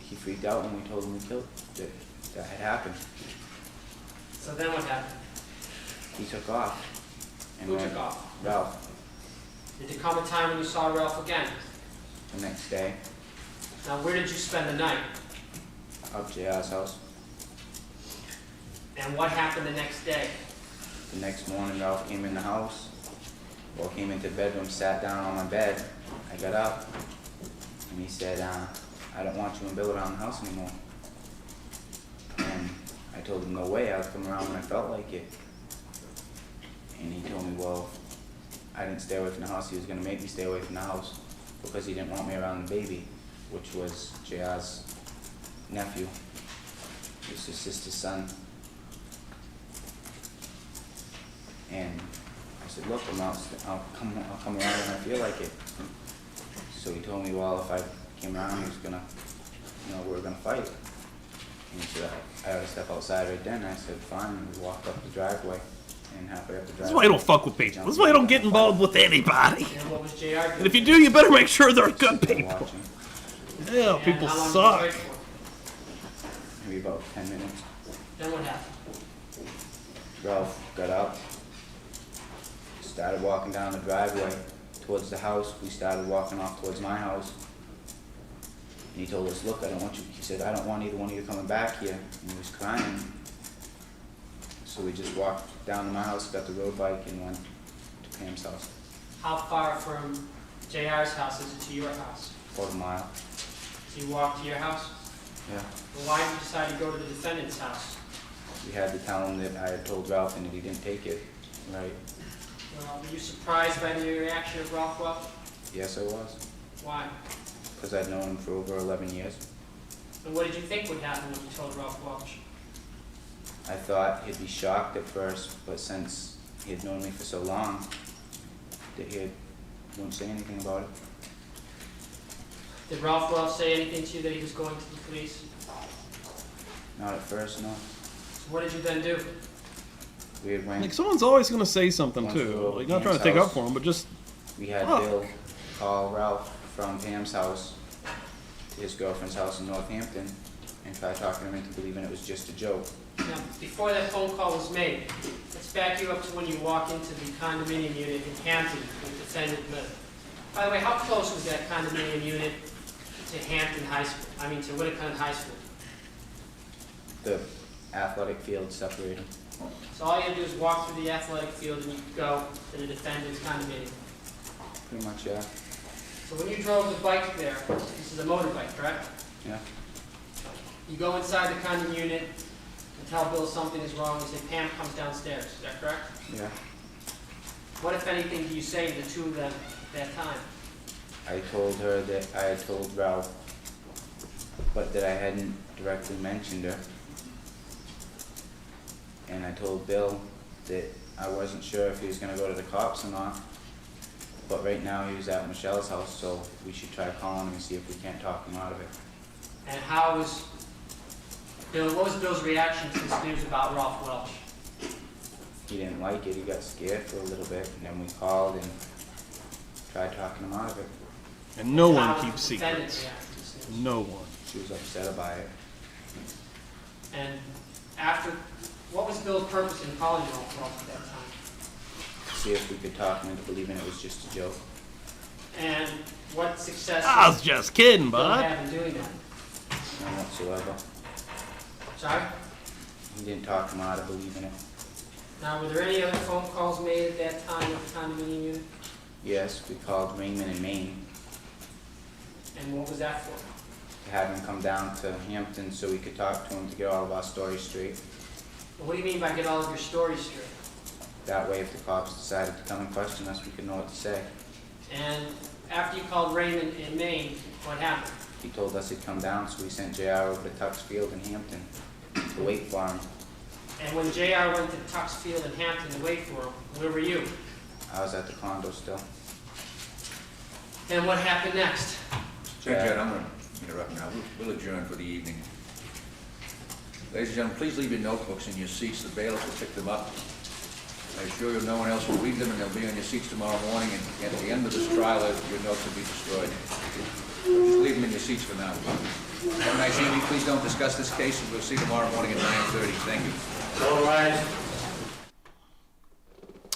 he freaked out when we told him that had happened.
So then what happened?
He took off. And
Who
then
took off?
Ralph,
Did there come a time when you saw Ralph again?
the next day,
Now, where did you spend the night?
up JR's house.
And what happened the next day?
The next morning, Ralph came in the house, well, came into the bedroom, sat down on my bed. I got up, and he said, I don't want you and Bill around the house anymore. And I told him, no way, I would come around when I felt like it. And he told me, well, I didn't stay away from the house, he was gonna make me stay away from the house because he didn't want me around the baby, which was JR's nephew. It was his sister's son. And I said, look, I'll come around when I feel like it. So he told me, well, if I came around, he was gonna, we were gonna fight. And he said, I ought to step outside right then. I said, fine. And we walked up the driveway and halfway up the driveway.
This is why I don't fuck with people. This is why I don't get involved with anybody.
And what was JR doing?
And if you do, you better make sure they're good people.
Watching.
Yeah,
And
people
how long did you
suck.
wait for?
Maybe about 10 minutes.
Then what happened?
Ralph got up, started walking down the driveway towards the house. We started walking off towards my house. And he told us, look, he said, I don't want either one of you coming back here. And he was crying. So we just walked down to my house, got the road bike, and went to Pam's house.
How far from JR's house is it to your house?
About a mile.
So you walked to your house?
Yeah.
Well, why did you decide to go to the defendant's house?
We had to tell him that I had told Ralph and that he didn't take it. Right.
Well, were you surprised by the reaction of Ralph Welch?
Yes, I was.
Why?
Because I'd known him for over 11 years.
And what did you think would happen when you told Ralph Welch?
I thought he'd be shocked at first, but since he had known me for so long, that he wouldn't say anything about it.
Did Ralph Welch say anything to you that he was going to the police?
Not at first, no.
So what did you then do?
We had went.
Like, someone's always going to say something,
Once we
too.
were over
Like, not trying to
Pam's
take up
house.
for him, but just...
We had
Oh.
Bill call Ralph from Pam's house to his girlfriend's house in Northampton and try talking him into believing it was just a joke.
Now, before that phone call was made, let's back you up to when you walk into the condominium unit in Hampton with defendant lived. By the way, how close was that condominium unit to Hampton High School? I mean, to Winnicott High School?
The athletic field separated.
So all you had to do is walk through the athletic field and you could go to the defendant's condominium.
Pretty much, yeah.
So when you drove the bike there, this is a motorbike, correct?
Yeah.
You go inside the condo unit and tell Bill something is wrong. You say, Pam comes downstairs. Is that correct?
Yeah.
What, if anything, do you say to the two of them at that time?
I told her that I had told Ralph, but that I hadn't directly mentioned her. And I told Bill that I wasn't sure if he was gonna go to the cops or not. But right now he was at Michelle's house, so we should try calling him and see if we can't talk him out of it.
And how was Bill, what was Bill's reaction to this news about Ralph Welch?
He didn't like it, he got scared for a little bit, and then we called and tried talking him out of it.
And no
How
one
was
keeps
the defendant
secrets.
react to this news?
No one.
She was upset about it.
And after, what was Bill's purpose in calling Ralph Welch at that time?
See if we could talk him into believing it was just a joke.
And what success
I was
did
just kidding,
Bill
bud.
have in doing that?
None whatsoever.
Sorry?
He didn't talk him out of believing it.
Now, were there any other phone calls made at that time with the condominium unit?
Yes, we called Raymond in Maine
And what was that for?
to have him come down to Hampton so we could talk to him to get all of our stories straight.
What do you mean by get all of your stories straight?
That way, if the cops decided to come and question us, we could know what to say.
And after you called Raymond in Maine, what happened?
He told us he'd come down, so we sent JR over to Tux Field in Hampton to wait for him.
And when JR went to Tux Field in Hampton to wait for him, where were you?
I was at the condo still.
And what happened next?
Judge, I'm going to interrupt now. We'll adjourn for the evening. Ladies and gentlemen, please leave your notebooks in your seats. The bailiff will pick them up. I assure you no one else will read them, and they'll be on your seats tomorrow morning, and at the end of this trial, your notes will be destroyed. So just leave them in your seats for now. Have a nice evening. Please don't discuss this case, and we'll see you tomorrow morning at 9:30. Thank you.
All right.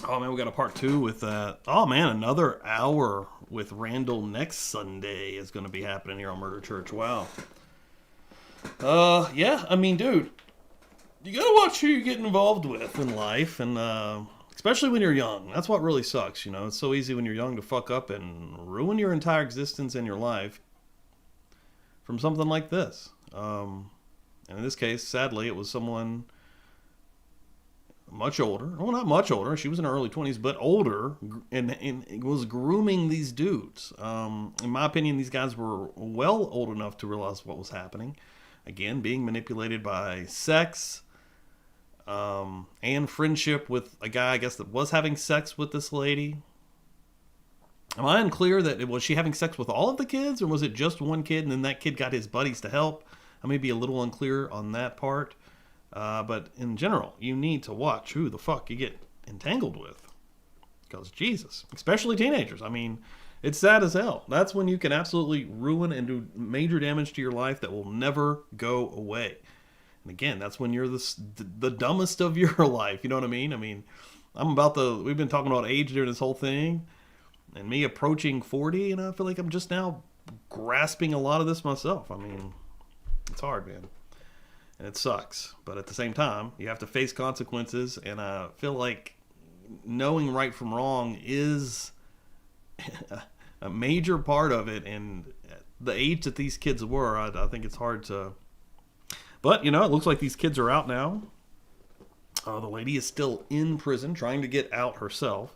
Oh, man, we got a part 2 with that. Oh, man, another hour with Randall next Sunday is going to be happening here on Murder Church. Wow. Yeah, I mean, dude, you got to watch who you're getting involved with in life, and especially when you're young. That's what really sucks, you know. It's so easy when you're young to fuck up and ruin your entire existence and your life from something like this. And in this case, sadly, it was someone much older. Well, not much older. She was in her early 20s, but older, and was grooming these dudes. In my opinion, these guys were well old enough to realize what was happening. Again, being manipulated by sex and friendship with a guy, I guess, that was having sex with this lady. Am I unclear that was she having sex with all of the kids, or was it just one kid and then that kid got his buddies to help? I may be a little unclear on that part. But in general, you need to watch who the fuck you get entangled with. Because Jesus, especially teenagers. I mean, it's sad as hell. That's when you can absolutely ruin and do major damage to your life that will never go away. And again, that's when you're the dumbest of your life. You know what I mean? We've been talking about age during this whole thing. And me approaching 40, and I feel like I'm just now grasping a lot of this myself. I mean, it's hard, man. And it sucks. But at the same time, you have to face consequences. And I feel like knowing right from wrong is a major part of it. And the age that these kids were, I think it's hard to But, you know, it looks like these kids are out now. The lady is still in prison trying to get out herself.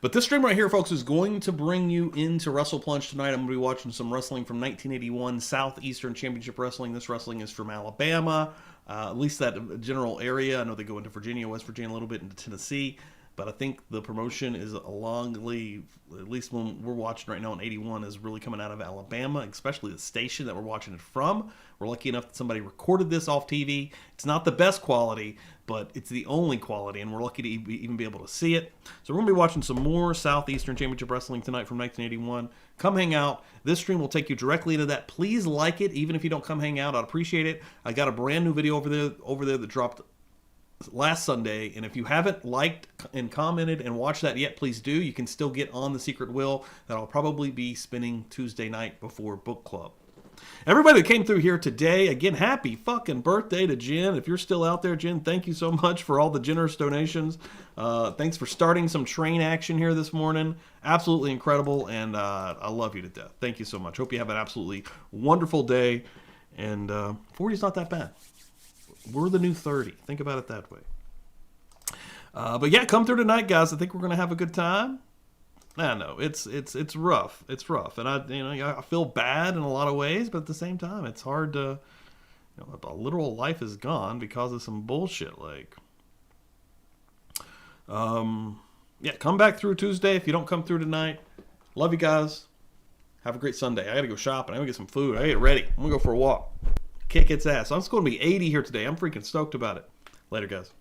But this stream right here, folks, is going to bring you into Wrestle Plunge tonight. I'm going to be watching some wrestling from 1981 Southeastern Championship Wrestling. This wrestling is from Alabama, at least that general area. I know they go into Virginia, West Virginia, a little bit into Tennessee. But I think the promotion is alongly, at least when we're watching right now in 81, is really coming out of Alabama, especially the station that we're watching it from. We're lucky enough that somebody recorded this off TV. It's not the best quality, but it's the only quality, and we're lucky to even be able to see it. So we're going to be watching some more Southeastern Championship Wrestling tonight from 1981. Come hang out. This stream will take you directly into that. Please like it, even if you don't come hang out. I'd appreciate it. I got a brand new video over there that dropped last Sunday, and if you haven't liked and commented and watched that yet, please do. You can still get on the secret wheel that I'll probably be spinning Tuesday night before book club. Everybody that came through here today, again, happy fucking birthday to Jen. If you're still out there, Jen, thank you so much for all the generous donations. Thanks for starting some train action here this morning. Absolutely incredible, and I love you to death. Thank you so much. Hope you have an absolutely wonderful day, and 40 is not that bad. We're the new 30. Think about it that way. But yeah, come through tonight, guys. I think we're gonna have a good time. I know it's rough. It's rough, and I feel bad in a lot of ways, but at the same time, it's hard to. A literal life is gone because of some bullshit. Like, yeah, come back through Tuesday if you don't come through tonight. Love you guys. Have a great Sunday. I gotta go shopping. I gotta get some food. I gotta get ready. I'm gonna go for a walk. Kick its ass. I'm just going to be 80 here today. I'm freaking stoked about it. Later, guys.